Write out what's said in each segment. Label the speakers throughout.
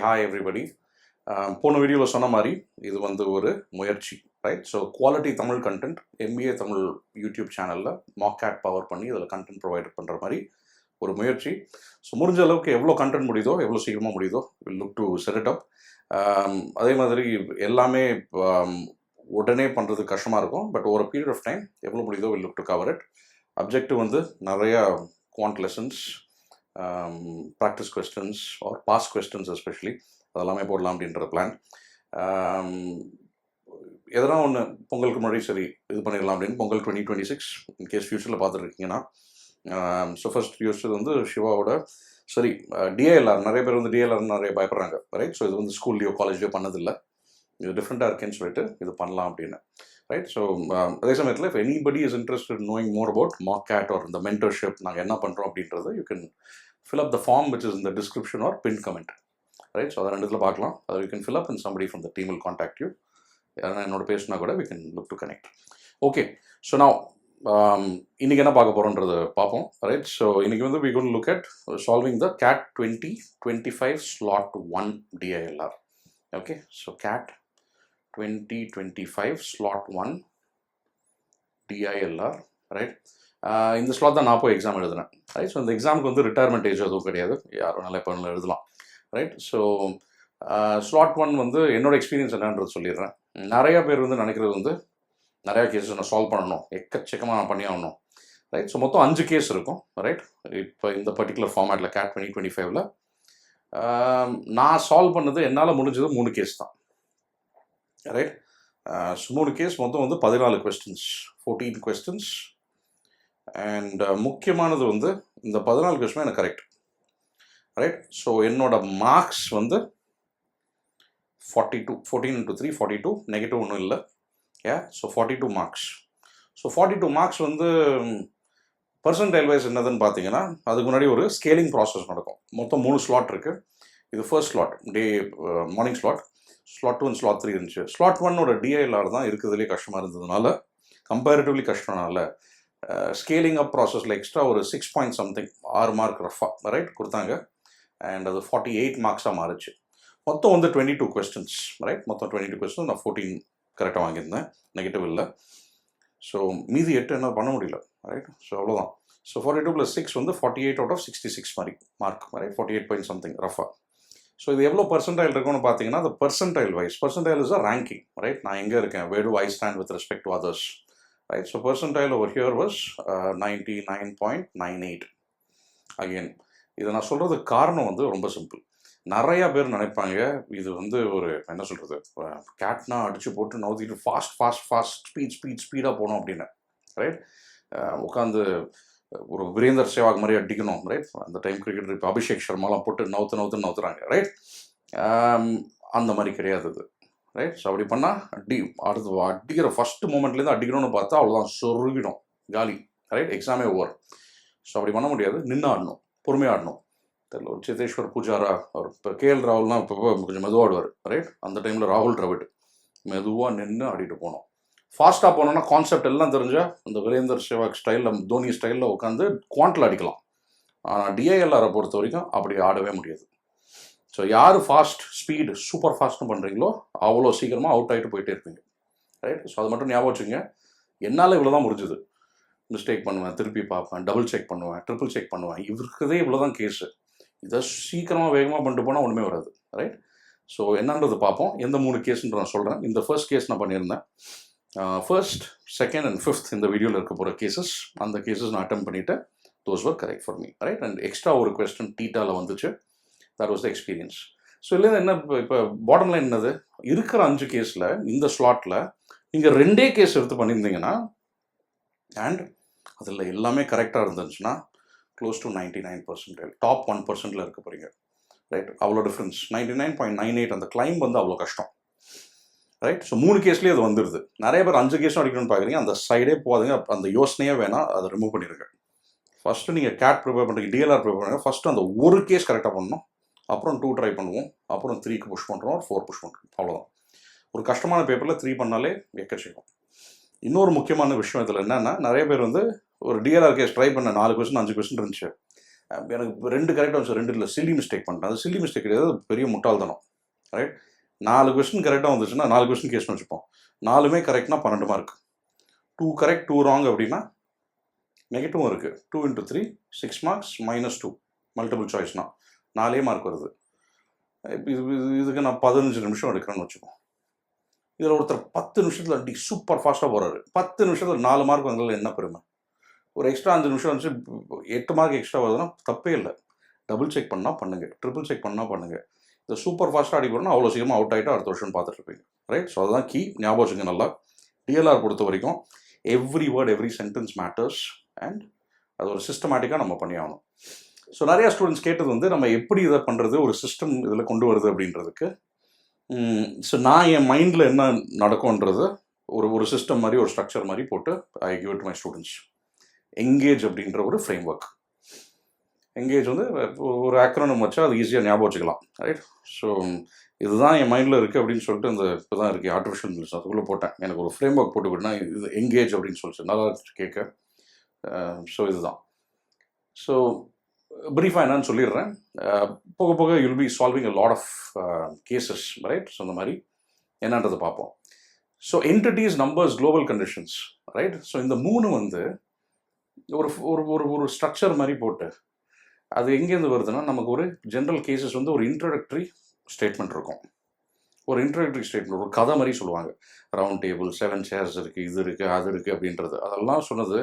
Speaker 1: Hi everybody. போன வீடியோவில் சொன்ன மாதிரி இது வந்து ஒரு முயற்சி, right? So quality Tamil content MBA Tamil YouTube சேனலில் மார்க்கெட் பவர் பண்ணி இதில் கண்டென்ட் ப்ரொவைட் பண்ணுற மாதிரி ஒரு முயற்சி. ஸோ முடிஞ்ச அளவுக்கு எவ்வளோ கண்டென்ட் முடியுதோ, எவ்வளோ சீக்கிரமாக முடியுதோ, will look to set it up. அதே மாதிரி எல்லாமே உடனே பண்ணுறது கஷ்டமாக இருக்கும், பட் ஒரு பீரியட் ஆஃப் டைம் எவ்வளோ முடியுதோ will look to cover it. Objective வந்து நிறையா quant lessons, practice questions or past questions especially அதெல்லாமே போடலாம் அப்படின்ற பிளான். எதனா ஒன்று பொங்கலுக்கு முன்னாடி சரி இது பண்ணிடலாம் அப்படின்னு பொங்கல் 2026 இன்கேஸ் ஃபியூச்சரில் பார்த்துருக்கீங்கன்னா. ஸோ ஃபர்ஸ்ட் யோசிச்சது வந்து சிவாவோட சரி டிஏஎல்ஆர். நிறைய பேர் வந்து டிஏஎல்ஆர் நிறைய பயப்படுறாங்க, ரைட்? ஸோ இது வந்து ஸ்கூல்லையோ காலேஜ்லையோ பண்ணதில்லை, இது டிஃப்ரெண்ட்டாக இருக்கேன்னு சொல்லிட்டு இது பண்ணலாம் அப்படின்னு, ரைட்? ஸோ அதே சமயத்தில் if anybody is interested in knowing more about market or இந்த மென்டர்ஷிப் நாங்கள் என்ன பண்ணுறோம் அப்படின்றது, you can fill up the form which is in the description or pinned comment, right? So அதை ரெண்டுத்தில் பார்க்கலாம். அதை you can fill up and somebody from the team will contact you. யாரா என்னோட பேசினா கூட we can look to connect. Okay, so now இன்றைக்கி என்ன பார்க்க போகிறோன்றது பார்ப்போம், ரைட்? ஸோ இன்றைக்கி வந்து we going to look at solving the CAT 2025 slot 1 DILR. Okay, so CAT 2025 slot 1 DILR, right? இந்த ஸ்லாட் தான் நான் போய் எக்ஸாம் எழுதுனேன், ரைட்? ஸோ இந்த எக்ஸாமுக்கு வந்து ரிட்டையர்மெண்ட் ஏஜ் எதுவும் கிடையாது, யாரும் நல்லா இப்போ எழுதலாம், ரைட்? ஸோ ஸ்லாட் 1 வந்து என்னோட எக்ஸ்பீரியன்ஸ் என்னன்றது சொல்லிடுறேன். நிறையா பேர் வந்து நினைக்கிறது வந்து நிறையா கேஸஸ் நான் சால்வ் பண்ணணும், எக்கச்சக்கமாக நான் பண்ணி ஆகணும், ரைட்? ஸோ மொத்தம் 5 கேஸ் இருக்கும், ரைட்? இப்போ இந்த பர்டிகுலர் ஃபார்மேட்டில் CAT 2025ல் நான் சால்வ் பண்ணது என்னால் முடிஞ்சது 3 கேஸ் தான், ரைட்? 3 கேஸ் மொத்தம் வந்து 14 கொஸ்டின்ஸ், 14 கொஸ்டின்ஸ். அண்ட் முக்கியமானது வந்து இந்த 14 கொஸ்டின் எனக்கு கரெக்ட், ரைட்? ஸோ என்னோட மார்க்ஸ் வந்து 42, 14 into 3 42, நெகட்டிவ் ஒன்றும் இல்லை, ஸோ 42 மார்க்ஸ். ஸோ 42 மார்க்ஸ் வந்து பர்சன்டைல் வைஸ் என்னதுன்னு பார்த்தீங்கன்னா, அதுக்கு முன்னாடி ஒரு ஸ்கேலிங் ப்ராசஸ் நடக்கும். மொத்தம் 3 ஸ்லாட் இருக்குது. இது first slot, day morning slot. Slot 2 and slot 3 இருந்துச்சு. ஸ்லாட் 1ஓட டிஐஎல்ஆர் தான் இருக்கிறதுலே கஷ்டமாக இருந்ததுனால, கம்பேரிட்டிவ்லி கஷ்டம்னால ஸ்கேலிங் அப் ப்ராசஸில் எக்ஸ்ட்ரா ஒரு 6 பாயிண்ட் சம்திங் 6 மார்க் ரஃபா, ரைட், கொடுத்தாங்க. அண்ட் அது 48 மார்க்ஸாக மாறிச்சு. மொத்தம் வந்து 22 கொஸ்டின்ஸ், ரைட்? மொத்தம் 22 கொஸ்டின். நான் 14 கரெக்டாக வாங்கியிருந்தேன், நெகட்டிவ் இல்லை. ஸோ மீதி 8 என்ன பண்ண முடியல, ரைட்? ஸோ அவ்வளோதான். ஸோ 42 + 6 வந்து 48 out of 66 mark, right? 48 point something ரஃபா. ஸோ இது எவ்வளோ பர்சன்டைல் இருக்குன்னு பார்த்தீங்கன்னா, the percentile wise, percentile is a ranking, right? நான் எங்கே இருக்கேன், where do I stand with respect to others, right? So percentile over here was 99.98. again, இதை நான் சொல்கிறதுக்கு காரணம் வந்து ரொம்ப சிம்பிள். நிறையா பேர் நினைப்பாங்க இது வந்து ஒரு என்ன சொல்கிறது, கேட்னா அடித்து போட்டு நவுத்திட்டு ஃபாஸ்ட் ஸ்பீடாக போகணும் அப்படின்னு, ரைட்? உட்காந்து ஒரு வீரேந்தர் சேவாக் மாதிரி அடிக்கணும், ரைட்? அந்த டைம் கிரிக்கெட்டர் இப்போ அபிஷேக் சர்மாலாம் போட்டு நவுத்துறாங்க, ரைட்? அந்த மாதிரி கிடையாது இது, ரைட்? ஸோ அப்படி பண்ணால் அடுத்து அடிக்கிற ஃபஸ்ட்டு மூமெண்ட்லேருந்து அடிக்கணும்னு பார்த்தா அவ்வளோதான், சொருகிடும், காலி, ரைட்? எக்ஸாமே ஓவர். ஸோ அப்படி பண்ண முடியாது, நின்று ஆடணும், பொறுமையாக ஆடணும். தெரியல, ஒரு சேதேஸ்வர் பூஜாரா, அவர் இப்போ கேஎல் ராகுல்லாம் இப்போ கொஞ்சம் மெதுவாக ஆடுவார், ரைட்? அந்த டைமில் ராகுல் டிராவிட் மெதுவாக நின்று ஆடிட்டு போனோம். ஃபாஸ்ட்டாக போனோன்னா கான்செப்ட் எல்லாம் தெரிஞ்சால் இந்த வீரேந்தர் சேவாக் ஸ்டைலில், தோனி ஸ்டைலில் உட்காந்து குவாண்டில் அடிக்கலாம். ஆனால் டிஐஎல்ஆரை பொறுத்த வரைக்கும் அப்படி ஆடவே முடியாது. ஸோ யார் ஃபாஸ்ட் ஸ்பீடு சூப்பர் ஃபாஸ்ட்னு பண்ணுறீங்களோ அவ்வளோ சீக்கிரமாக அவுட் ஆகிட்டு போயிட்டே இருப்பீங்க, ரைட்? ஸோ அது மட்டும் ஞாபகம் வச்சுங்க. என்னால் இவ்வளோ தான் முடிஞ்சுது. மிஸ்டேக் பண்ணுவேன், திருப்பி பார்ப்பேன், டபுள் செக் பண்ணுவேன், ட்ரிபிள் செக் பண்ணுவேன். இவருக்குதே இவ்வளோ தான் கேஸு. இதை சீக்கிரமாக வேகமாக பண்ணிட்டு போனால் ஒன்றுமே வராது, ரைட்? ஸோ என்னன்றது பார்ப்போம். எந்த 3 கேஸுன்ற நான் சொல்கிறேன். இந்த ஃபர்ஸ்ட் கேஸ் நான் பண்ணியிருந்தேன். ஃபர்ஸ்ட், செகண்ட் அண்ட் ஃபிஃப்த் இந்த வீடியோவில் இருக்க போகிற கேசஸ், அந்த கேசஸ் நான் அட்டம் பண்ணிவிட்டேன். Those var correct for me, right? And extra ஒரு கொஸ்டின் டீட்டாவில் வந்துச்சு. That was the experience. So இல்லை என்ன இப்போ பாட்டம் லைன் என்னது, இருக்கிற 5 கேஸில் இந்த ஸ்லாட்டில் நீங்கள் 2 கேஸ் எடுத்து பண்ணியிருந்தீங்கன்னா அண்ட் அதில் எல்லாமே கரெக்டாக இருந்துச்சுன்னா க்ளோஸ் டு 99%, டாப் 1%ல் இருக்க போகிறீங்க, ரைட்? அவ்வளோ டிஃப்ரென்ஸ். 99.98 அந்த கிளைம் வந்து அவ்வளோ கஷ்டம், ரைட்? ஸோ 3 கேஸ்லேயே அது வந்துடுது. நிறைய பேர் 5 கேஸும் அடிக்கணும்னு பார்க்குறீங்க, அந்த சைடே போகாதுங்க, அந்த யோசனையே வேணாம், அதை ரிமூவ் பண்ணிடுங்க. ஃபஸ்ட்டு நீங்கள் கேட் ப்ரிப்பேர் பண்ணுறீங்க, டிஎல்ஆர் ப்ரிப்பேர் பண்ணுங்க. ஃபஸ்ட்டு அந்த ஒரு கேஸ் கரெக்டாக பண்ணணும், அப்புறம் 2 ட்ரை பண்ணுவோம், அப்புறம் 3க்கு புஷ் பண்ணுறோம், 4 புஷ் பண்ணுறோம், அவ்வளோதான். ஒரு கஷ்டமான பேப்பரில் 3 பண்ணாலே எக்கச்சக்கம். இன்னொரு முக்கியமான விஷயம் இதில் என்னென்னா, நிறைய பேர் வந்து ஒரு டிஎல்ஆர் கேஸ் ட்ரை பண்ண 4 கொஸ்டின் 5 கொஸ்டின் இருந்துச்சு, எனக்கு 2 கரெக்டாக வந்துச்சு, 2 இல்லை சில்லி மிஸ்டேக் பண்ணிட்டேன். அது சில்லி மிஸ்டேக் கிடையாது, பெரிய முட்டாள்தனம். ரைட், 4 கொஸ்டின் கரெக்டாக வந்துச்சுன்னா 4 கொஸ்டின் கேஸ்னு வச்சுப்போம். 4மே கரெக்ட்னா 12 மார்க். 2 கரெக்ட் 2 ராங் அப்படின்னா நெகட்டிவும் இருக்குது. 2 × 3 6 மார்க்ஸ் -2 மல்டிபிள் சாய்ஸ்னா 4 மார்க் வருது. இதுக்கு நான் 15 நிமிஷம் எடுக்கிறேன்னு வச்சுப்போம். இதில் ஒருத்தர் 10 நிமிஷத்தில் அடி சூப்பர் ஃபாஸ்ட்டாக போகிறாரு. 10 நிமிஷத்தில் 4 மார்க் வந்ததில் என்ன பெருமை? ஒரு எக்ஸ்ட்ரா 5 நிமிஷம் வந்துச்சு 8 மார்க் எக்ஸ்ட்ரா வருதுன்னா தப்பே இல்லை. டபுள் செக் பண்ணால் பண்ணுங்கள், ட்ரிபிள் செக் பண்ணால் பண்ணுங்கள். இந்த சூப்பர் ஃபாஸ்ட்டாக அடி போகிறோன்னா அவ்வளோ சீக்கிரமாக அவுட் ஆகிட்டு அடுத்த வருஷம் பார்த்துட்டு இருப்பீங்க. ரைட், ஸோ அதுதான் கீ. ஞாபகம் வச்சுங்க நல்லா. டிஎல்ஆர் பொறுத்த வரைக்கும் every word every sentence matters and அது ஒரு சிஸ்டமேட்டிக்காக நம்ம பண்ணி ஆகணும். ஸோ நிறையா ஸ்டூடெண்ட்ஸ் கேட்டது வந்து நம்ம எப்படி இதை பண்ணுறது, ஒரு சிஸ்டம் இதில் கொண்டு வருது அப்படின்றதுக்கு. ஸோ நான் என் மைண்டில் என்ன நடக்கும்ன்றது ஒரு சிஸ்டம் மாதிரி ஒரு ஸ்ட்ரக்சர் மாதிரி போட்டு I give it my students. Engage அப்படின்ற ஒரு ஃப்ரேம் ஒர்க். எங்கேஜ் வந்து ஒரு ஆக்ரோனிம் வச்சா அது ஈஸியாக ஞாபகம் வச்சுக்கலாம். ரைட், ஸோ இதுதான் என் மைண்டில் இருக்குது அப்படின்னு சொல்லிட்டு இந்த இப்போ தான் இருக்குது ஆர்டிஃபிஷியல் இன்டெலிஜென்ஸ் அதுக்குள்ளே போட்டேன். எனக்கு ஒரு ஃப்ரேம் ஒர்க் போட்டு விட்டுனா இது எங்கேஜ் அப்படின்னு சொல்லிச்சு, நல்லா கேட்க. ஸோ இதுதான். ஸோ ப்ரீஃபாக என்னன்னு சொல்லிடுறேன். போக போக you'll be solving a lot of cases. Right, so அந்த மாதிரி என்னன்றதை பார்ப்போம். So entities, numbers, global conditions. Right, so இந்த 3 வந்து ஒரு ஒரு ஒரு ஸ்ட்ரக்சர் மாதிரி போட்டு அது எங்கேருந்து வருதுன்னா நமக்கு ஒரு ஜென்ரல் கேசஸ் வந்து ஒரு இன்ட்ரோடக்டரி ஸ்டேட்மெண்ட் இருக்கும். ஒரு இன்ட்ரோடக்டரி ஸ்டேட்மெண்ட், ஒரு கதை மாதிரி சொல்லுவாங்க. ரவுண்ட் டேபிள், 7 சேர்ஸ் இருக்குது, இது இருக்குது, அது இருக்குது அப்படின்றது. அதெல்லாம் சொன்னது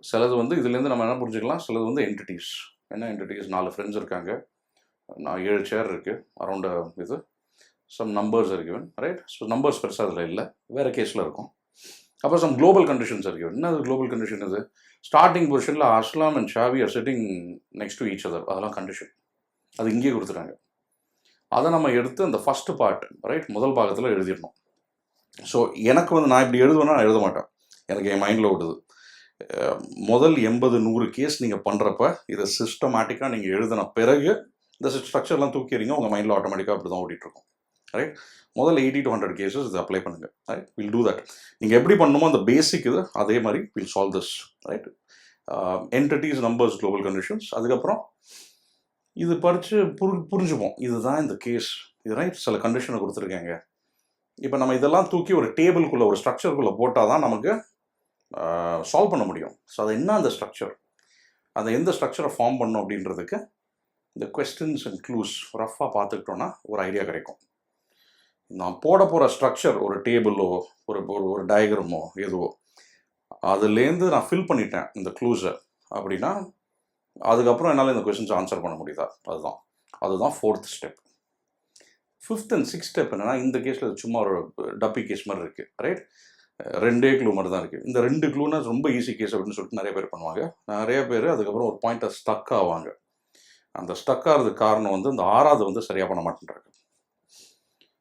Speaker 1: சிலது வந்து இதுலேருந்து நம்ம என்ன புரிஞ்சுக்கலாம். சிலது வந்து என்டிட்டிஸ். என்ன என்டிட்டிஸ்? 4 ஃப்ரெண்ட்ஸ் இருக்காங்க, 7 சேர் இருக்குது, அரௌண்ட் இது சம் நம்பர்ஸ் இருக்குது. ரைட், ஸோ நம்பர்ஸ் பெருசாக அதில் இல்லை, வேறு கேஸில் இருக்கும். அப்புறம் சம் குளோபல் கண்டிஷன்ஸ் இருக்குது. என்ன அது குளோபல் கண்டிஷன்? இது ஸ்டார்டிங் பொசிஷனில் அஸ்லாம் and Xavi are sitting next to each other. அதெல்லாம் கண்டிஷன். அது இங்கேயே கொடுத்துட்டாங்க. அதை நம்ம எடுத்து அந்த ஃபஸ்ட்டு பார்ட், ரைட், முதல் பாகத்தில் எழுதிடணும். ஸோ எனக்கு வந்து நான் இப்படி எழுதுவேன்னா நான் எழுத மாட்டேன், எனக்கு என் மைண்டில் ஓடுது. முதல் 80-100 கேஸ் நீங்கள் பண்ணுறப்ப இதை சிஸ்டமேட்டிக்காக நீங்கள் எழுதின பிறகு இந்த ஸ்ட்ரக்சர்லாம் தூக்கிறீங்க, உங்கள் மைண்டில் ஆட்டோமேட்டிக்காக அப்படி தான் ஓடிட்டுருக்கும். ரைட், முதல்ல 80 to 100 கேசஸ் இது அப்ளை பண்ணுங்கள். Right, will do that. நீங்கள் எப்படி பண்ணணுமோ அந்த பேசிக் இது அதே மாதிரி will solve this. Right, entities, numbers, global conditions. அதுக்கப்புறம் இது படித்து புரிஞ்சுப்போம், இதுதான் இந்த கேஸ், இது ரைட், சில கண்டிஷனை கொடுத்துருக்காங்க. இப்போ நம்ம இதெல்லாம் தூக்கி ஒரு டேபிள்குள்ளே, ஒரு ஸ்ட்ரக்சருக்குள்ளே போட்டால் தான் நமக்கு சால்வ் பண்ண முடியும். ஸோ அது என்ன அந்த ஸ்ட்ரக்சர், அதை எந்த ஸ்ட்ரக்சரை ஃபார்ம் பண்ணணும் அப்படின்றதுக்கு இந்த கொஸ்டின்ஸ் அண்ட் க்ளூஸ் ரஃபாக பார்த்துக்கிட்டோன்னா ஒரு ஐடியா கிடைக்கும். நான் போட போகிற ஸ்ட்ரக்சர் ஒரு டேபிளோ ஒரு டயக்ராமோ எதுவோ அதுலேருந்து நான் ஃபில் பண்ணிட்டேன் இந்த க்ளூஸை அப்படின்னா அதுக்கப்புறம் என்னால் இந்த கொஸ்டின்ஸ் ஆன்சர் பண்ண முடியுதா? அதுதான் 4th step. 5th and 6th step என்னென்னா, இந்த கேஸில் சும்மா ஒரு டப்பி கேஸ் மாதிரி இருக்குது. ரைட், 2 க்ளூ மாதிரி தான் இருக்குது. இந்த 2 க்ளூனா ரொம்ப ஈஸி கேஸ் அப்படின்னு சொல்லிட்டு நிறைய பேர் பண்ணுவாங்க. நிறைய பேர் அதுக்கப்புறம் ஒரு பாயிண்ட்டை ஸ்டக் ஆவாங்க. அந்த ஸ்டக் ஆகிறதுக்கு காரணம் வந்து இந்த 6வது வந்து சரியாக பண்ண மாட்டேன்றாங்க.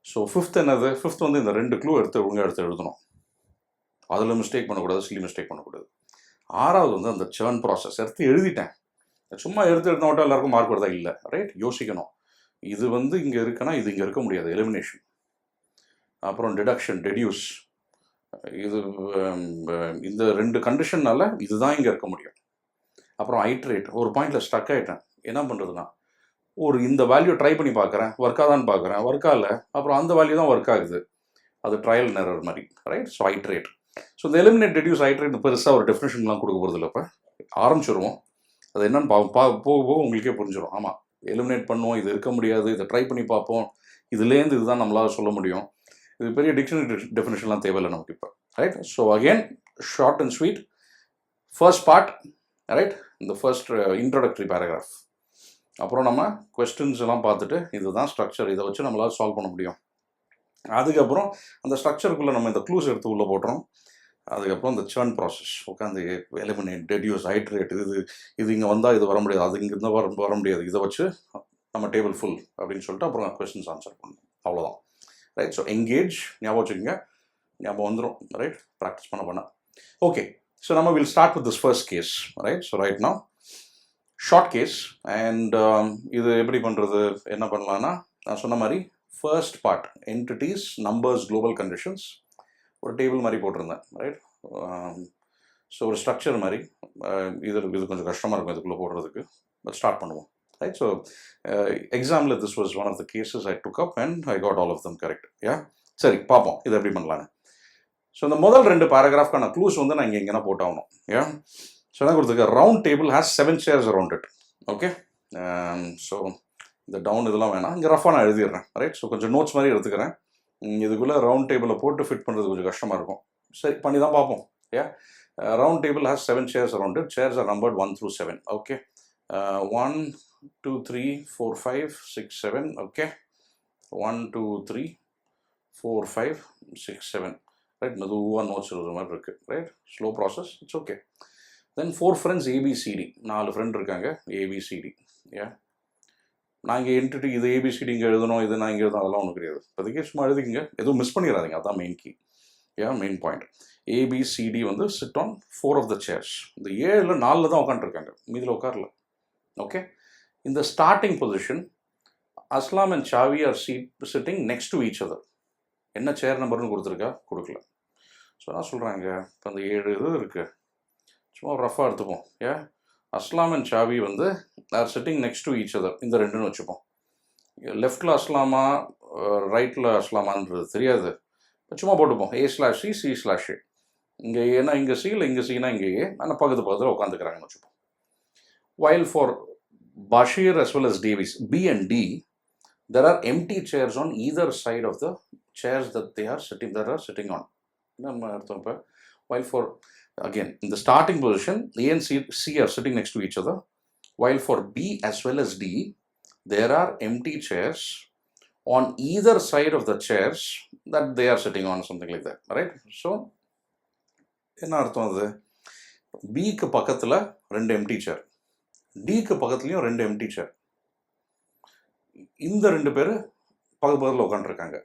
Speaker 1: ஸோ 5th என்னது? 5th வந்து இந்த 2 க்ளூ ஒழுங்காக எடுத்து எழுதணும். அதில் மிஸ்டேக் பண்ணக்கூடாது, சில்லி மிஸ்டேக் பண்ணக்கூடாது. 6வது வந்து அந்த சேர்ன் ப்ராசஸ் எடுத்து எழுதிட்டேன், சும்மா எடுத்து மட்டும் எல்லாருக்கும் மார்க் வருதா? இல்லை. ரைட், யோசிக்கணும். இது வந்து இங்கே இருக்குன்னா இது இங்கே இருக்க முடியாது, எலிமினேஷன். அப்புறம் டிடக்ஷன், டெடியூஸ். இது இந்த 2 கண்டிஷன்னால இதுதான் இங்கே இருக்க முடியும். அப்புறம் ஐட்ரேட். ஒரு பாயிண்டில் ஸ்டக் ஆகிட்டேன், என்ன பண்ணுறதுன்னா இந்த வேல்யூ ட்ரை பண்ணி பார்க்குறேன், ஒர்க்காதான்னு பார்க்குறேன், ஒர்க்காகல, அப்புறம் அந்த வேல்யூ தான் ஒர்க் ஆகுது, அது ட்ரையல் அண்ட் எரர் மாதிரி. Right, so iterate. ஸோ இந்த எலிமினேட், டெடியூஸ், ஐட்ரேட் பெருசாக ஒரு டெஃபினேஷன்லாம் கொடுக்க போகிறது இல்லை. இப்போ ஆரம்பிச்சிருவோம், அது என்னன்னு போக போக உங்களுக்கே புரிஞ்சிடும். ஆமாம், எலிமினேட் பண்ணுவோம், இது இருக்க முடியாது, இதை ட்ரை பண்ணி பார்ப்போம், இதுலேருந்து இதுதான் நம்மளால் சொல்ல முடியும். இது பெரிய டிக்ஷனரி டெஃபினேஷன்லாம் தேவையில்லை நமக்கு இப்போ. Right, so again short and sweet. First part, right, இந்த ஃபர்ஸ்ட் இன்ட்ரோடக்டரி பேராகிராஃப். அப்புறம் நம்ம கொஸ்டின்ஸ் எல்லாம் பார்த்துட்டு இதுதான் ஸ்ட்ரக்சர், இதை வச்சு நம்மளால் சால்வ் பண்ண முடியும். அதுக்கப்புறம் அந்த ஸ்ட்ரக்சருக்குள்ளே நம்ம இந்த க்ளூஸ் எடுத்து உள்ளே போட்டுறோம். அதுக்கப்புறம் இந்த சேர்ன் ப்ராசஸ் உட்காந்து எலிமினேட், டெடியூஸ், ஐட்ரேட், இது இங்கே வந்தால் இது வர முடியாது, அது இங்கே இருந்தால் வர முடியாது, இதை வச்சு நம்ம டேபிள் ஃபுல் அப்படின்னு சொல்லிட்டு அப்புறம் கொஸ்டின்ஸ் ஆன்சர் பண்ணணும். அவ்வளோதான். ரைட், ஸோ எங்கேஜ் ஞாபகம் வச்சுக்கோங்க, ஞாபகம் வந்துடும். ரைட், ப்ராக்டிஸ் பண்ண. ஓகே, ஸோ நம்ம will start with this first case. Right, so right now short case. And இது எப்படி பண்ணுறது, என்ன பண்ணலான்னா நான் சொன்ன மாதிரி first part entities, numbers, global conditions ஒரு டேபிள் மாதிரி போட்டிருந்தேன். ரைட், ஸோ ஒரு ஸ்ட்ரக்சர் மாதிரி. இது கொஞ்சம் கஷ்டமாக இருக்கும் இதுக்குள்ளே போடுறதுக்கு. ஸ்டார்ட் பண்ணுவோம். ரைட். ஸோ எக்ஸாமில் this was one of the cases I took up and I got all of them correct. Yeah, சரி பார்ப்போம் இது எப்படி பண்ணலான்னு. ஸோ இந்த முதல் 2 பேராகிராஃப்கான க்ளூஸ் வந்து நான் இங்கே எங்கன்னா போட்டாகணும். யா, ஸோ என்ன கொடுத்துருக்க, round table has 7 chairs around it. Okay. So இந்த டவுன் இதெல்லாம் வேணாம், இங்கே ரஃபாக நான் எழுதிடுறேன். ரைட். ஸோ கொஞ்சம் நோட்ஸ் மாதிரி எடுத்துக்கிறேன். இதுக்குள்ளே ரவுண்ட் டேபிளில் போட்டு ஃபிட் பண்ணுறது கொஞ்சம் கஷ்டமாக இருக்கும். சரி பண்ணி தான் பார்ப்போம். Yeah, round table has 7 chairs around it. Chairs are numbered 1 through 7. Okay. 1 2 3 4 5 6 7. Okay. 1 2 3 4 5 6 7. Right. மெதுவாக நோட்ஸ் எழுதுற மாதிரி இருக்குது. Right. Slow process, it's okay. Then 4 friends ABCD. 4 friend இருக்காங்க ABCD. யா, நான் இங்கே என்டிட்டி இது ஏபிசிடி இங்கே எழுதணும், இது நான் இங்கே எழுதணும், அதெல்லாம் ஒன்றும் கிடையாது. இப்போதைக்கு சும்மா எழுதிக்கிங்க, எதுவும் மிஸ் பண்ணிடாதீங்க, அதான் மெயின் கீ. யா, மெயின் பாயிண்ட். ஏபிசிடி வந்து sit on 4 of the chairs. இந்த 7ல் 4 தான் உட்காந்துருக்காங்க, மீதில் உட்காரல. ஓகே. இந்த ஸ்டார்டிங் பொசிஷன் அஸ்லாம் அண்ட் சாவி are sitting next to each other. என்ன சேர் நம்பர்னு கொடுத்துருக்கா, கொடுக்கல. ஸோ என்ன சொல்கிறாங்க, இப்போ அந்த 7 இது இருக்குது, சும்மா ரஃபாக எடுத்துப்போம். யா, அஸ்லாம் அண்ட் சாவி வந்து are sitting next to each other. இந்த 2ன்னு வச்சுப்போம். லெஃப்டில் அஸ்லாமா ரைட்டில் அஸ்லாமான்றது தெரியாது, சும்மா போட்டுப்போம் A/C C/A. இங்கே ஏன்னா இங்கே சியில் இங்கே சினா இங்கே ஏ, ஆனால் பக்கத்து பக்கத்தில் உட்காந்துக்கிறாங்கன்னு வச்சுப்போம். While for Bashir as well as Davies, B and D, there are empty chairs on either side of the chairs that they are sitting on. நம்ம அர்த்தம் இப்போ, while for, again, in the starting position, A and C are sitting next to each other, while for B as well as D, there are empty chairs on either side of the chairs that they are sitting on, something like that, right? So, என்ன அர்த்தம் அது, பிக்கு பக்கத்தில் 2 empty chair, டிக்கு பக்கத்துலையும் 2 empty chair. இந்த 2 பேர் பக்கத்தில் உட்காந்துருக்காங்க.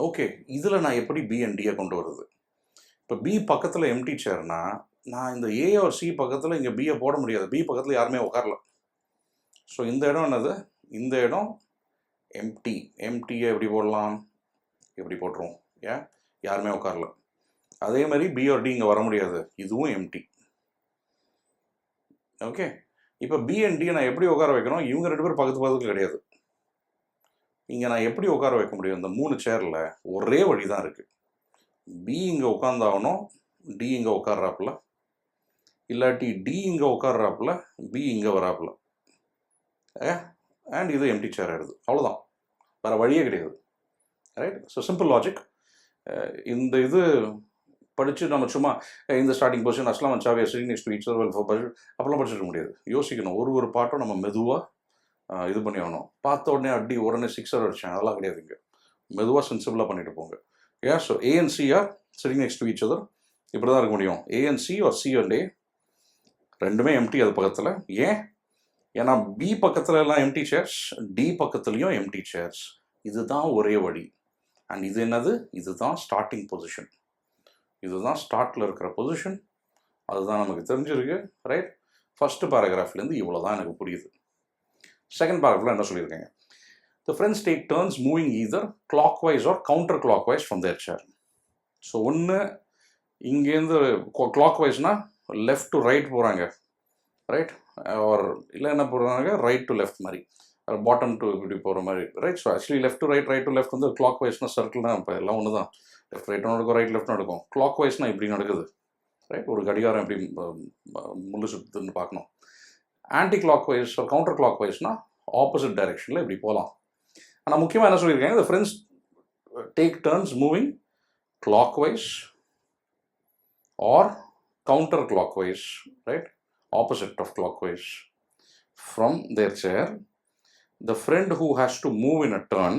Speaker 1: ஓகே, இதில் நான் எப்படி பி அண்ட் டியை கொண்டு வருது? இப்போ பி பக்கத்தில் எம்டி சேர்னா நான் இந்த ஏ ஒரு சி பக்கத்தில் இங்கே பியை போட முடியாது, பி பக்கத்தில் யாருமே உட்காரல. ஸோ இந்த இடம் என்னது, இந்த இடம் எம்டி. எம்டியை எப்படி போடலாம், எப்படி போட்டுருவோம், ஏன் யாருமே உட்காரல. அதே மாதிரி பி ஒரு டி இங்கே வர முடியாது, இதுவும் எம்டி. ஓகே. இப்போ பி அண்ட் டி நான் எப்படி உட்கார வைக்கணும், இவங்க 2 பேர் பக்கத்து பக்கத்துக்கு கிடையாது. இங்கே நான் எப்படி உட்கார வைக்க முடியும், இந்த 3 சேரில் ஒரே வழி தான் இருக்குது. பி இங்கே உட்காந்தாகணும், டி இங்கே உட்கார்றாப்புல, இல்லாட்டி டி இங்கே உட்கார்றாப்புல, பி இங்கே வராப்புல. அண்ட் இது எம்டி சேர் ஆகிடுது, அவ்வளோதான், வேறு வழியே கிடையாது. ரைட். So simple logic. இந்த இது படித்து நம்ம சும்மா இந்த ஸ்டார்டிங் பொசிஷன் அஸ்லாம் அண்ட் சாவி sitting next to each other அப்போல்லாம் படிச்சிருக்க முடியாது. யோசிக்கணும், ஒரு பாட்டும் நம்ம மெதுவாக இது பண்ணி ஆகணும். பார்த்த உடனே அடி உடனே 6 அடிச்சேன், அதெல்லாம் கிடையாது. இங்கே மெதுவாக சென்சிபிளாக பண்ணிட்டு போங்க. Yeah, so A and C are sitting next to each other. இப்படி தான் இருக்க முடியும். A and C or C and A ரெண்டுமே எம்டி அது பக்கத்தில். ஏன்னா பி பக்கத்தில் எல்லாம் எம்டி சேர்ஸ், டி பக்கத்துலேயும் எம்டி சேர்ஸ். இதுதான் ஒரே வழி. அண்ட் இது என்னது, இதுதான் ஸ்டார்டிங் பொசிஷன். இதுதான் ஸ்டார்ட்டில் இருக்கிற பொசிஷன். அதுதான் நமக்கு தெரிஞ்சிருக்கு. ரைட். ஃபஸ்ட்டு பேராகிராஃப்லேருந்து இவ்வளோ தான் எனக்கு புரியுது. செகண்ட் பேராகிராஃபில் என்ன சொல்லியிருக்காங்க, the friends take turns moving either clockwise or counterclockwise from their chair. So ஒன்று இங்கேருந்து clockwise-னா லெஃப்ட் டு ரைட் போகிறாங்க, ரைட், ஆர் இல்லை என்ன போகிறாங்க ரைட் டு லெஃப்ட் மாதிரி, பாட்டம் டு இப்படி போகிற மாதிரி, right. So actually left to right, right to left வந்து clockwise-னா சர்க்கிள்னா இப்போ எல்லாம் ஒன்று தான். லெஃப்ட் ரைட் நடக்கும், ரைட் லெஃப்ட் நடக்கும். clockwise-னா இப்படி நடக்குது, ரைட். ஒரு கடிகாரம் எப்படி முள்ளு சுற்றுன்னு பார்க்கணும். ஆன்டி clockwise or counter clockwise-னா ஆப்போசிட் டைரெக்ஷனில் இப்படி போகலாம். ஆனால் முக்கியமாக என்ன சொல்லியிருக்காங்க, the friends take turns moving clockwise or counterclockwise, right, opposite of clockwise from their chair. The friend who has to move in a turn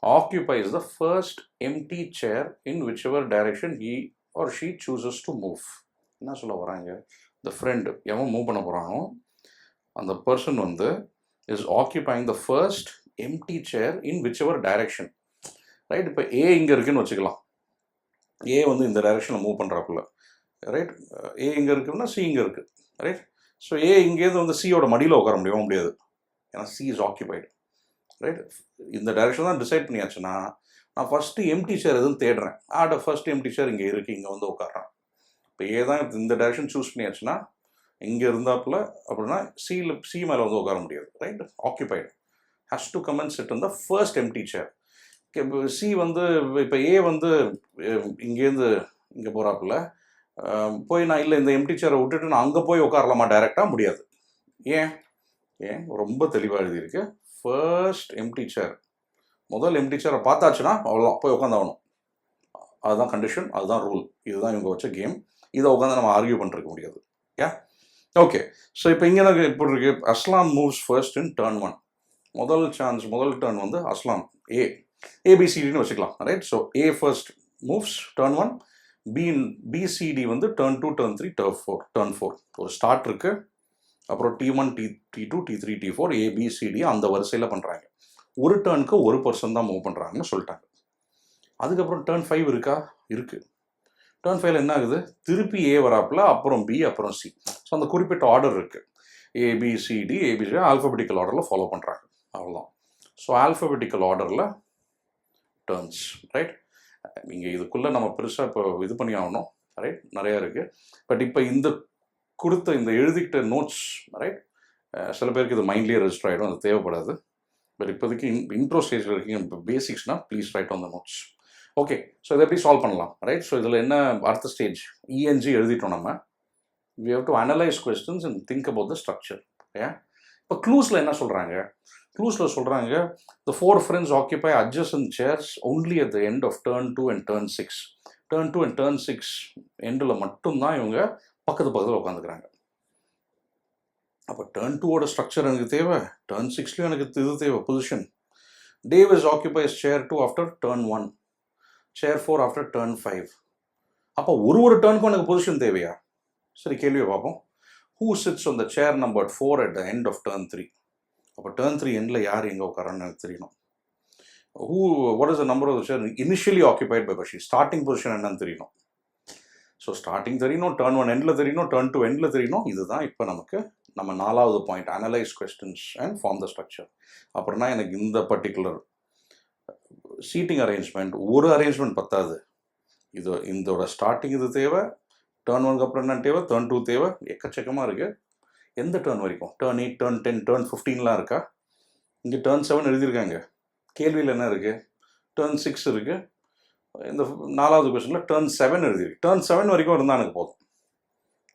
Speaker 1: occupies the first empty chair in whichever direction he or she chooses to move. என்ன சொல்ல வராங்க, the friend எவன் move பண்ண போகிறானோ அந்த person வந்து is occupying the first empty chair in whichever direction, right. இப்போ ஏ இங்கே இருக்குன்னு வச்சுக்கலாம், ஏ வந்து இந்த டைரெக்ஷனில் மூவ் பண்ணுறாப்புல, ரைட். ஏ இங்கே இருக்குன்னா சி இங்கே இருக்குது, ரைட். ஸோ ஏ இங்கேருந்து வந்து சியோட மடியில் உட்கார முடியாது, ஏன்னா சி இஸ் ஆக்கியபைடு, ரைட். இந்த டைரெக்ஷன் தான் டிசைட் பண்ணியாச்சுன்னா நான் ஃபஸ்ட்டு எம்டி சேர் எதுன்னு தேடுறேன். ஃபர்ஸ்ட் எம்டி சேர் இங்கே இருக்குது, இங்கே வந்து உட்காடுறேன். இப்போ ஏ தான் இந்த டைரெக்ஷன் சூஸ் பண்ணியாச்சுன்னா இங்கே இருந்தாப்புல அப்படின்னா சி மேலே வந்து உட்கார முடியாது, ரைட்? ஆக்கியபைடு has to come and sit in the first empty chair. C வந்து இப்போ ஏ வந்து இங்கேருந்து இங்கே போகிறாப்புல போய் நான் இல்லை இந்த எம்டி சேரை விட்டுட்டு நான் அங்கே போய் உட்காரலாமா டைரெக்டாக? முடியாது. ஏன் ஏன் ரொம்ப தெளிவாக எழுதியிருக்கு. ஃபர்ஸ்ட் எம்டி சேர், முதல் எம்டி சேரை பார்த்தாச்சுன்னா அவ்வளோதான், போய் உட்காந்தாகணும். அதுதான் கண்டிஷன், அதுதான் ரூல், இதுதான் இவங்க வச்ச கேம். இதை உட்காந்து நம்ம ஆர்கியூ பண்ணிருக்க முடியாது. ஏன்? ஓகே. ஸோ இப்போ இங்கே எனக்கு இப்படி இருக்கு, அஸ்லாம் மூவ்ஸ் ஃபர்ஸ்ட் இன் டர்ன் 1. முதல் டர்ன் வந்து அஸ்லாம் ஏபிசிடின்னு வச்சுக்கலாம், ரைட்? ஸோ ஏ ஃபர்ஸ்ட் மூவ்ஸ் டர்ன் 1, பிசிடி வந்து டர்ன் 2, டர்ன் 3, டர்ன் 4. ஒரு ஸ்டார்ட் இருக்கு, அப்புறம் T1, T2, T3, T4, ABCD அந்த வரிசையில் பண்ணுறாங்க. ஒரு டர்னுக்கு ஒரு பர்சன் தான் மூவ் பண்ணுறாங்கன்னு சொல்லிட்டாங்க. அதுக்கப்புறம் டர்ன் 5 இருக்கா? இருக்குது. டர்ன் 5ல என்ன ஆகுது? திருப்பி ஏ வராப்பில், அப்புறம் பி, அப்புறம் சி. ஸோ அந்த குறிப்பிட்ட ஆர்டர் இருக்குது, ஏபிசிடி ஆல்ஃபபெட்டிக்கல் ஆர்டரில் ஃபாலோ பண்ணுறாங்க, அவ்வளோதான். ஸோ ஆல்ஃபபெட்டிக்கல் ஆர்டரில் டர்ன்ஸ், ரைட்? இங்கே இதுக்குள்ளே நம்ம பெருசாக இப்போ இது பண்ணி ஆகணும், ரைட்? நிறையா இருக்குது. பட் இப்போ இந்த கொடுத்த இந்த எழுதிக்கிட்ட நோட்ஸ், ரைட், சில பேருக்கு இது மைண்ட்லேயே ரெஜிஸ்டர் ஆகிடும், அது தேவைப்படாது. பட் இப்போதைக்கு இன்ட்ரோ ஸ்டேஜில் இருக்கீங்க, இப்போ பேசிக்ஸ்னா please write on the notes. Okay. So இதை எப்படி சால்வ் பண்ணலாம், ரைட்? ஸோ இதில் என்ன அடுத்த ஸ்டேஜ், இஎன்ஜி எழுதிட்டோம் நம்ம. We have to analyse questions and think about the structure. ஏன் இப்போ க்ளூஸில் என்ன சொல்கிறாங்க? க்ளூஸில் சொல்கிறாங்க, the 4 friends occupy adjacent chairs only at the end of turn 2 and turn 6. turn 2 and turn 6 எண்டில் மட்டும்தான் இவங்க பக்கத்தில் உட்காந்துக்கிறாங்க. அப்போ டர்ன் 2ஓட ஸ்ட்ரக்சர் எனக்கு தேவை, டர்ன் 6லையும் எனக்கு இது தேவை, position. Davis occupies chair 2 after turn 1, சேர் 4 ஆஃப்டர் டர்ன் 5. அப்போ ஒரு டர்னுக்கும் எனக்கு பொசிஷன் தேவையா? சரி, கேள்வியை பார்ப்போம். Who sits on the chair number 4 at the end of turn 3? அப்போ டர்ன் 3 எண்டில் யார் எங்கே உட்காரான்னு எனக்கு தெரியணும். What is the number of the chair initially occupied by பஷி? ஸ்டார்டிங் பொசிஷன் என்னன்னு தெரியணும். ஸோ ஸ்டார்டிங் தெரியணும், டர்ன் 1 எண்டில் தெரியணும், டர்ன் 2 எண்டில் தெரியணும். இதுதான் இப்போ நமக்கு நம்ம 4வது point, analyse questions and form the structure. அப்படின்னா எனக்கு இந்த பர்டிகுலர் சீட்டிங் அரேஞ்ச்மெண்ட், ஒரு அரேஞ்ச்மெண்ட் பத்தாது. இதோட ஸ்டார்டிங் இது தேவை, டர்ன் 1க்கு அப்புறம் என்ன தேவை, டர்ன் 2 தேவை, எக்கச்சக்கமாக இருக்குது. எந்த டர்ன் வரைக்கும்? டர்ன் 8, டர்ன் 10, டர்ன் 15லாம் இருக்கா? இங்கே டர்ன் 7 எழுதியிருக்காங்க. கேள்வியில் என்ன இருக்குது? டர்ன் 6 இருக்குது. இந்த 4வது கொஸ்டினில் டர்ன் 7 எழுதியிருக்கு. டர்ன் 7 வரைக்கும் இருந்தால் எனக்கு போதும்,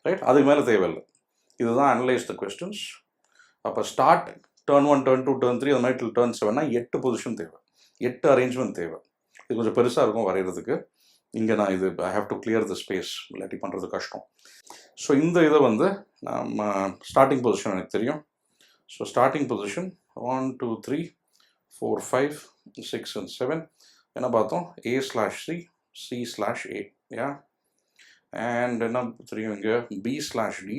Speaker 1: ரைட்? அதுக்கு மேலே தேவையில்லை. இதுதான் அனலைஸ் த கொஸ்டின்ஸ். அப்போ ஸ்டார்ட் டர்ன் 1, டர்ன் 2, டர்ன் 3 அந்த மாதிரி டர்ன் 7னா 8 பொசிஷன் தேவை, 8 அரேஞ்ச்மெண்ட் தேவை. இது கொஞ்சம் பெருசாக இருக்கும் வரைகிறதுக்கு. இங்கே நான் இது I have to clear the space, இல்லாட்டி பண்ணுறது கஷ்டம். ஸோ இந்த இதை வந்து நம்ம ஸ்டார்டிங் பொசிஷன் எனக்கு தெரியும். ஸோ ஸ்டார்டிங் பொசிஷன் 1, 2, 3, 4, 5, 6 and 7 என்ன பார்த்தோம்? A/C, C/A, yeah? அண்ட் என்ன தெரியும் இங்கே? B/D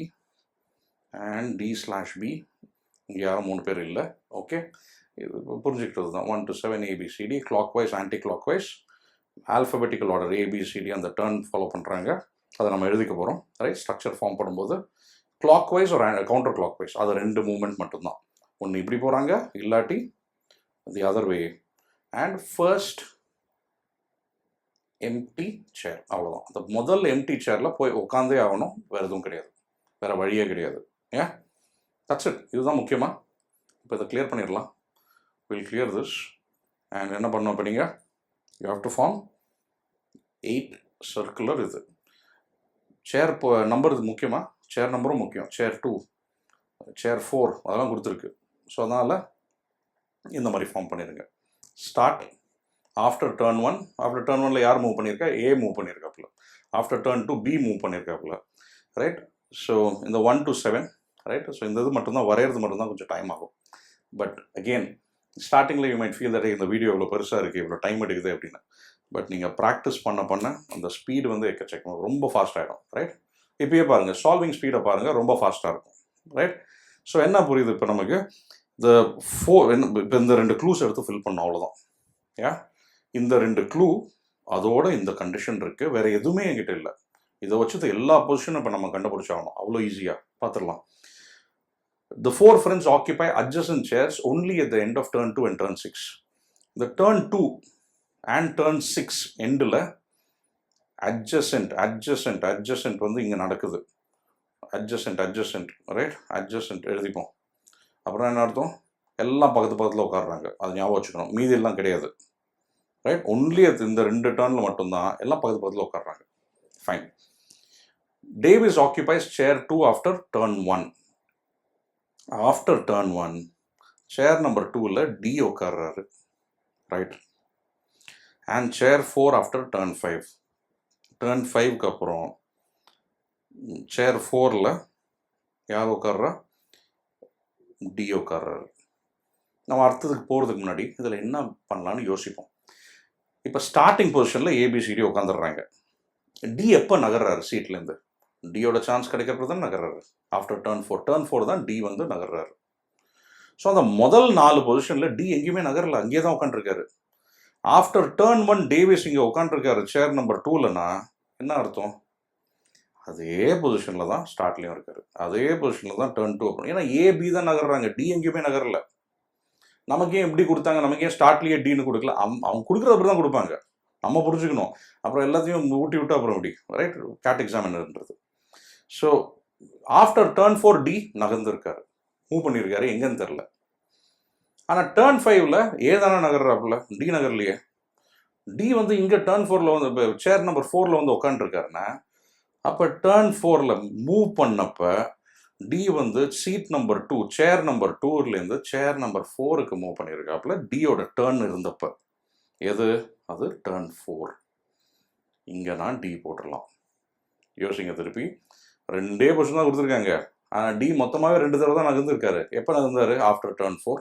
Speaker 1: and D/B. இங்கே யாரும் 3 பேர் இல்லை. ஓகே, இது புரிஞ்சுக்கிட்டது தான். 1 to 7 ABCD, clockwise, anti clock wise, alphabetical order ABCD அந்த டர்ன் ஃபாலோ பண்ணுறாங்க. அதை நம்ம எழுதிக்க போகிறோம், ரைட்? ஸ்ட்ரக்சர் ஃபார்ம் பண்ணும்போது கிளாக் வைஸ் ஒரு கவுண்டர் கிளாக் வைஸ், அது 2 மூமெண்ட் மட்டும்தான். ஒன்று இப்படி போகிறாங்க, இல்லாட்டி the other way. And first empty chair, அவ்வளோதான். அந்த முதல் எம்டி சேரில் போய் உட்காந்தே ஆகணும், வேறு எதுவும் கிடையாது, வேறு வழியே கிடையாது. ஏன்? That's it. இதுதான் முக்கியமாக. இப்போ இதை கிளியர் பண்ணிடலாம். Will clear this. அண்ட் என்ன பண்ணோம் இப்போ நீங்கள்? You have to form 8 circular. இது சேர் நம்பர், இது முக்கியமாக சேர் நம்பரும் முக்கியம். சேர் 2, சேர் 4 அதெல்லாம் கொடுத்துருக்கு. ஸோ அதனால் இந்த மாதிரி ஃபார்ம் பண்ணிடுங்க. Start after turn 1. After turn 1ல் யார் மூவ் பண்ணியிருக்கா? ஏ மூவ் பண்ணியிருக்காப்புல. ஆஃப்டர் டர்ன் 2 பி மூவ் பண்ணியிருக்காப்புல, ரைட்? ஸோ இந்த 1 to 7, ரைட்? ஸோ இந்த இது மட்டும்தான் வரைகிறது மட்டும்தான் கொஞ்சம் டைம் ஆகும். பட் அகெயின் ஸ்டார்டிங்கில் யூ மைட் ஃபீல் தட் இந்த வீடியோ இவ்வளோ பெருசாக இருக்குது, இவ்வளோ டைம் எடுக்குது அப்படின்னு. பட் நீங்கள் ப்ராக்டிஸ் பண்ண அந்த ஸ்பீடு வந்து எக்கச்சக்கம் ரொம்ப ஃபாஸ்ட் ஆகிடும், ரைட்? இப்போயே பாருங்கள், சால்விங் ஸ்பீடை பாருங்கள், ரொம்ப ஃபாஸ்ட்டாக இருக்கும், ரைட்? ஸோ என்ன புரியுது இப்போ நமக்கு? இந்த 4 இப்போ இந்த 2 க்ளூஸ் எடுத்து ஃபில் பண்ணோம், அவ்வளோதான். ஏன்? இந்த 2 க்ளூ, அதோட இந்த கண்டிஷன் இருக்குது, வேறு எதுவுமே என்கிட்ட இல்லை. இதை வச்சு எல்லா பொசிஷனும் இப்போ நம்ம கண்டுபிடிச்சாகணும், அவ்வளோ ஈஸியாக பார்த்துடலாம். The 4 friends occupy adjacent chairs only at the end of turn 2 and turn 6. The turn 2 and turn 6 எண்டில் adjacent வந்து இங்கே நடக்குது. அட்ஜசன்ட் ரைட், அட்ஜசன்ட் எழுதிப்போம். அப்புறம் என்ன அர்த்தம்? எல்லாம் பக்கத்தில் உட்காடுறாங்க, அது ஞாபகம் வச்சுக்கணும். மீதி எல்லாம் கிடையாது, ரைட். ஒன்லி அது இந்த 2 டர்னில் மட்டும்தான் எல்லாம் பக்கத்தில் உட்காடுறாங்க. Fine. Davis occupies chair 2 after turn 1. After turn 1 chair number 2ல டி உட்கார்றாரு, right. And chair 4 after turn 5. Turn 5க்கு அப்புறம் சேர் 4ல் யார் உட்கார்றா? டி உட்கார்றாரு. நம்ம அர்த்தத்துக்கு போகிறதுக்கு முன்னாடி இதில் என்ன பண்ணலான்னு யோசிப்போம். இப்போ ஸ்டார்டிங் பொசிஷனில் ஏபிசிடி உட்காந்துடுறாங்க. டி எப்போ நகர்றாரு சீட்லேருந்து? டியோட சான்ஸ் கிடைக்கிறது தான் நகர்றாரு ஆஃப்டர் டர்ன் 4. டர்ன் 4 தான் டி வந்து நகர்றாரு. ஸோ அந்த முதல் 4 பொசிஷனில் டி எங்கேயுமே நகரல, அங்கேயே தான் உட்காந்துருக்காரு. ஆஃப்டர் டர்ன் 1 டேவிஸ் இங்கே உட்காந்துருக்காரு சேர் நம்பர் 2லனா என்ன அர்த்தம்? அதே பொசிஷனில் தான் ஸ்டார்ட்லேயும் இருக்காரு, அதே பொசிஷனில் தான் டர்ன் 2 ஓப்பன். ஏன்னா ஏபி தான் நகர்றாங்க, டி எங்கேயுமே நகரல. நமக்கே எப்படி கொடுத்தாங்க? நமக்கே ஸ்டார்ட்லேயே டின்னு கொடுக்கல. அவங்க கொடுக்குறது அப்படி தான் கொடுப்பாங்க, நம்ம புரிஞ்சுக்கணும். அப்புறம் எல்லாத்தையும் ஊட்டி விட்டு அப்புறம் எப்படி, ரைட்? கேட் எக்ஸாமினர்ன்றது. ஸோ ஆஃப்டர் டர்ன் 4 டி நகர்ந்துருக்காரு, மூவ் பண்ணியிருக்காரு, எங்கன்னு தெரில. ஆனால் டர்ன் 5ல் ஏதான நகர்றாப்புல, டி நகர்லையே. டி வந்து இங்கே டர்ன் 4ல் வந்து சேர் நம்பர் 4ல் வந்து உட்காந்துருக்காருன்னா அப்போ டர்ன் 4ல் மூவ் பண்ணப்போ டி வந்து சீட் நம்பர் 2 சேர் நம்பர் 2லேருந்து சேர் நம்பர் 4க்கு மூவ் பண்ணியிருக்காப்புல டியோட டர்ன் இருந்தப்போ. எது அது? டர்ன் 4. இங்கே நான் டி போட்டுடலாம். யோசிங்க திருப்பி. 2 பொசிஷன் தான் கொடுத்துருக்காங்க, ஆனால் டி மொத்தமாகவே 2 தடவை தான் நகர்ந்துருக்காரு. எப்போ நகர்ந்தாரு? After turn 4,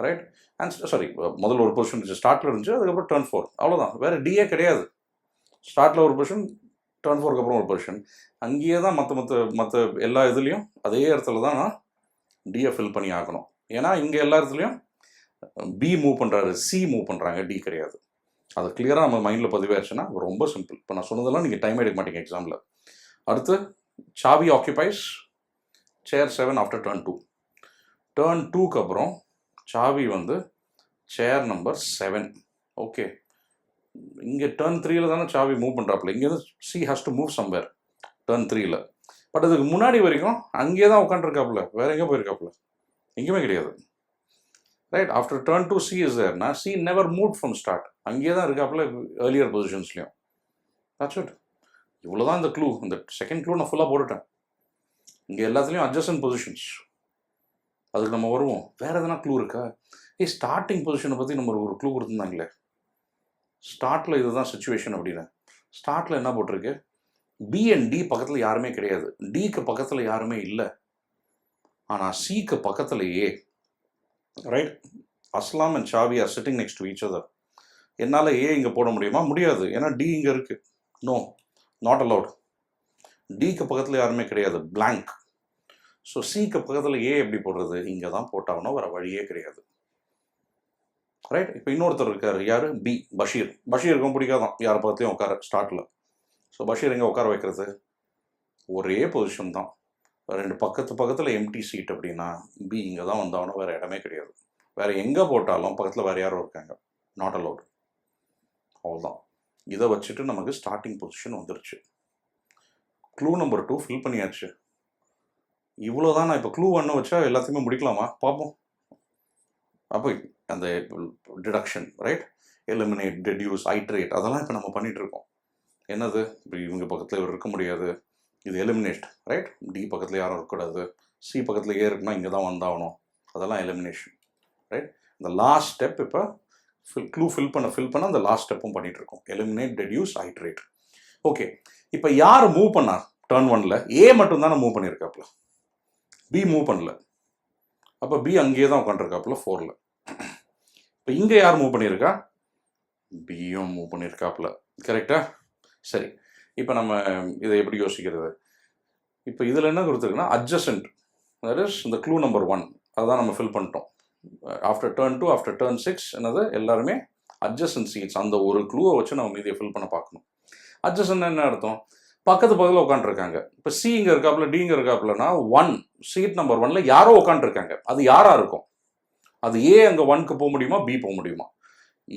Speaker 1: right. And sorry, முதல்ல ஒரு பொசிஷன் இருந்துச்சு, ஸ்டார்ட்டில் இருந்துச்சு, அதுக்கப்புறம் டர்ன் 4, அவ்வளோதான். வேறு டியே கிடையாது. ஸ்டார்ட்டில் ஒரு பொசிஷன், டர்ன் 4க்கு அப்புறம் ஒரு பொசிஷன். அங்கேயே தான் மற்ற எல்லா இதுலேயும் அதே இடத்துல தான் நான் டியை ஃபில் பண்ணி ஆகணும். ஏன்னா இங்கே எல்லா இடத்துலையும் பி மூவ் பண்ணுறாரு, சி மூவ் பண்ணுறாங்க, டி கிடையாது. அது கிளியராக நம்ம மைண்டில் பதிவாயிருச்சுன்னா ரொம்ப சிம்பிள். இப்போ நான் சொன்னதெல்லாம் நீங்கள் டைம் எடுக்க மாட்டீங்க எக்ஸாமில். அடுத்து Chavi occupies chair 7 after turn 2. Turn 2க்கு அப்புறம் சாவி வந்து சேர் நம்பர் 7. ஓகே, இங்கே டர்ன் 3ல் தானே சாவி மூவ் பண்ணுறாப்புல. இங்கேருந்து she has to move somewhere turn 3ல். பட் அதுக்கு முன்னாடி வரைக்கும் அங்கேயே தான் உட்காந்துருக்காப்புல, வேற எங்கே போயிருக்காப்புல? எங்கேயுமே கிடையாது, right. After turn 2 she is தேர்னா she never move from start, அங்கேயே தான் இருக்காப்புல ஏர்லியர் பொசிஷன்ஸ்லையும். That's it. இவ்வளோ தான் இந்த க்ளூ. இந்த செகண்ட் க்ளூ நான் ஃபுல்லாக போட்டுட்டேன். இங்கே எல்லாத்துலேயும் அட்ஜஸ்டன்ட் பொசிஷன்ஸ். அதுக்கு நம்ம வருவோம். வேறு எதனா க்ளூ இருக்கா? ஸ்டார்டிங் பொசிஷனை பற்றி நம்ம ஒரு க்ளூ கொடுத்துருந்தாங்களே, ஸ்டார்ட்டில் இதுதான் சுச்சுவேஷன் அப்படின்னு. ஸ்டார்ட்டில் என்ன போட்டிருக்கு? பி அண்ட் டி பக்கத்தில் யாருமே கிடையாது, டிக்கு பக்கத்தில் யாருமே இல்லை. ஆனால் சிக்கு பக்கத்துலையே, ரைட், அஸ்லாம் அண்ட் சாவி are sitting next to each other. என்னால் ஏ இங்கே போட முடியுமா? முடியாது, ஏன்னா டி இங்கே இருக்குது. No, not allowed. டிக்கு பக்கத்தில் யாருமே கிடையாது, பிளாங்க். ஸோ சிக்கு பக்கத்தில் ஏ எப்படி போடுறது? இங்கே தான் போட்டாகணும், வேறு வழியே கிடையாது, ரைட். இப்போ இன்னொருத்தர் இருக்கார், யார்? பி, பஷீர். பஷீருக்கும் பிடிக்காதான் யார் பக்கத்துலையும் உட்கார ஸ்டார்ட்டில். ஸோ பஷீர் எங்கே உட்கார வைக்கிறது? ஒரே பொசிஷன் தான், 2 பக்கத்தில் எம்டி சீட் அப்படின்னா பி இங்கே தான் வந்தாகணும், வேறு இடமே கிடையாது. வேறு எங்கே போட்டாலும் பக்கத்தில் வேறு யாரும் இருக்காங்க, நாட் அலவுட். அவ்வளோதான். இதை வச்சுட்டு நமக்கு ஸ்டார்டிங் பொசிஷன் வந்துருச்சு. க்ளூ நம்பர் 2 ஃபில் பண்ணியாச்சு. இவ்வளோதான். நான் இப்போ க்ளூ 1 வச்சா எல்லாத்தையுமே முடிக்கலாமா? பார்ப்போம். அப்போ அந்த deduction, right, eliminate, reduce, iterate, அதெல்லாம் இப்போ நம்ம பண்ணிகிட்டு இருக்கோம். என்னது? இப்போ இவங்க பக்கத்தில் இவர் இருக்க முடியாது, இது எலிமினேட், ரைட். டி பக்கத்தில் யாரும் இருக்கக்கூடாது, சி பக்கத்தில் ஏ இருக்குன்னா இங்கே தான் வந்தாகணும், அதெல்லாம் எலிமினேஷன், ரைட். இந்த லாஸ்ட் ஸ்டெப் இப்போ க்ளூ ஃபில் பண்ண அந்த லாஸ்ட் ஸ்டெப்பும் பண்ணிகிட்ருக்கோம். Eliminate, reduce, iterate. ஓகே, இப்போ யார் மூவ் பண்ணா? டர்ன் 1ல் ஏ மட்டும் தானே மூவ் பண்ணியிருக்காப்புல, பி மூவ் பண்ணல. அப்போ பி அங்கேயே தான் உட்காந்துருக்காப்புல 4ல். இப்போ இங்கே யார் மூவ் பண்ணியிருக்கா? பியும் மூவ் பண்ணியிருக்காப்புல, கரெக்டா? சரி, இப்போ நம்ம இதை எப்படி யோசிக்கிறது? இப்போ இதில் என்ன கொடுத்துருக்குன்னா அட்ஜசன்ட், தட் இஸ் இந்த க்ளூ நம்பர் 1, அதுதான் நம்ம ஃபில் பண்ணிட்டோம். ஆஃப்டர் டர்ன் 2, ஆஃப்டர் டர்ன் 6 என்னது? எல்லாருமே அட்ஜசன்ட் சீட்ஸ். அந்த ஒரு க்ளூவை வச்சு நம்ம மீதியை ஃபில் பண்ண பார்க்கணும். அட்ஜசன்ட் என்ன அர்த்தம்? பக்கத்தில் உட்காந்துருக்காங்க. இப்போ சி இங்கே இருக்காப்புல, டி இங்கே இருக்காப்புலனா 1 சீட் நம்பர் 1ல் யாரோ உட்காந்துருக்காங்க. அது யாராக இருக்கும்? அது ஏ அங்கே 1க்கு போக முடியுமா, பி போக முடியுமா?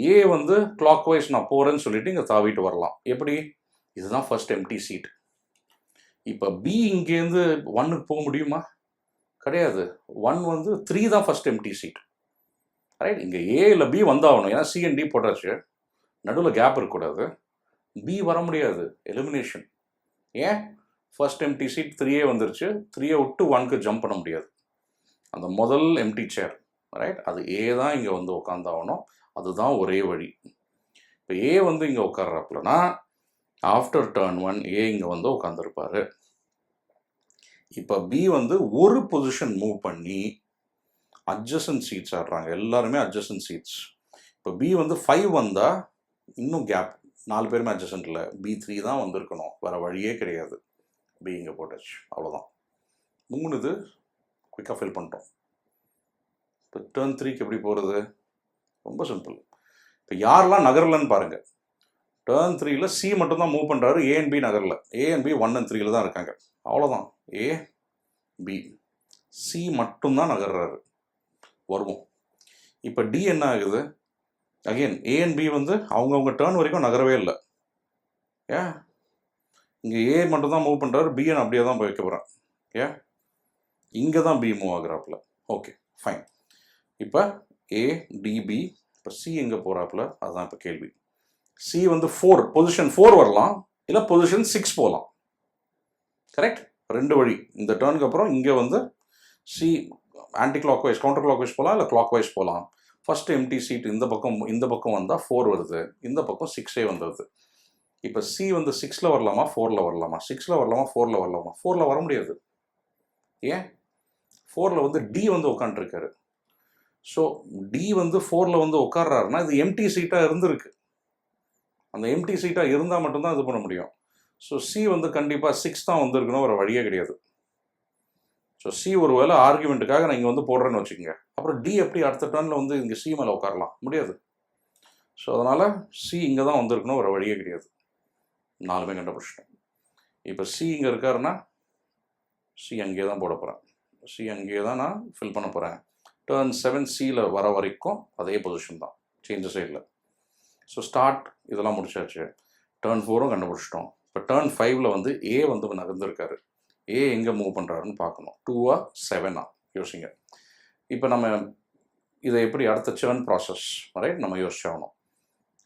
Speaker 1: ஏ வந்து கிளாக் வைஸ் நான் போகிறேன்னு சொல்லிட்டு இங்கே தாவிட்டு வரலாம். எப்படி? இதுதான் ஃபர்ஸ்ட் எம்டி சீட். இப்போ பி இங்கேருந்து 1க்கு போக முடியுமா? கிடையாது. 1 வந்து 3 தான் ஃபர்ஸ்ட் எம்டி சீட். ரைட், இங்கே ஏ இல்லை பி வந்தாகணும். ஏன்னா சி அண்ட் டி போட்டாச்சு, நடுவில் கேப் இருக்கக்கூடாது. பி வர முடியாது, எலிமினேஷன். ஏன்? ஃபர்ஸ்ட் எம்டி சீட் 3 வந்துருச்சு, 3 விட்டு 1க்கு ஜம்ப் பண்ண முடியாது. அந்த முதல் எம்டி சேர், ரைட், அது ஏ தான் இங்கே வந்து உட்காந்தாகணும். அதுதான் ஒரே வழி. இப்போ ஏ வந்து இங்கே உட்கார்றாப்புலனா ஆஃப்டர் டர்ன் 1 ஏ இங்கே வந்து உட்காந்துருப்பாரு. இப்போ பி வந்து ஒரு பொசிஷன் மூவ் பண்ணி அட்ஜசன்ட் சீட்ஸ் ஆடுறாங்க, எல்லாருமே அட்ஜசன்ட் சீட்ஸ். இப்போ பி வந்து 5 வந்தால் இன்னும் கேப், 4 பேருமே அட்ஜசன்ட்டில், B3 தான் வந்திருக்கணும், வேறு வழியே கிடையாது. பி இங்கே போட்டாச்சு, அவ்வளோதான். 3 இது குயிக்காக ஃபில் பண்ணிட்டோம். இப்போ டர்ன் 3க்கு எப்படி போகிறது? ரொம்ப சிம்பிள். இப்போ யாரெல்லாம் நகரலன்னு பாருங்கள். டர்ன் 3ல் சி மட்டும்தான் மூவ் பண்ணுறாரு, ஏ அண்ட் பி நகரில். ஏ அண்ட் பி 1 and 3ல் தான் இருக்காங்க, அவ்வளோதான். ஏ பி சி மட்டும்தான் நகர்றாரு. வருவோம். இப்போ டி என்ன ஆகுது? அகெயின் ஏ அண்ட் பி வந்து அவங்கவுங்க டர்ன் வரைக்கும் நகரவே இல்லை. ஏன்? இங்கே ஏ மட்டும்தான் மூவ் பண்ணுறாரு, பிஎன் அப்படியே தான் போய் வைக்க போகிறேன். ஏன்? இங்கே தான் பி மூவ் ஆகுறாப்புல. Okay, fine. இப்போ ஏ டிபி, இப்போ சி எங்கே போகிறாப்புல, அதுதான் இப்போ கேள்வி. சி வந்து 4, பொசிஷன் 4 வரலாம், இல்லை பொசிஷன் 6 போகலாம். கரெக்ட், 2 வழி. இந்த டர்னுக்கு அப்புறம் இங்கே வந்து C anti clock wise, counter clockwise போகலாம், இல்லை கிளாக் வைஸ் போகலாம். ஃபர்ஸ்ட் எம்டி சீட் இந்த பக்கம் வந்தால் 4 வருது, இந்த பக்கம் 6 வந்துடுது. இப்போ சி வந்து 6ல் வரலாமா 4ல் வரலாமா? 6ல் வரலாமா 4ல் வரலாமா? 4ல் வர முடியாது. ஏன்? 4ல் வந்து டி வந்து உட்காந்துருக்காரு. ஸோ டி வந்து 4ல் வந்து உட்கார்றாருன்னா இது எம்டி சீட்டாக இருந்திருக்கு. அந்த எம்டி சீட்டாக இருந்தால் மட்டும்தான் இது பண்ண முடியும். ஸோ சி வந்து கண்டிப்பாக 6 தான் வந்திருக்கணும், வேறு வழியே கிடையாது. ஸோ சி ஒரு வேளை ஆர்குமெண்ட்டுக்காக நான் இங்கே வந்து போடுறேன்னு வச்சுக்கோங்க, அப்புறம் டி எப்படி அடுத்த டர்னில் வந்து இங்கே சி மேலே உட்காரலாம்? முடியாது. ஸோ அதனால் சி இங்கே தான் வந்திருக்கணும், ஒரு வழியே கிடையாது. 4மே கண்டுபிடிச்சிட்டோம். இப்போ சி இங்கே இருக்காருன்னா சி அங்கேயே தான் போட போகிறேன், சி அங்கேயே தான் நான் ஃபில் பண்ண போகிறேன். டர்ன் 7 சியில் வர வரைக்கும் அதே பொசிஷன் தான், சேஞ்சஸே இல்லை. ஸோ ஸ்டார்ட் இதெல்லாம் முடிச்சாச்சு. டர்ன் 4ம் கண்டுபிடிச்சிட்டோம். இப்போ டர்ன் 5ல் வந்து ஏ வந்து நகர்ந்துருக்காரு. ஏ எங்கே மூவ் பண்ணுறாருன்னு பார்க்கணும். 2ஆ 7ஆ யோசிங்க. இப்போ நம்ம இதை எப்படி அடுத்த சேர்ன் ப்ராசஸ் ரைட் நம்ம யோசிச்சாகணும்.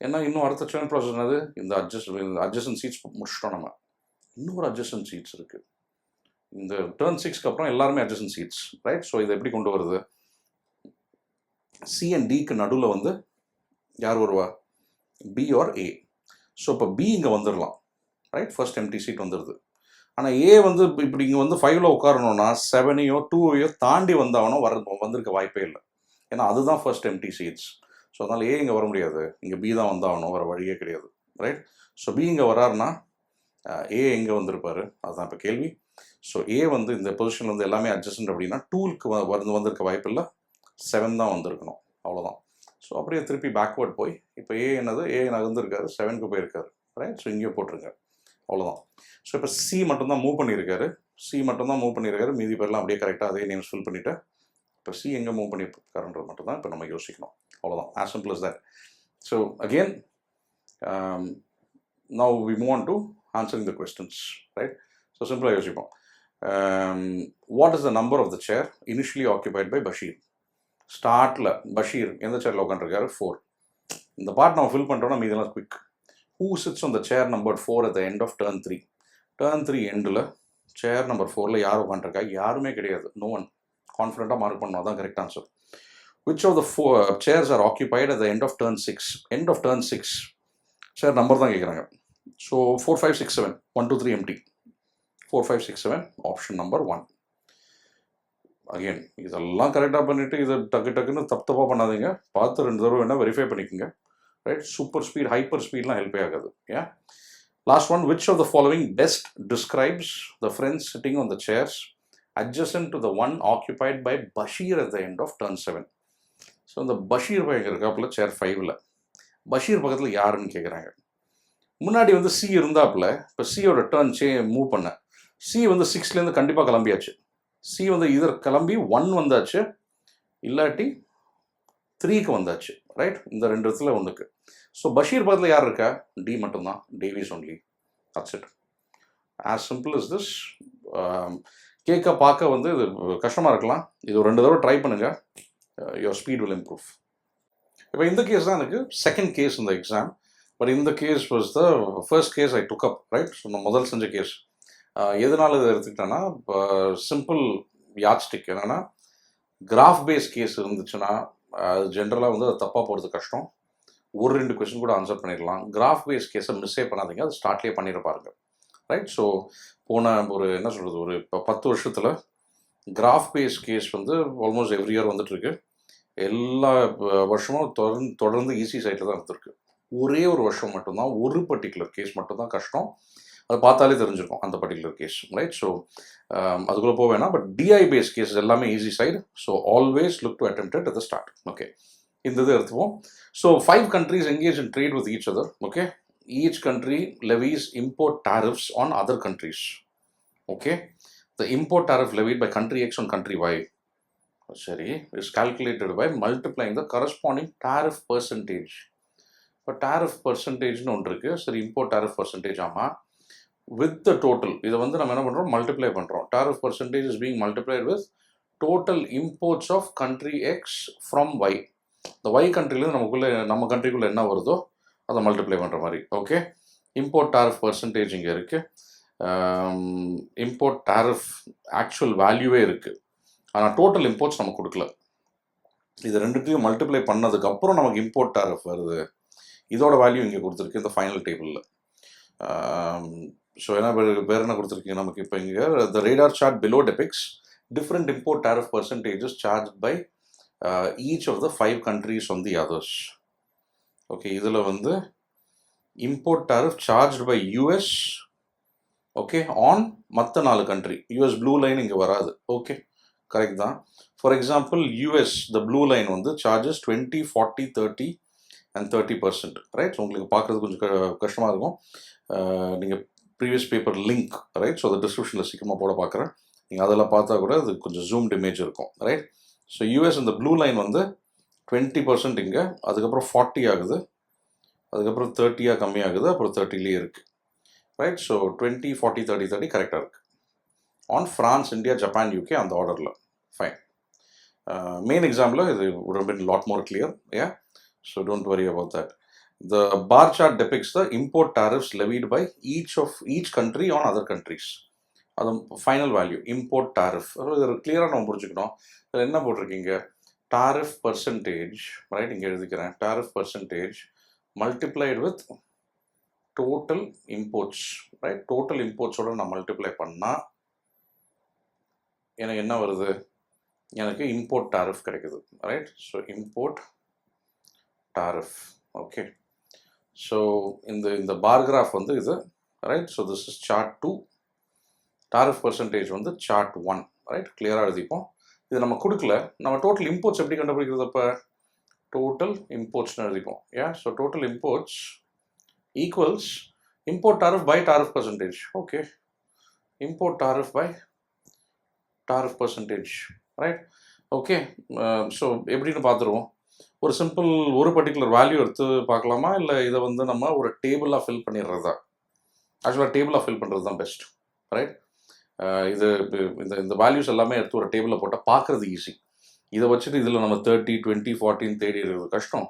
Speaker 1: ஏன்னா இன்னும் அடுத்த சேர்ன் ப்ராசஸ் என்னது? இந்த அட்ஜசன்ட் சீட்ஸ் முடிச்சிட்டோம். நம்ம இன்னொரு அட்ஜசன்ட் சீட்ஸ் இருக்குது. இந்த டர்ன் 6க்கு அப்புறம் எல்லாருமே அட்ஜசன்ட் சீட்ஸ், ரைட். ஸோ இதை எப்படி கொண்டு வருது? சி அண்ட் டிக்கு நடுவில் வந்து யார் வருவா? B R A. ஸோ இப்போ பி இங்கே வந்துடலாம், ரைட். ஃபர்ஸ்ட் எம்டி சீட் வந்துடுது. ஆனால் ஏ வந்து இப்படி இங்கே வந்து 5ல் உட்காரணும்னா 7ஐயோ 2ஐயோ தாண்டி வந்தாகணும், வந்திருக்க வாய்ப்பே இல்லை. ஏன்னா அதுதான் ஃபர்ஸ்ட் எம்டி சீட்ஸ். ஸோ அதனால் ஏ இங்கே வர முடியாது, இங்கே பி தான் வந்தாகணும், வர வழியே கிடையாது, ரைட். ஸோ பி இங்கே வராருன்னா ஏ எங்கே வந்திருப்பார், அதுதான் இப்போ கேள்வி. ஸோ ஏ வந்து இந்த பொசிஷனில் வந்து எல்லாமே அட்ஜஸ்டன்ட் அப்படின்னா 2க்கு வந்திருக்க வாய்ப்பு இல்லை, 7 தான் வந்திருக்கணும், அவ்வளோதான். ஸோ அப்படியே திருப்பி பேக்வேர்ட் போய் இப்போ ஏ என்னது, ஏ நகர்ந்துருக்காரு, 7க்கு போயிருக்காரு, ரைட். ஸோ இங்கே போட்டிருங்க, அவ்வளோதான். ஸோ இப்போ சி மட்டும்தான் மூவ் பண்ணியிருக்காரு, மீதி பேர்லாம் அப்படியே கரெக்டாக அதே நேம்ஸ் ஃபில் பண்ணிவிட்டு இப்போ சி எங்கே மூவ் பண்ணியிருக்காருன்றது மட்டும்தான் இப்போ நம்ம யோசிக்கணும், அவ்வளோதான். As simple as that. So again now we move on to answering the questions, right. So சிம்பிளாக யோசிப்போம். What is the number of the chair initially occupied by Bashir? ஸ்டார்ட்டில் பஷீர் எந்த சேரில் உட்காந்துருக்காரு? 4. இந்த பார்ட் நம்ம ஃபில் பண்ணுறோன்னா மீதெல்லாம் quick. Who sits on the chair number 4 at the end of turn 3? Turn 3 எண்டில் சேர் நம்பர் 4ல் யார் உட்காந்துருக்கா? யாருமே கிடையாது, நோ ஒன். கான்ஃபிடண்ட்டாக மார்க் பண்ணணும், அதான் correct answer. Which of the 4 chairs are occupied at the end of turn 6? End of turn 6 chair number தான் கேட்குறாங்க. So 4, 5, 6, 7, 1, 2, 3 empty. 4, 5, 6, 7 option number 1. Again இதெல்லாம் கரெக்டாக பண்ணிவிட்டு இதை டக்குன்னு தப்பாக பண்ணாதீங்க, பார்த்து 2 தடவை வேணால் வெரிஃபை பண்ணிக்கோங்க, ரைட். சூப்பர் ஸ்பீட், ஹைப்பர் ஸ்பீட்லாம் ஹெல்ப்பே ஆகாது. ஏன்? Last one, which of the following best describes the friends sitting on the chairs adjacent to the one occupied by Bashir at the end of turn 7? So இந்த பஷீர் பையன் இருக்காப்புல சேர் 5ல், பஷீர் பக்கத்தில் யாருன்னு கேட்குறாங்க. முன்னாடி வந்து சி இருந்தாப்புல, இப்போ சியோட டர்ன் மூவ் பண்ண சி வந்து 6லேருந்து கண்டிப்பாக கிளம்பியாச்சு. சி வந்து இதர் கிளம்பி 1 வந்தாச்சு, இல்லாட்டி 3க்கு வந்தாச்சு, ரைட். இந்த 2 இடத்துல 1க்கு. ஸோ பஷீர் பக்கத்தில் யார் இருக்கா? டி மட்டும்தான், Davis only, that's it. As simple is this. கேட்க பார்க்க வந்து இது கஷ்டமாக இருக்கலாம். இது ஒரு 2 தடவை ட்ரை பண்ணுங்கள். Your speed will improve. இப்போ இந்த கேஸ் தான் எனக்கு செகண்ட் கேஸ் இந்த எக்ஸாம். பட் இந்த case was the first case I took up, right? So நான் முதல் செஞ்ச கேஸ். எதனால் இதை எடுத்துக்கிட்டேன்னா, சிம்பிள் யாட்ஸ்டிக் என்னென்னா, கிராஃப் பேஸ் கேஸ் இருந்துச்சுன்னா அது ஜென்ரலாக வந்து அது தப்பாக போகிறது கஷ்டம். 1-2 கொஸ்டின் கூட ஆன்சர் பண்ணிடலாம். கிராஃப் பேஸ் கேஸை மிஸ்ஸே பண்ணாதீங்க, அது ஸ்டார்ட்லேயே பண்ணிட பாருங்க, ரைட்? ஸோ போன ஒரு என்ன சொல்கிறது, ஒரு இப்போ 10 வருஷத்தில் கிராஃப் பேஸ் கேஸ் வந்து ஆல்மோஸ்ட் எவ்ரி இயர் வந்துட்டுருக்கு. எல்லா வருஷமும் தொடர்ந்து ஈஸி சைட்டில் தான் இருந்திருக்கு. ஒரே ஒரு வருஷம் மட்டும்தான் ஒரு பர்டிகுலர் கேஸ் மட்டும்தான் கஷ்டம். அதை பார்த்தாலே தெரிஞ்சிருக்கும் அந்த பர்டிகுலர் கேஸ், ரைட்? ஸோ அதுக்குள்ளே போக வேணாம். பட் டிஐ பேஸ் கேஸ் எல்லாமே easy side. So always look to attempt at the start. Okay, இந்த இது எடுத்துப்போம். So 5 countries engage in trade with each other. Okay, each country levies import tariffs on other countries. Okay, the import tariff levied by country X on country Y, sorry, is calculated by multiplying the corresponding tariff percentage. இப்போ tariff percentageன்னு ஒன்று இருக்குது. சரி, import tariff percentage ஆமாம், with the total. இதை வந்து நம்ம என்ன பண்ணுறோம், மல்டிப்ளை பண்ணுறோம். tariff percentage is being multiplied with total imports of country X from Y. இந்த Y கண்ட்ரிலேருந்து நம்ம கண்ட்ரிக்குள்ளே என்ன வருதோ அதை மல்டிப்ளை பண்ணுற மாதிரி. ஓகே, இம்போர்ட் டாரிஃப் பர்சன்டேஜ் இங்கே இருக்குது. இம்போர்ட் டாரிஃப் ஆக்சுவல் வேல்யூவே இருக்குது, ஆனால் டோட்டல் இம்போர்ட்ஸ் நம்ம கொடுக்கல. இது ரெண்டுத்தையும் மல்டிப்ளை பண்ணதுக்கப்புறம் நமக்கு இம்போர்ட் டாரிஃப் வருது. இதோட வேல்யூ இங்கே கொடுத்துருக்கு இந்த ஃபைனல் டேபிளில். ஸோ என்ன வேறு என்ன கொடுத்துருக்கீங்க நமக்கு இப்போ இங்கே, the radar chart below depicts different import tariff percentages charge by each of the 5 countries on the others. Okay, இதில் வந்து import tariff charged by US, okay, on மற்ற 4 country. US blue line இங்கே வராது. ஓகே, கரெக்ட் தான். For example US the blue line வந்து charges 20, 40, 30 and 30%, right? உங்களுக்கு பார்க்குறது கொஞ்சம் கஷ்டமாக இருக்கும். நீங்கள் previous paper link, right? So அதை டிஸ்கிரிப்ஷனில் சீக்கிரமாக போட பார்க்குறேன். நீங்கள் அதெல்லாம் பார்த்தா கூட அது கொஞ்சம் ஜூம்டு இமேஜ் இருக்கும், ரைட்? ஸோ யூஎஸ் இந்த ப்ளூ லைன் வந்து 20% இங்கே, அதுக்கப்புறம் 40 ஆகுது, அதுக்கப்புறம் 30 கம்மியாகுது, அப்புறம் 30லேயே இருக்குது, ரைட்? ஸோ 20, 40, 30, 30 கரெக்டாக இருக்குது. On France, India, Japan, UK அந்த ஆர்டரில். ஃபைன். மெயின் எக்ஸாம்பிள் இது would have been lot more clear, yeah? So don't worry about that. The bar chart depicts the import tariffs levied by each country on other countries. அது final value import tariff. இது கிளியராக நம்ம புரிஞ்சுக்கணும். இதில் என்ன போட்டிருக்கீங்க, tariff percentage, right? இங்கே எழுதிக்கிறேன், tariff percentage multiplied with total imports, right? Total இம்போர்ட்ஸோட நான் மல்டிப்ளை பண்ணால் எனக்கு என்ன வருது, எனக்கு இம்போர்ட் டாரிஃப் கிடைக்குது, right? So import tariff. Okay, so இந்த பார் கிராஃப் வந்து இது, right? So this is chart 2, tariff percentage வந்து சார்ட் 1, ரைட்? கிளியராக எழுதிப்போம். இது நம்ம கொடுக்கல. நம்ம டோட்டல் இம்போர்ட்ஸ் எப்படி கண்டுபிடிக்கிறது? இப்போ டோட்டல் இம்போர்ட்ஸ்னு எழுதிப்போம், ஏன்? So total imports equals import tariff by tariff percentage. Okay, import tariff by tariff percentage, right? Okay, so எப்படின்னு பார்த்துருவோம். ஒரு சிம்பிள் ஒரு பர்டிகுலர் வேல்யூ எடுத்து பார்க்கலாமா, இல்லை இதை வந்து நம்ம ஒரு டேபிளாக ஃபில் பண்ணிடுறதா? ஆக்சுவலாக டேபிளாக ஃபில் பண்ணுறது தான் பெஸ்ட், ரைட்? இது இந்த வேல்யூஸ் எல்லாமே எடுத்து ஒரு டேபிளில் போட்டால் பார்க்குறது ஈஸி. இதை வச்சுட்டு இதில் நம்ம 30, 20, 40 தேடி இருக்கிறது கஷ்டம்.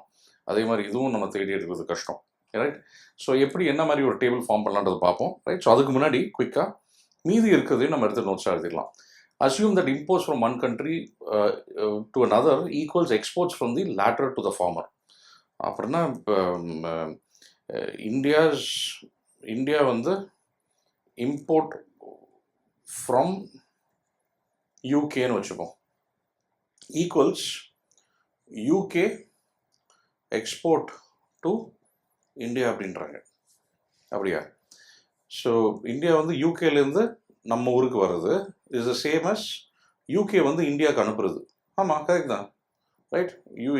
Speaker 1: அதே மாதிரி இதுவும் நம்ம தேடி இருக்கிறது கஷ்டம், ரைட்? ஸோ எப்படி என்ன மாதிரி ஒரு டேபிள் ஃபார்ம் பண்ணலான்றது பார்ப்போம், ரைட்? ஸோ அதுக்கு முன்னாடி குயிக்காக மீதி இருக்கிறதையும் நம்ம எடுத்து நோட்ஸாக எழுதிடலாம். Assume that imports from one country to another equals exports from the latter to the former. அப்படின்னா இந்தியா வந்து இம்போர்ட் ஃப்ரம் யூகேன்னு வச்சுப்போம், equals UK export to India அப்படின்றாங்க. அப்படியா? ஸோ இந்தியா வந்து யூகேலேருந்து நம்ம ஊருக்கு வர்றது is the same as UK வந்து இந்தியாவுக்கு அனுப்புறது. ஆமாம், கரெக்ட் தான், right?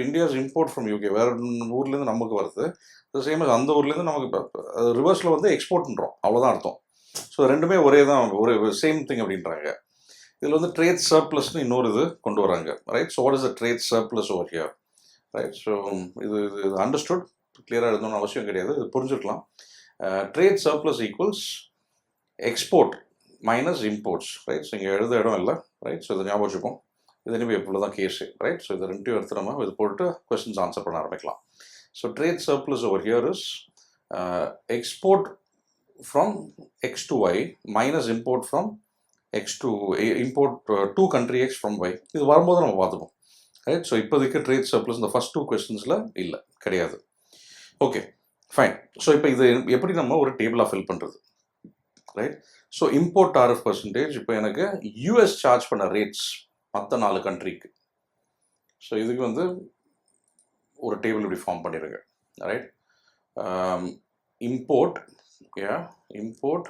Speaker 1: India's import from UK, வேறு ஊர்லேருந்து நமக்கு வருது. த சேம் அஸ் அந்த ஊர்லேருந்து நமக்கு ரிவர்ஸில் வந்து எக்ஸ்போர்ட்ன்றோம், அவ்வளோதான் அர்த்தம். ஸோ ரெண்டுமே ஒரே தான், ஒரே சேம் திங் அப்படின்றாங்க. இதில் வந்து ட்ரேட் சர்ப்ளஸ்னு இன்னொரு இது கொண்டு வராங்க, right? So what is the trade surplus over here, right? So இது அண்டர்ஸ்டுட், கிளியராக எழுதணும்னு அவசியம் கிடையாது, இது புரிஞ்சுக்கலாம். Trade surplus equals export minus imports, right? So இங்கே எழுத இடம் இல்லை, ரைட்? ஸோ இதை ஞாபகம் வச்சுப்போம். இது இனிமேல் எப்போ தான் கேஸு, ரைட்? ஸோ இது ரெண்டையும் எடுத்து நம்ம இது போட்டு கொஸ்டின்ஸ் ஆன்சர் பண்ண ஆரம்பிக்கலாம். So trade surplus over here is export from X to Y minus import from X to import to country X from Y. இது வரும்போது நம்ம பார்த்துப்போம், ரைட்? ஸோ இப்போதைக்கு ட்ரேட் சர்ப்ளஸ் இந்த ஃபர்ஸ்ட் 2 கொஸ்டின்ஸில் இல்லை, கிடையாது. Okay, fine. ஸோ இப்போ இது எப்படி நம்ம ஒரு டேபிளாக ஃபில் பண்ணுறது, right? So import tariff percentage இப்போ எனக்கு யூஎஸ் சார்ஜ் பண்ண ரேட்ஸ் மற்ற 4 கண்ட்ரிக்கு. ஸோ இதுக்கு வந்து ஒரு டேபிள் இப்படி ஃபார்ம் பண்ணிடுங்க, right? import, yeah, import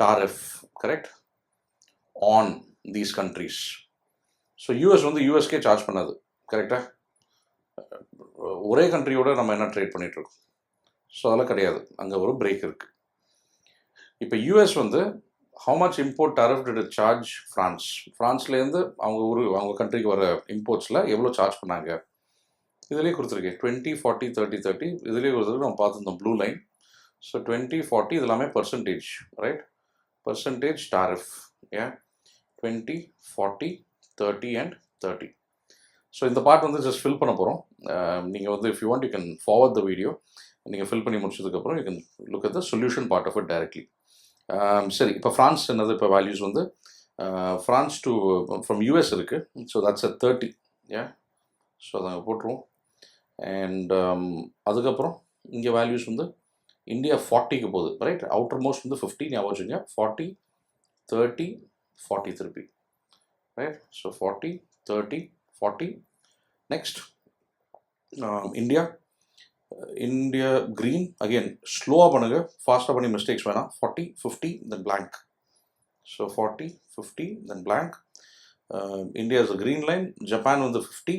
Speaker 1: tariff, correct, on these countries. So US வந்து யூஎஸ்கே சார்ஜ் பண்ணது, கரெக்டாக? ஒரே கண்ட்ரியோட நம்ம என்ன ட்ரேட் பண்ணிகிட்ருக்கோம், ஸோ அதெல்லாம் கிடையாது, அங்கே ஒரு பிரேக் இருக்குது. இப்போ யூஎஸ் வந்து how much import tariff did it charge France? ஃப்ரான்ஸ்லேருந்து அவங்க கண்ட்ரிக்கு வர இம்போர்ட்ஸில் எவ்வளோ சார்ஜ் பண்ணாங்க, இதுலேயே கொடுத்துருக்கு 20, 40, 30, 30. இதுலேயே கொடுத்துருக்கு, நம்ம பார்த்துருந்தோம் ப்ளூ லைன். ஸோ 20, 40 இது எல்லாமே பர்சன்டேஜ், ரைட்? பர்சன்டேஜ் டாரிஃப், ஏன் 20, 40, 30 and 30. ஸோ இந்த பார்ட் வந்து ஜஸ்ட் ஃபில் பண்ண போகிறோம். நீங்கள் வந்து if you want you can forward the video. நீங்கள் ஃபில் பண்ணி முடிச்சதுக்கப்புறம் you can look at the solution part of it directly. சரி, இப்போ ஃப்ரான்ஸ் என்னது, இப்போ வேல்யூஸ் வந்து ஃப்ரான்ஸ் டு ஃப்ரம் யூஎஸ் இருக்குது. ஸோ தட்ஸ் அ 30, ஏன்? ஸோ அதை போட்டுருவோம். அண்ட் அதுக்கப்புறம் இங்கே வேல்யூஸ் வந்து இந்தியா 40க்கு போகுது, ரைட்? அவுட்டர் மோஸ்ட் வந்து 50 ஞாபகம் வச்சுங்க. 40, 30, 40 திருப்பி, right? So 40, 30, 40. Next India green, again ஸ்லோவாக பண்ணுங்க, ஃபாஸ்ட்டாக பண்ணி மிஸ்டேக்ஸ் வேணாம். 40, 50 தென் blank. So 40, 50 then blank. India is a green line. Japan வந்து 50,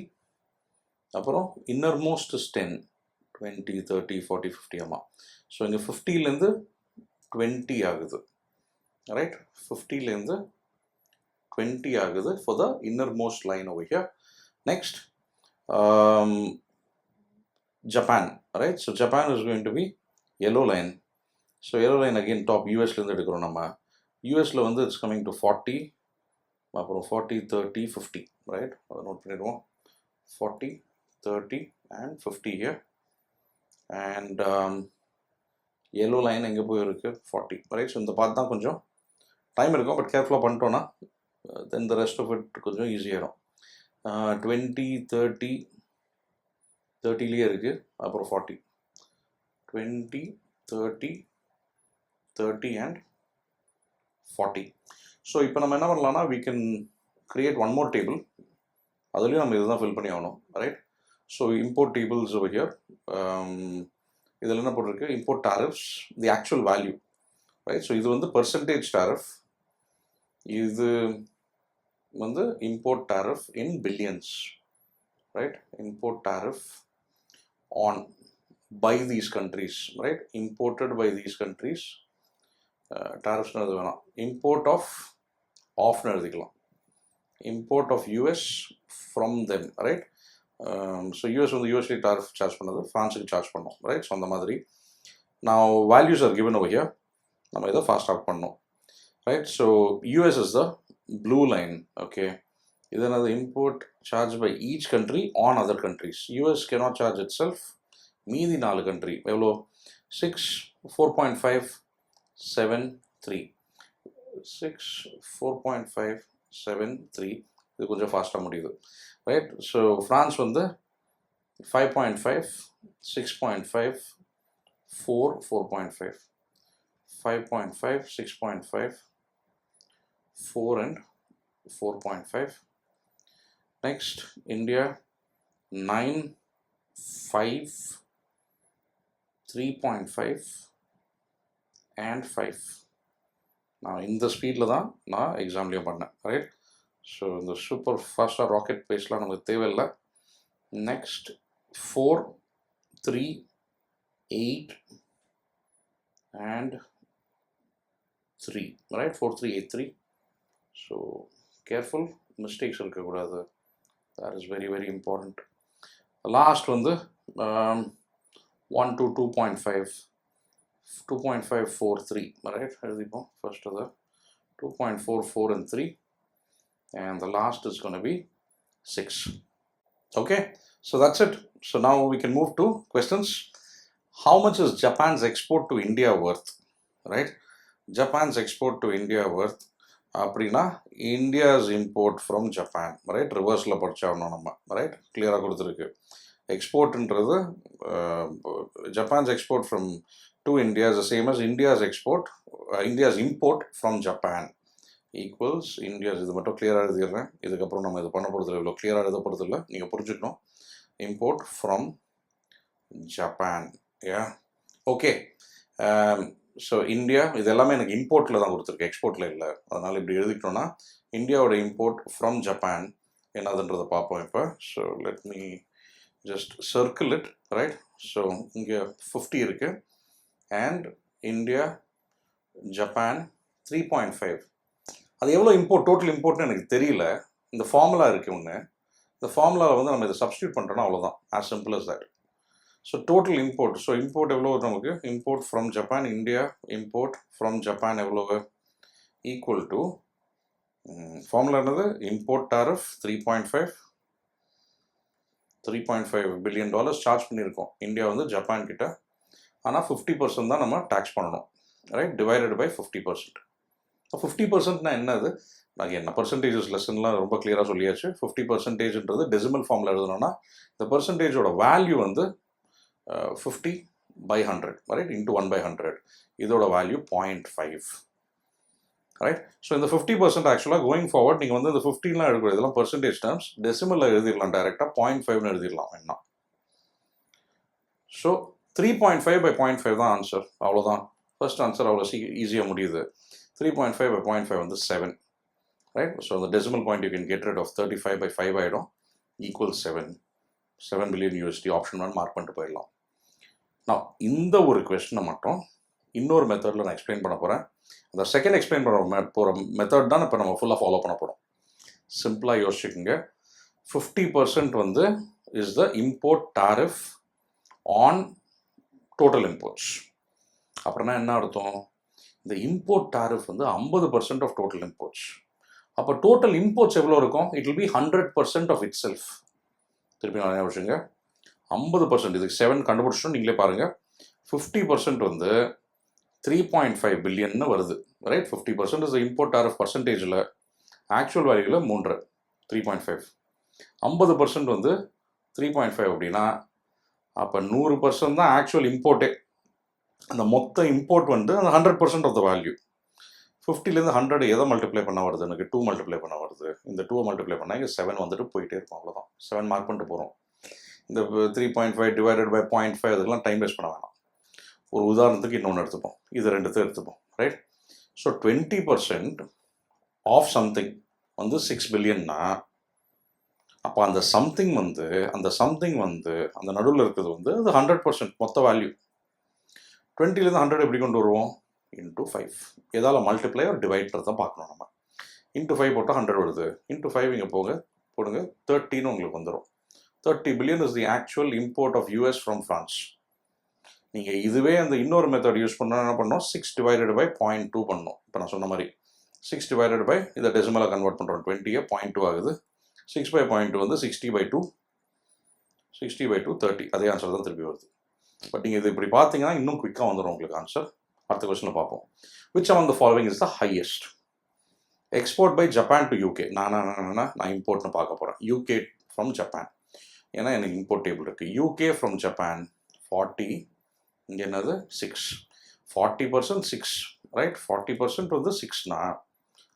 Speaker 1: அப்புறம் இன்னர்மோஸ்ட் இஸ் 10, 20, 30, 40, 50. ஆமாம். ஸோ இங்கே 50லேருந்து 20 ஆகுது, ரைட்? 50லேருந்து 20 ஆகுது for the innermost line over here. Next Japan, right? So Japan is going to be yellow line. So yellow line again top யூஎஸ்லேருந்து எடுக்கிறோம் நம்ம. யூஎஸில் வந்து இட்ஸ் கம்மிங் டு 40, அப்புறம் 40, 30, 50, ரைட்? அதை நோட் பண்ணிடுவோம். 40, 30 and 50 here. And yellow line எங்கே போய் இருக்குது, 40, ரைட்? ஸோ இந்த பார்த்து தான் கொஞ்சம் டைம் இருக்கும், பட் கேர்ஃபுல்லாக பண்ணிட்டோன்னா தென் த ரெஸ்ட் ஆஃப் இட் கொஞ்சம் ஈஸியாகிடும். 20, 30, 30லேயே இருக்குது, அப்புறம் 40, 20, 30, 30 and 40. ஸோ இப்போ நம்ம என்ன பண்ணலாம்னா we can create one more table. அதுலேயும் நம்ம இதுதான் ஃபில் பண்ணி ஆகணும், right? So import tables over here. இதில் என்ன போட்டிருக்கு, import tariffs, the actual value, right? So இது வந்து பர்சன்டேஜ் டாரிஃப், இது வந்து import tariff in billions, right? Import tariff on by these countries, right? Imported by these countries. டாரிஃப்ஸ்னு அது வேணாம், இம்போர்ட் ஆஃப்னு எழுதிக்கலாம். Import of US from them, right? So US வந்து யூஎஸ்லி டாரிஃப் சார்ஜ் பண்ணது ஃப்ரான்ஸுக்கு சார்ஜ் பண்ணோம், ரைட்? ஸோ அந்த மாதிரி நான் values are given over here. நம்ம இதை ஃபாஸ்ட் ஆஃப் பண்ணோம், right? So US is the blue line, okay? இது என்னது, import charge by each country on other countries. US cannot charge itself, மீதி 4 கண்ட்ரி எவ்வளோ, 6, 4.573, 6, 4.573. இது கொஞ்சம் ஃபாஸ்ட்டாக முடியுது, ரைட்? ஸோ ஃப்ரான்ஸ் வந்து 5.5, 6.5, 4, 4.5, 5.5, 6.5, 4 and 4.5. Next, India 9, 5, 3.5 and 5. நான் இந்த ஸ்பீடில் தான் நான் எக்ஸாம்லேயும் பண்ணேன், ரைட்? ஸோ இந்த சூப்பர் ஃபாஸ்ட்டாக ராக்கெட் பேஸ்லாம் நமக்கு தேவையில்லை. Next 4, 3, 8 and 3, right? 4, 3, 8, 3. So careful, mistakes இருக்கக்கூடாது. That is very, very important. Last வந்து 1 to 2.5, 2.543, right? எழுதிப்போம் first அது 2.44 and 3, and the last is going to be 6. Okay, so that's it. So now we can move to questions. How much is Japan's export to India worth? Right? Japan's export to India worth அப்படின்னா India's import from Japan, right? ரிவர்ஸில் படித்தாகணும் நம்ம, right? கிளியராக கொடுத்துருக்கு. எக்ஸ்போர்ட்ன்றது Japan's export from to India is the same as India's import from Japan equals India's. இது மட்டும் கிளியராக எழுதிடுறேன். இதுக்கப்புறம் நம்ம இது பண்ண போகிறதில்ல, இவ்வளோ கிளியராக எழுத போகிறதில்ல, நீங்கள் புரிஞ்சுக்கணும். Import from Japan. Yeah, okay. So India இது எல்லாமே எனக்கு இம்போர்ட்டில் தான் கொடுத்துருக்கு, எக்ஸ்போர்ட்டில் இல்லை. அதனால் இப்படி எழுதிக்கிட்டோன்னா இந்தியாவோட இம்போர்ட் ஃப்ரம் ஜப்பான் என்னதுன்றதை பார்ப்போம் இப்போ. So let me just circle it, right? So இங்கே 50 இருக்குது, அண்ட் இந்தியா ஜப்பான் 3.5. அது எவ்வளோ இம்போர்ட், டோட்டல் இம்போர்ட்னு எனக்கு தெரியல. இந்த ஃபார்முலா இருக்குது ஒன்று, இந்த ஃபார்முலாவில் வந்து நம்ம இதை சப்ஸ்டியூட் பண்ணுறோன்னா அவ்வளோதான், as simple as that. So total import, so import எவ்வளோ நமக்கு, import from Japan, India import from Japan எவ்வளோ, ஈக்குவல் டு ஃபார்முலா என்னது, import tariff 3.5 billion dollars charge பண்ணியிருக்கோம் இந்தியா வந்து ஜப்பான் கிட்ட. ஆனால் 50% தான் நம்ம டேக்ஸ் பண்ணணும், ரைட்? Divided by 50%. ஸோ 50%னா என்னது, நாங்கள் என்ன பர்சன்டேஜஸ் லெசன்லாம் ரொம்ப கிளியராக சொல்லியாச்சு. 50%ன்றது டெசிமல் ஃபார்மில் எழுதணும்னா இந்த பர்சன்டேஜோட வேல்யூ வந்து 50/100, ரைட்? இன்ட்டு 1/100. இதோட வேல்யூ 0.5, ரைட்? ஸோ இந்த 50% ஆக்சுவலாக கோயிங் ஃபார்வர்ட் நீங்கள் வந்து இந்த 15லாம் எடுக்கிற இதெல்லாம் பர்சன்டேஜ் டேர்ம்ஸ், டெசிமலில் எழுதிடலாம் டைரெக்டாக, 0.5னு எழுதிடலாம் என்ன. ஸோ 3.5/0.5 தான் ஆன்சர், அவ்வளோதான். ஃபர்ஸ்ட் ஆன்சர் அவ்வளோ ஈஸியாக முடியுது. 3.5/0.5 வந்து 7, ரைட்? ஸோ அந்த decimal point you can get rid off 35/5 ஆகிடும், equal 7 billion USD. Option 1 mark பண்ணிட்டு போயிடலாம். நான் இந்த ஒரு கொஸ்டினை மட்டும் இன்னொரு மெத்தடில் நான் எக்ஸ்பிளைன் பண்ண போகிறேன். அந்த செகண்ட் எக்ஸ்பிளைன் பண்ண போகிற மெத்தட் தான் இப்போ நம்ம ஃபுல்லாக ஃபாலோ பண்ண போகிறோம். சிம்பிளாக யோசிச்சுக்கோங்க. 50% வந்து is the import tariff on total imports. அப்புறம்னா என்ன அர்த்தம், இந்த இம்போர்ட் டாரிஃப் வந்து 50% ஆஃப் டோட்டல் இம்போர்ட்ஸ். அப்போ டோட்டல் இம்போர்ட்ஸ் எவ்வளோ இருக்கும், it will be 100% of itself. திருப்பி நான் யோசிச்சுங்க, 50%, இதுக்கு 7 கண்டுபிடிச்சோம், நீங்களே பாருங்கள். 50% வந்து 3.5 பில்லியன்னு வருது, ரைட்? 50% இஸ் இம்போர்ட் டாரிஃப் பர்சன்டேஜில், ஆக்சுவல் வேல்யூவில் 3, 3.5. 50% வந்து 3.5 அப்படின்னா அப்போ 100% தான் ஆக்சுவல் இம்போர்ட்டே. அந்த மொத்த இம்போர்ட் வந்து அந்த 100% ஆஃப் த வேல்யூ. 50லேருந்து 100 எதை மல்டிப்ளை பண்ண வருது, எனக்கு 2 மல்டிப்ளை பண்ண வருது. இந்த 2 மல்டிப்ளை பண்ணால் இங்கே 7 வந்துட்டு போயிட்டே இருக்கும், அவ்வளோதான். 7 மார்க் பண்ணிட்டு போகிறோம். இந்த 3.5 டிவைடட் பை 0.5 அதுக்கெல்லாம் டைம் வேஸ்ட் பண்ண வேணாம். ஒரு உதாரணத்துக்கு இன்னொன்று எடுத்துப்போம், இது 2 எடுத்துப்போம், ரைட்? ஸோ 20% ஆஃப் சம்திங் வந்து 6 பில்லியன்னா, அப்போ அந்த சம்திங் வந்து அந்த நடுவில் இருக்கிறது வந்து அது 100% மொத்த வேல்யூ. 20லேருந்து 100 எப்படி கொண்டு வருவோம், இன்ட்டு 5. எதால் மல்டிப்ளை ஒரு டிவைட்றது தான் பார்க்கணும் நம்ம. இன்ட்டு 5 போட்டால் 100 வருது, இன்ட்டு 5 இங்கே போடுங்க 30ன்னு உங்களுக்கு வந்துடும். 30 billion is the actual import of US from France. நீங்கள் இதுவே அந்த இன்னொரு மெத்தட் யூஸ் பண்ணால் என்ன பண்ணோம், 6 டிவைடட் பை 0.2 பண்ணணும். இப்போ நான் சொன்ன மாதிரி 6 டிவைடட் பை இதை டெசிமலாக கன்வெர்ட் பண்ணுறோம், 20 0.2 ஆகுது. 6/0.2 வந்து 60/2, 60/2 30. அதே ஆன்சர் தான் திருப்பி வருது. பட் நீங்கள் இது இப்படி பார்த்தீங்கன்னா இன்னும் குயிக்காக வந்துடும் உங்களுக்கு ஆன்சர். அடுத்த கொஸ்டினில் பார்ப்போம். Which among the following is the highest? Export by Japan to UK. நான் இம்போர்ட்னு பார்க்க போகிறேன். UK ஃப்ரம் ஜப்பான், ஏன்னா எனக்கு இம்போர்ட் டேபிள் இருக்குது. UK ஃப்ரம் ஜப்பான் 40, இங்கே என்னது 6. 40% 6, ரைட்? 40% வந்து 6னா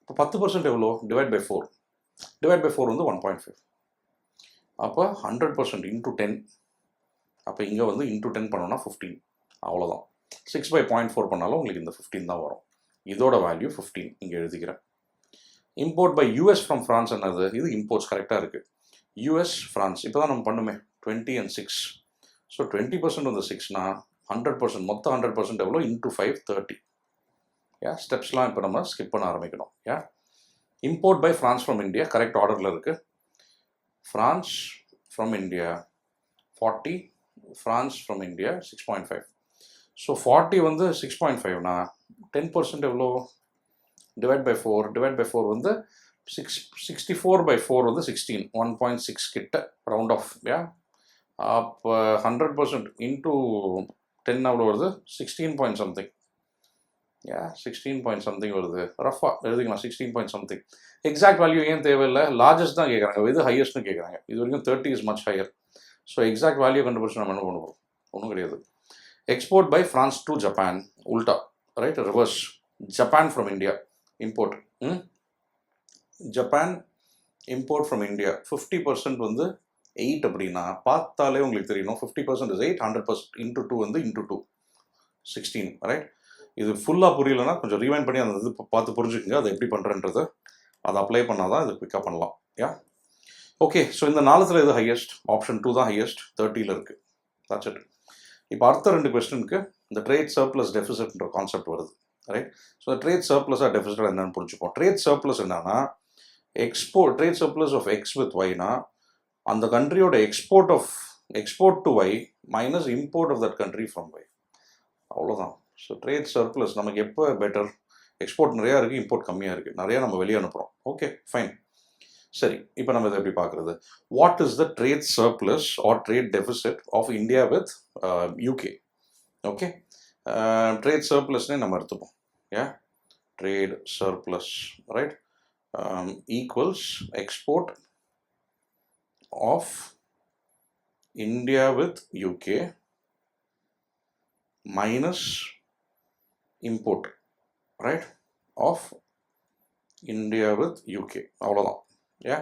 Speaker 1: இப்போ 10% எவ்வளோ, டிவைட் பை 4. டிவைட் பை 4 வந்து 1.5. அப்போ 100% இன்ட்டு 10. அப்போ இங்கே வந்து இன்ட்டு 10 பண்ணோன்னா 15, அவ்வளோதான். 6/0.4 பண்ணாலும் உங்களுக்கு இந்த 15 தான் வரும். இதோட வேல்யூ 15 இங்கே எழுதிக்கிறேன். Import by US from France என்னது, இது இம்போர்ட்ஸ் கரெக்டாக இருக்குது. US ஃப்ரான்ஸ் இப்போ தான் நம்ம பண்ணுமே, 20 and 6. ஸோ 20% வந்து 6னா 100%, மொத்த 100% எவ்வளோ, இன்ட்டு 5 30. ஸ்டெப்ஸ்லாம் இப்போ நம்ம ஸ்கிப் பண்ண ஆரம்பிக்கணும். Import by France from India correct ஆர்டரில் இருக்குது. France from India 40, France from India 6.5. So 40 வந்து 6.5னா 10% எவ்வளோ? டிவைட் பை 4 வந்து 64/4 வந்து 16, 1.6 கிட்ட ரவுண்ட் ஆஃப். யா, அப்போ 100% இன்டூ 10 எவ்வளோ வருது? 16 பாயிண்ட் சம்திங். யா, 16 பாயிண்ட் சம்திங் வருது. ரஃபாக எழுதிக்கலாம், 16 பாயிண்ட் சம்திங். எக்ஸாக்ட் வேல்யூ ஏன் தேவையில்லை? லார்ஜஸ்ட் தான் கேட்குறாங்க, இது ஹையஸ்ட்னு கேட்குறாங்க. இது வரைக்கும் 30 is much higher. So exact value கண்டுபிடிச்சு நம்ம என்ன பண்ணுவோம்? ஒன்றும் கிடையாது. Export by France to Japan, உல்டா, right, reverse. Japan from India import. Japan import from India 50% வந்து 8 அப்படின்னா பார்த்தாலே உங்களுக்கு தெரியணும். 50% இஸ் 8, 100% இன்டூ 2 வந்து இன்டூ 2 16, ரைட். இது ஃபுல்லாக புரியலன்னா கொஞ்சம் ரீவைண்ட் பண்ணி அந்த இது பார்த்து புரிஞ்சுக்கோங்க, அதை எப்படி பண்ணுறன்றது. அதை அப்ளை பண்ணால் தான் இது பிக்கப் பண்ணலாம். யா, ஓகே. ஸோ இந்த நாலத்தில் எது ஹையஸ்ட்? ஆப்ஷன் 2 தான் ஹையஸ்ட், 30ல் இருக்குது. That's it. இப்போ அடுத்த 2 கொஸ்டினுக்கு இந்த ட்ரேட் சர்ப்ளஸ் டெஃபிசிட்ன்ற கான்செப்ட் வருது, ரைட். ஸோ ட்ரேட் சர்ப்ளஸாக டெஃபிசிட் என்னன்னு புரிஞ்சுப்போம். ட்ரேட் சர்ப்ளஸ் என்னன்னா trade surplus of X with ஒய்னா அந்த கண்ட்ரியோட export to Y minus import of that country from Y, அவ்வளோதான். ஸோ ட்ரேட் சர்ப்ளஸ் நமக்கு எப்போ பெட்டர்? எக்ஸ்போர்ட் நிறையா இருக்குது, இம்போர்ட் கம்மியாக இருக்குது, நிறையா நம்ம வெளியே அனுப்புகிறோம். Okay, fine. சரி, இப்போ நம்ம இதை எப்படி பார்க்குறது? What is the trade surplus or trade deficit of India with UK? Okay, trade சர்ப்ளஸ்னே நம்ம எடுத்துப்போம். Yeah, trade surplus, right, equals export of India with UK minus import, right, of India with UK, அவ்வளோதான். ஏ,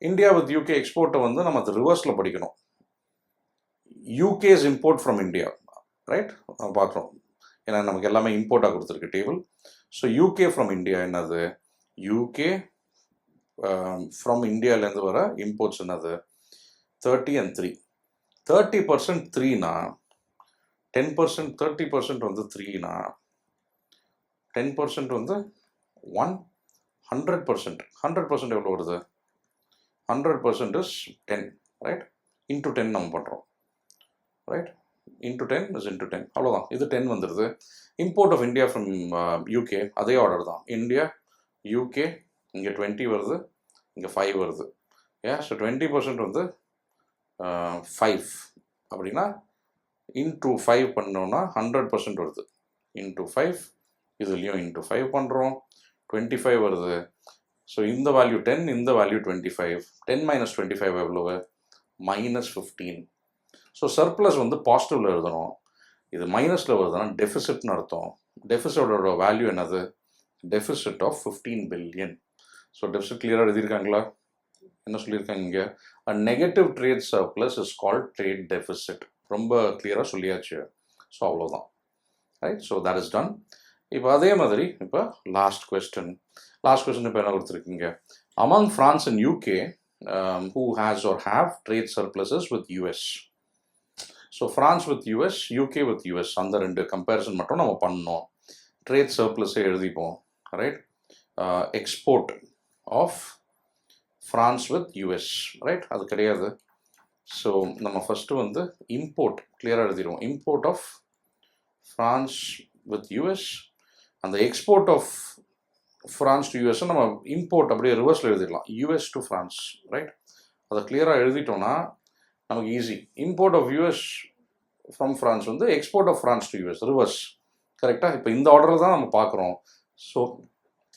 Speaker 1: India with UK எக்ஸ்போர்ட்டை வந்து நம்ம அது ரிவர்ஸில் படிக்கணும். UK's import from India, right, பார்க்குறோம். ஏன்னா நமக்கு எல்லாமே இம்போர்ட்டாக கொடுத்துருக்கு table. So UK from India என்னது? யூகே ஃப்ரம் இந்தியாவிலேருந்து வர இம்போர்ட்ஸ் என்னது? 30 and 3. 30% 3னா 10%, 30% வந்து 3னா 10% வந்து 1, 100%. 100% எவ்வளோ வருது? 100% இஸ் 10, ரைட், இன்டூ 10 நம்ம பண்ணுறோம், ரைட், இன்டூ 10 இஸ் இன்டூ 10, அவ்வளோதான். இது 10 வந்துடுது. Import of India from UK அதே ஆர்டர் தான். இந்தியா யூகே இங்கே 20 வருது, இங்கே 5 வருது. ஏ, ஸோ 20% வந்து 5 அப்படின்னா இன்டூ 5 பண்ணோன்னா 100% வருது. இன்டூ 5, இதுலேயும் இன்டூ 5 பண்ணுறோம், 25 வருது. ஸோ இந்த வேல்யூ 10, இந்த வேல்யூ 25. 10 மைனஸ் 25 எவ்வளவு? -15. ஸோ சர்ப்ளஸ் வந்து பாசிட்டிவில் எழுதணும். இது மைனஸில் வருதுன்னா டெஃபிசிட்னு அர்த்தம். டெஃபிசிட்டோட வேல்யூ என்னது? Deficit of 15 billion. So deficit கிளியராக எழுதியிருக்காங்களா? என்ன சொல்லியிருக்காங்க இங்கே? A negative trade surplus is called trade deficit. ரொம்ப கிளியராக சொல்லியாச்சு. ஸோ அவ்வளோதான், right. So that is done. இப்போ அதே மாதிரி இப்போ லாஸ்ட் கொஸ்டின் இப்போ என்ன கொடுத்துருக்கீங்க? Among France and UK who has or have trade surpluses with US. So France with US, UK with US, அந்த 2 கம்பேரிசன் மட்டும் நம்ம பண்ணோம். ட்ரேட் சர்ப்ளஸே எழுதிப்போம், right. Export of France with US, right, அது கிடையாது. ஸோ நம்ம ஃபஸ்ட்டு வந்து இம்போர்ட் கிளியராக எழுதிடுவோம். Import of France with US, அந்த export of France to US நம்ம இம்போர்ட் அப்படியே ரிவர்ஸில் எழுதிடலாம், யூஎஸ் டு ஃப்ரான்ஸ், ரைட். அதை கிளியராக எழுதிட்டோன்னா நமக்கு easy. Import of US from France வந்து export of France to US, reverse, கரெக்டாக. இப்போ இந்த ஆர்டரில் தான் நம்ம பார்க்குறோம். ஸோ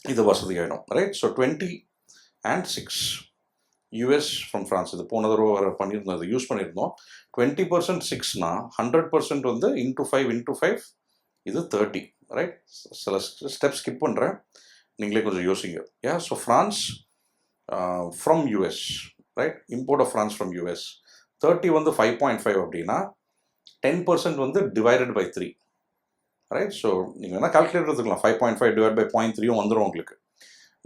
Speaker 1: இது வசதி ஆகிடும், right. So 20 and 6 US from France, இது போன தடவை வர பண்ணியிருந்தோம், இது யூஸ் பண்ணியிருந்தோம். 20% 6னா 100% வந்து இன்டூ 5 இது 30, ரைட். சில ஸ்டெப் ஸ்கிப் பண்ணுறேன், நீங்களே கொஞ்சம் யோசிங்க. Yeah, so France from US, right, import of France from US 30 வந்து 5.5 அப்படின்னா 10% வந்து டிவைடட் பை 3, ரைட். ஸோ நீங்கள் வேணால் கால்குலேட்டர் எடுத்துக்கலாம், 5.5 டிவைட் பை 0.3 வந்துடும் உங்களுக்கு.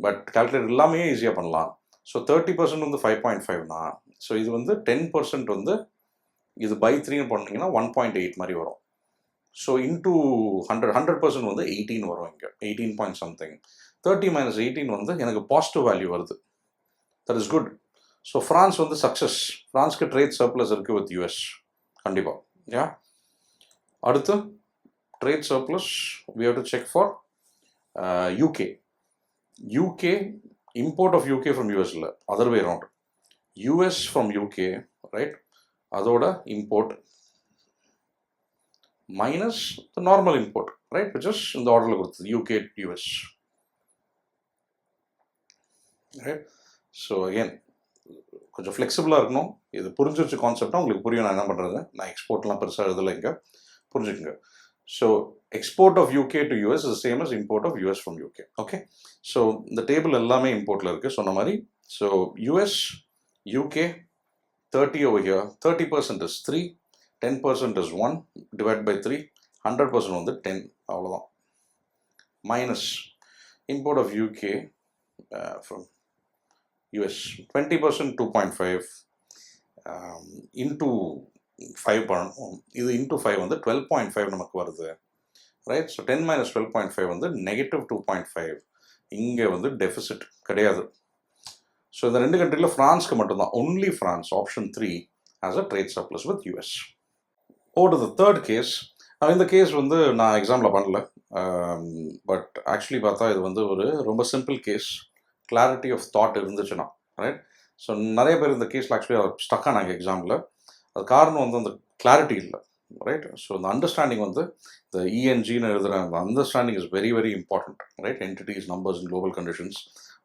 Speaker 1: பட் கால்குலேட்டர் எல்லாமே ஈஸியாக பண்ணலாம். ஸோ 30% வந்து 5.5னா, ஸோ இது வந்து 10% வந்து இது பை 3 பண்ணிங்கன்னா 1.8 மாதிரி வரும். ஸோ இன்டூ 100% வந்து 18 வரும் இங்கே, 18 பாயிண்ட் சம்திங். 30 minus 18 வந்து எனக்கு பாசிட்டிவ் வேல்யூ வருது. That is good. So France வந்து சக்ஸஸ். ஃப்ரான்ஸ்க்கு ட்ரேட் சர்ப்ளஸ் இருக்குது வித் யூஎஸ், கண்டிப்பாக. யா, அடுத்து trade surplus, we have to check for UK. UK, import of UK from US, other way around. US from UK, right? Adoda import minus the normal import, right? Which is in the order of UK to US, right? So again, கொஞ்சம் ஃப்ளெக்சிபிளாக இருக்கணும். இது புரிஞ்சிருச்சு கான்செப்டாக உங்களுக்கு புரியும். நான் என்ன பண்ணுறது, நான் எக்ஸ்போர்ட்லாம் பெருசாக எழுதலை இங்கே, புரிஞ்சுக்குங்க. So export of UK to US is same as import of US from UK. Okay, so இந்த டேபிள் எல்லாமே இம்போர்ட்டில் இருக்குது சொன்ன மாதிரி. So US UK 30 over here, 30% is 3, 10% is 1, divide by 3, 100% வந்து 10, அவ்வளோதான். Minus import of UK from US 20%, 2.5 into 5 பண்ணணும். இது into 5 வந்து 12.5 நமக்கு வருது, ரைட்? ஸோ 10 minus 12.5 வந்து -2.5. இங்கே வந்து டெஃபிசிட் கிடையாது. ஸோ இந்த ரெண்டு கண்ட்ரியில் ஃப்ரான்ஸ்க்கு மட்டும்தான், only France, option 3 as a trade surplus with US. ஓடு த தேர்ட் கேஸ். இந்த கேஸ் வந்து நான் எக்ஸாமில் பண்ணல, பட் ஆக்சுவலி பார்த்தா இது வந்து ஒரு ரொம்ப simple case. Clarity of thought இருந்துச்சுன்னா, ரைட்? ஸோ நிறைய பேர் இந்த கேஸில் ஆக்சுவலி ஸ்டக் ஆனாங்க எக்ஸாமில். அது காரணம் வந்து அந்த கிளாரிட்டி இல்லை, ரைட்? ஸோ இந்த அண்டர்ஸ்டாண்டிங் வந்து இந்த இஎன்ஜின்னு எழுதுகிற அந்த understanding is very very important, right? Entities, numbers in global conditions,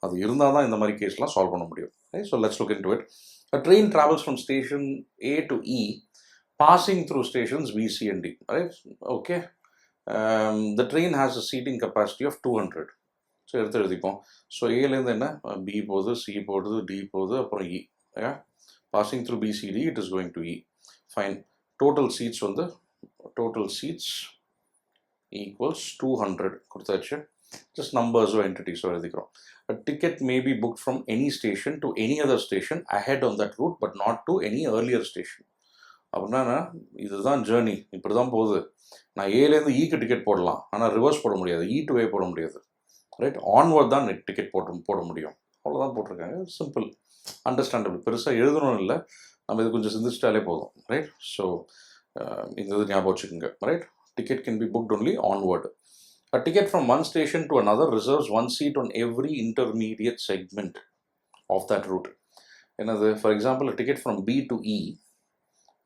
Speaker 1: அது இருந்தால் தான் இந்த மாதிரி கேஸ்லாம் சால்வ் பண்ண முடியும், right? So let's look in to it. A train travels from station A to E, passing through stations B, C and D, right? Okay. The train has a seating capacity of 200. So எடுத்து எழுதிப்போம். So ஏலேருந்து என்ன, B போகுது, C போகுது, D போகுது, அப்புறம் E. Passing through BCD it is going to E. Fine. Total seats வந்து total seats equals 200 கொடுத்தாச்சு. Just நம்பர்ஸோ என்டிட்டிஸோ எழுதிக்கிறோம். A ticket may be booked from any station to any other station ahead on that route but not to any earlier station. அப்படின்னா இதுதான் journey, இப்படி தான் போகுது. நான் ஏலேருந்து ஈக்கு ticket போடலாம், ஆனால் ரிவர்ஸ் போட முடியாது, இ டு ஏ போட முடியாது, ரைட்? ஆன்வர்ட் தான் நெட் டிக்கெட் போட முடியும். அவ்வளோதான் போட்டிருக்காங்க. சிம்பிள், அண்டர்ஸ்டாண்டபிள், பெருசாக எழுதணும் இல்லை, நம்ம இது கொஞ்சம் சிந்திச்சிட்டாலே போதும், ரைட்? ஸோ இந்த இது ஞாபகம் வச்சுக்கோங்க, right? Ticket can be booked only onward. A ticket from one station to another reserves one seat on every intermediate segment of that route. Another, for example, a ticket from B to E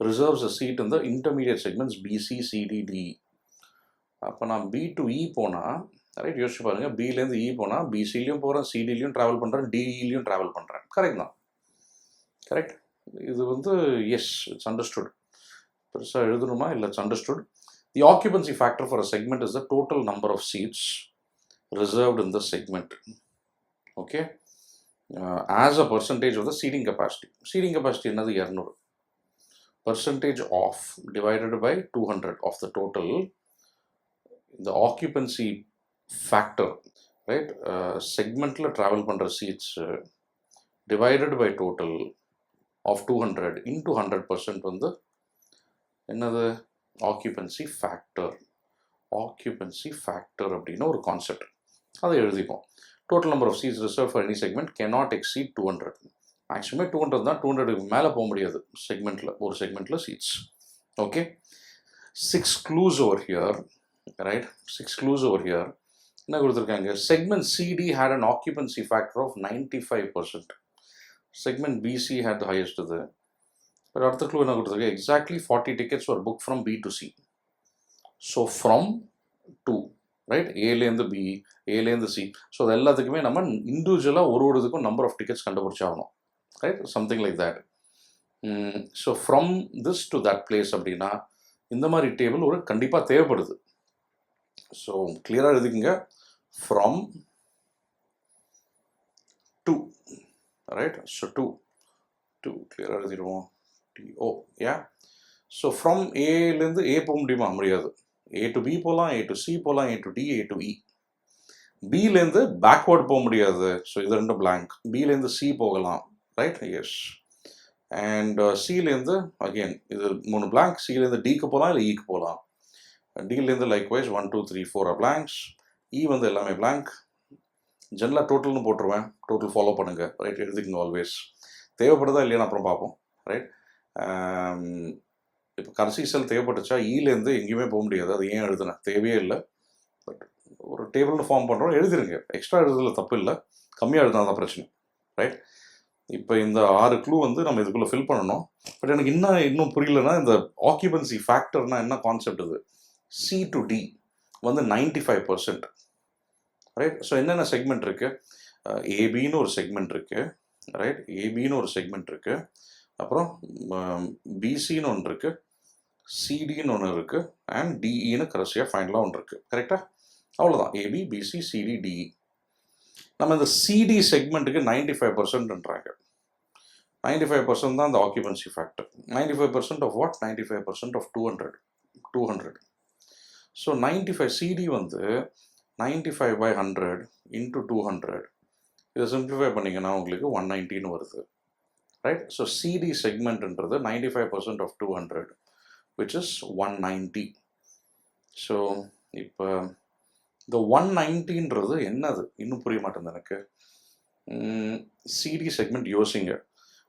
Speaker 1: reserves a seat in the intermediate segments B, C, C, D, D. அப்போ நான் B to E போனால், right, யோசிச்சு பாருங்கள், பிலேருந்து இ போனால் பிசிலையும் போகிறேன், சிடிலையும் travel பண்ணுறேன், டிஇலையும் ட்ராவல் பண்ணுறேன், கரெக்ட் தான், கரெக்ட்? இது வந்து எஸ், இட்ஸ் அண்டர்ஸ்டுட். பெருசாக எழுதணுமா இல்லை, it's understood. The occupancy factor for a segment is the total number of seats reserved in the segment, okay, as a percentage of the seating capacity. Seating capacity என்னது, 200. Percentage of divided by 200 of the total. இந்த occupancy factor, right, செக்மெண்ட்டில் travel பண்ணுற seats divided by total of 200 into 100% வந்து என்னது, occupancy factor. Occupancy factor அப்படின்னு ஒரு concept, அதை எழுதிப்போம். Total number of seats reserve for any segment cannot exceed 200. Maximum 200 தான், 200க்கு மேலே போக முடியாது செக்மெண்ட்டில், ஒரு செக்மெண்ட்டில் seats, okay. 6 clues over here, right? 6 clues over here. என்ன கொடுத்துருக்காங்க, segment CD had an occupancy factor of 95%. Segment BC had the highest இது. பட் அடுத்த க்ளூ என்ன கொடுத்துருக்கு, exactly 40 tickets were booked from B to C. So from to, right, ஏலேருந்து B, ஏலேருந்து C. So அது எல்லாத்துக்குமே நம்ம இண்டிவிஜுவலாக ஒரு இதுக்கும் நம்பர் ஆஃப் டிக்கெட்ஸ் கண்டுபிடிச்சாகணும், right? Something like that. So from this to that place அப்படின்னா இந்த மாதிரி டேபிள் ஒரு கண்டிப்பாக தேவைப்படுது. ஸோ கிளியராக எழுதிக்கங்க, from to, right? So to clear எழுதிடுவோம், to, yeah. So from ஏலேருந்து ஏ போக முடியுமா, முடியாது. ஏ டு பி போகலாம், ஏ டு சி போகலாம், A to D, A to E. பிலேருந்து பேக்வேர்ட் போக முடியாது, ஸோ இது ரெண்டு blank. பிலேருந்து சி போகலாம், ரைட்? எஸ். அண்ட் சிலேருந்து அகெயின் இது 3 blank. சிலேருந்து டிக்கு போகலாம் இல்லை இக்கு போகலாம். டிலேருந்து லைக்வைஸ் 1 2 3 4 பிளாங்க்ஸ். இ வந்து எல்லாமே blank. ஜென்ரலாக டோட்டல்னு போட்டுருவேன், டோட்டல் ஃபாலோ பண்ணுங்கள், ரைட்? எழுதிக்கங்க ஆல்வேஸ். தேவைப்படுதா இல்லையான்னு அப்புறம் பார்ப்போம், ரைட்? இப்போ கடைசி செல் தேவைப்பட்டுச்சா ஈலேருந்து எங்கேயுமே போக முடியாது. அது ஏன் எழுதுனேன் தேவையே இல்லை. பட் ஒரு டேபிள்னு ஃபார்ம் பண்ணுறோம், எழுதிருங்க. எக்ஸ்ட்ரா எழுதுறதுல தப்பு இல்லை, கம்மியாக எழுதினா தான் பிரச்சனை, ரைட்? இப்போ இந்த 6 க்ளூ வந்து நம்ம இதுக்குள்ளே ஃபில் பண்ணணும். பட் எனக்கு இன்னும் புரியலன்னா, இந்த ஆக்கியூபன்சி ஃபேக்டர்னா என்ன கான்செப்ட்? இது C to D வந்து 95%, ரைட்? ஸோ என்னென்ன செக்மெண்ட் இருக்குது? ஏபின்னு ஒரு செக்மெண்ட் இருக்குது, ரைட்? ஏபின்னு ஒரு செக்மெண்ட் இருக்குது, அப்புறம் பிசின்னு ஒன்று இருக்குது, சிடின்னு ஒன்று இருக்குது, அண்ட் டிஇன்னு கடைசியாக ஃபைனலாக ஒன்று இருக்குது. கரெக்டாக? அவ்வளோதான். AB, BC, CD, DE. நம்ம இந்த சிடி செக்மெண்ட்டுக்கு 95%ன்றாங்க. 95% தான் இந்த occupancy factor. 95% of what? 95% of 200. So 95 CD வந்து 95/100 இன்ட்டு 200. இதை சிம்பிளிஃபை பண்ணிங்கன்னா உங்களுக்கு 190ன்னு வருது, ரைட்? ஸோ சிடி செக்மெண்ட்ன்றது 95% ஆஃப் 200, which is 190. ஸோ இப்போ இந்த 190ன்றது என்னது? இன்னும் புரிய மாட்டேங்குது எனக்கு. சிடி செக்மெண்ட் யோசிங்க.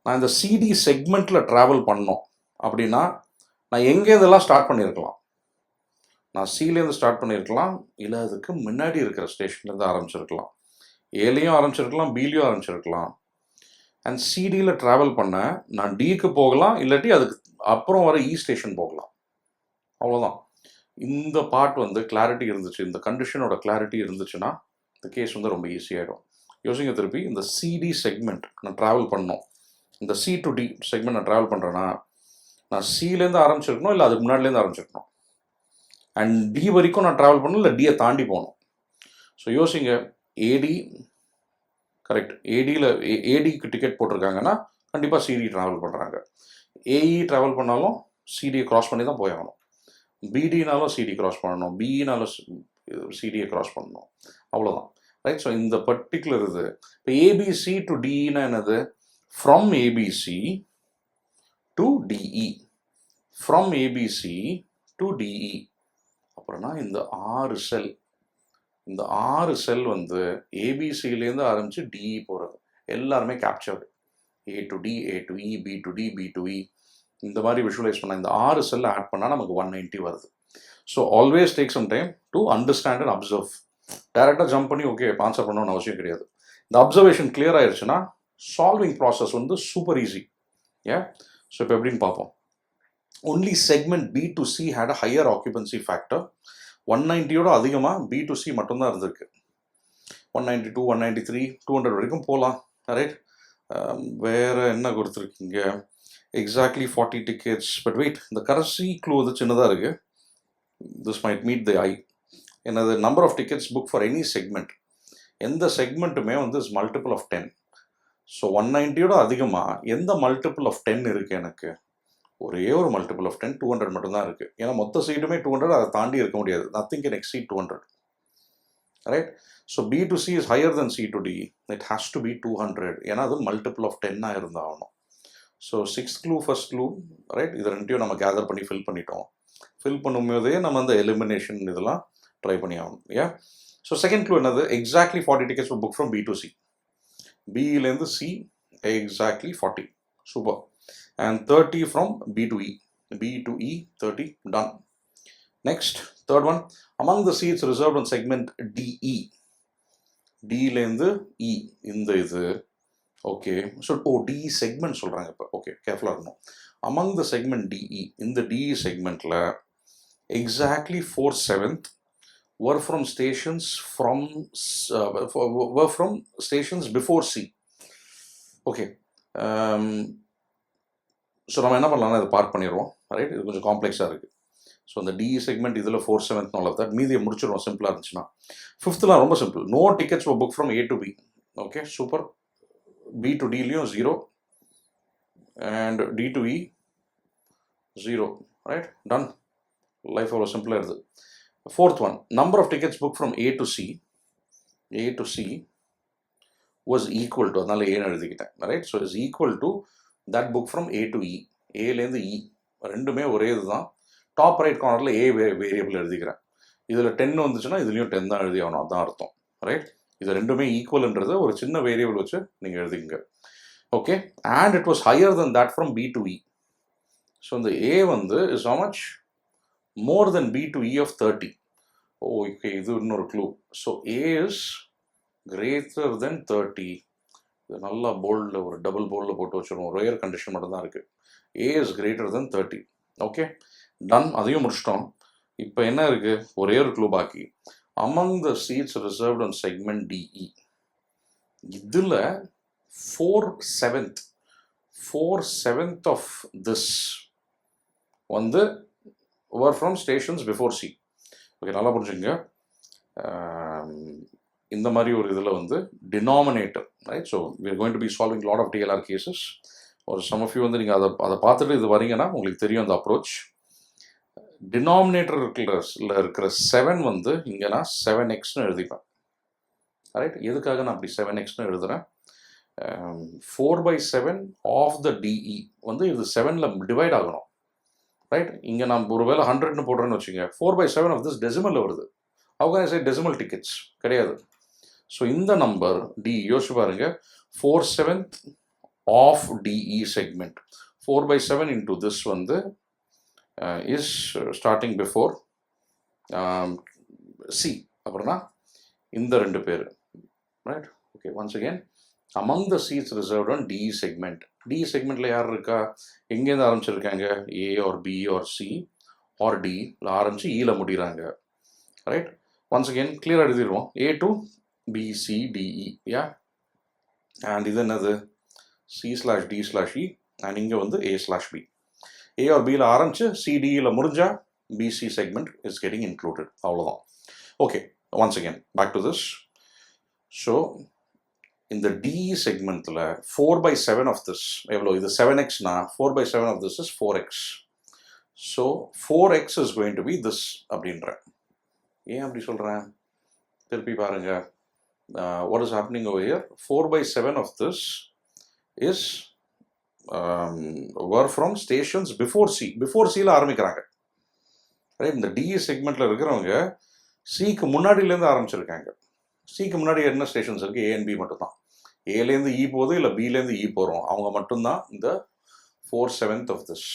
Speaker 1: நான் இந்த சிடி செக்மெண்ட்டில் ட்ராவல் பண்ணோம் அப்படின்னா நான் எங்கே இதெல்லாம் ஸ்டார்ட் பண்ணியிருக்கலாம்? நான் சிலேருந்து ஸ்டார்ட் பண்ணியிருக்கலாம், இல்லை அதுக்கு முன்னாடி இருக்கிற ஸ்டேஷன்லேருந்து ஆரம்பிச்சிருக்கலாம். ஏலையும் ஆரம்பிச்சிருக்கலாம், பிலையும் ஆரம்பிச்சிருக்கலாம். அண்ட் சிடியில் ட்ராவல் பண்ண நான் டிக்கு போகலாம், இல்லாட்டி அதுக்கு அப்புறம் வர இ ஸ்டேஷன் போகலாம். அவ்வளோதான். இந்த பார்ட் வந்து கிளாரிட்டி இருந்துச்சு, இந்த கண்டிஷனோட கிளாரிட்டி இருந்துச்சுன்னா இந்த கேஸ் வந்து ரொம்ப ஈஸியாகிடும். யோசிங்க திருப்பி. இந்த சிடி செக்மெண்ட் நான் ட்ராவல் பண்ணோம், இந்த சி டு டி செக்மெண்ட் நான் ட்ராவல் பண்ணுறேன்னா நான் சிலேருந்து ஆரம்பிச்சிருக்கணும், இல்லை அதுக்கு முன்னாடிலேருந்து ஆரம்பிச்சிருக்கணும். அண்ட் டி வரைக்கும் நான் ட்ராவல் பண்ணணும், இல்லை டியை தாண்டி போகணும். ஸோ யோசிங்க. ஏடி கரெக்ட். ஏடிக்கு டிக்கெட் போட்டிருக்காங்கன்னா கண்டிப்பாக சிடி ட்ராவல் பண்ணுறாங்க. ஏஇ ட்ராவல் பண்ணாலும் சிடியை க்ராஸ் பண்ணி தான் போயாகணும். பிடினாலும் சிடி க்ராஸ் பண்ணணும், பிஇனாலும் சிடியை க்ராஸ் பண்ணணும். அவ்வளோதான், ரைட்? ஸோ இந்த பர்டிகுலர் இது இப்போ ஏபிசி டு டிஇனா என்னது? From ABC to DE, from ABC to DE. அப்புறம்னா இந்த 6 செல் வந்து ஏபிசிலேருந்து ஆரம்பித்து டிஇ போகிறது எல்லாருமே captured. A to D, A to E, B to D, B to E. இந்த மாதிரி விஷுவலைஸ் பண்ணால் இந்த 6 செல்லை ஆட் பண்ணால் நமக்கு 190 வருது. So always take some time to understand and observe. டேரெக்டாக ஜம்ப் பண்ணி ஓகே ஆன்சர் பண்ணணும்னு அவசியம் கிடையாது. இந்த அப்சர்வேஷன் கிளியர் ஆயிடுச்சுன்னா சால்விங் ப்ராசஸ் வந்து சூப்பர் ஈஸி. ஏன்? ஸோ இப்போ எப்படின்னு பார்ப்போம். Only segment B to C had a higher occupancy factor. 190யோட அதிகமாக பி டு சி மட்டும்தான் இருந்திருக்கு. 192, 193, 200 வரைக்கும் போகலாம், ரைட்? வேறு என்ன கொடுத்துருக்கீங்க? Exactly 40 tickets. பட் வெயிட், இந்த கடைசி க்ளூ வந்து சின்னதாக இருக்குது. This might meet the eye. என்னது? Number of tickets book for any segment. எந்த செக்மெண்ட்டுமே வந்து இஸ் மல்டிபிள் ஆஃப் 10. ஸோ 190யோட அதிகமாக எந்த மல்டிபிள் ஆஃப் 10 இருக்குது? எனக்கு ஒரே ஒரு மல்டிபிள் ஆஃப் 10, 200 மட்டும்தான் இருக்குது. ஏன்னா மொத்த சீட்டுமே 200, அதை தாண்டி இருக்க முடியாது. Nothing can exceed 200, right? So B to C is higher then C to D. It has to be 200. ஏன்னா அது மல்டிபிள் ஆஃப் 10 இருந்தாகணும். So 6th clue, first clue, right? இது ரெண்டையும் நம்ம கேதர் பண்ணி ஃபில் பண்ணிட்டோம். ஃபில் பண்ணும்போதே நம்ம அந்த எலிமினேஷன் இதெல்லாம் ட்ரை பண்ணி ஆகணும். ஏன்? ஸோ செகண்ட் க்ளூ என்னது? Exactly 40 tickets book from B to C. பியிலேருந்து C exactly 40. Super. And 30 from B to E. B to E, 30, done. Next, third one. Among the seats reserved on segment DE. D-லேருந்து E. இந்த இது. Okay. So DE segment சொல்கிறாங்க இப்போ. Okay, கேர்ஃபுல்லாக இருக்கணும். Among the segment DE, இந்த DE செக்மெண்ட்டில் exactly 4/7 were from stations before C. Okay. So நம்ம என்ன பண்ணலாம்னா இதை பார்க் பண்ணிடுவோம், ரைட்? இது கொஞ்சம் காம்ப்ளெக்ஸாக இருக்குது. ஸோ அந்த டிஇ செக்மெண்ட் இதில் 4/7 ஆல் ஆஃப் தட். மீதியை முடிச்சிடுவோம் சிம்பிளாக இருந்துச்சுன்னா. 5thலாம் ரொம்ப simple. No tickets book from A to B. Okay, super. B to டிலையும் 0 and D to E 0, right? Done. Life அவ்வளோ சிம்பிளாக இருக்குது. 4th one. Number of tickets book from A to C was equal to, அதனால ஏன்னு எழுதிக்கிட்டேன், right? So is equal to that book from A to E. ஏலேருந்து E ரெண்டுமே ஒரே இது தான். டாப் ரைட் கார்னரில் ஏ வேரியபிள் எழுதிக்கிறேன். இதில் 10 வந்துச்சுன்னா இதுலேயும் 10 தான் எழுதி ஆகணும், அதுதான் அர்த்தம், ரைட்? இது ரெண்டுமே ஈக்குவல்ன்றது ஒரு சின்ன வேரியபிள் வச்சு நீங்கள் எழுதிங்க. Okay. And it was higher then that from B to E. So இந்த A வந்து is how much more than B to E of 30. Okay, இது இன்னொரு clue. So A is greater than 30. இது நல்லா போல்டில் ஒரு டபுள் போல்டில் போட்டு வச்சுருவோம். ரேர் கண்டிஷன் மட்டும் தான் இருக்குது. A is greater than 30. Okay, done. அதையும் முடிச்சிட்டோம். இப்போ என்ன இருக்குது? ஒரே ஒரு க்ளூ பாக்கி. among the seats reserved on segment DE, இதில் 4/7 of this வந்து were from stations before C. Okay, நல்லா புரிஞ்சுங்க. இந்த மாதிரி ஒரு இதில் வந்து denominator, right? So we are going to be solving lot of DLR cases. ஒரு some of you வந்து நீங்கள் அதை பார்த்துட்டு இது வரீங்கன்னா உங்களுக்கு தெரியும் அந்த அப்ரோச். டினாமினேட்டர் இருக்கிற 7 வந்து இங்கே நான் 7x எழுதிப்பேன், ரைட்? எதுக்காக நான் அப்படி 7x எழுதுறேன்? 4/7 ஆஃப் த DE வந்து இது 7ல் டிவைட் ஆகணும், ரைட்? இங்கே நான் ஒரு வேளை 100ன்னு போடுறேன்னு வச்சுங்க, 4/7 ஆஃப் திஸ் டெசிமலில் வருது. How can I say decimal tickets? கிடையாது. ஸோ இந்த நம்பர் D யோசிச்சு பாருங்க, 4/7 of DE segment, 4/7 into this வந்து இஸ் ஸ்டார்டிங் பிஃபோர் C. அப்புறம்னா இந்த ரெண்டு பேர், ரைட்? Okay, once again among the seats reserved on DE segment. DE segmentல யார் இருக்கா? எங்கேருந்து ஆரம்பிச்சிருக்காங்க? A or B or C or D ஆரம்பிச்சு Eல முடிகிறாங்க, ரைட்? ஒன்ஸ் அகேன் கிளியராக எழுதிடுவோம். A to B C D E, yeah? And இது என்னது? C/D/E அண்ட் இங்கே வந்து A/B. A or Bயில் ஆரம்பிச்சு CDEயில் முடிஞ்சா BC segment is getting included. அவ்வளோதான். Okay, once again back to this. So இந்த DE செக்மெண்ட்டில் 4/7 ஆஃப் திஸ் எவ்வளோ? இது 7xனா 4/7 of this is 4x. So 4x is going to be this அப்படின்றேன். ஏன் அப்படி சொல்கிறேன்? திருப்பி பாருங்க. What is happening over here? 4/7 of this is were from stations before C. Before Cயில் ஆரம்பிக்கிறாங்க, ரைட்? இந்த DE செக்மெண்ட்டில் இருக்கிறவங்க சிக்கு முன்னாடியிலேருந்து ஆரம்பிச்சிருக்காங்க. சிக்கு முன்னாடி என்ன ஸ்டேஷன்ஸ் இருக்குது? A and B மட்டும்தான். ஏலேருந்து E போகுது, இல்லை பிலேருந்து E போகிறோம், அவங்க மட்டும்தான் இந்த 4/7 of this.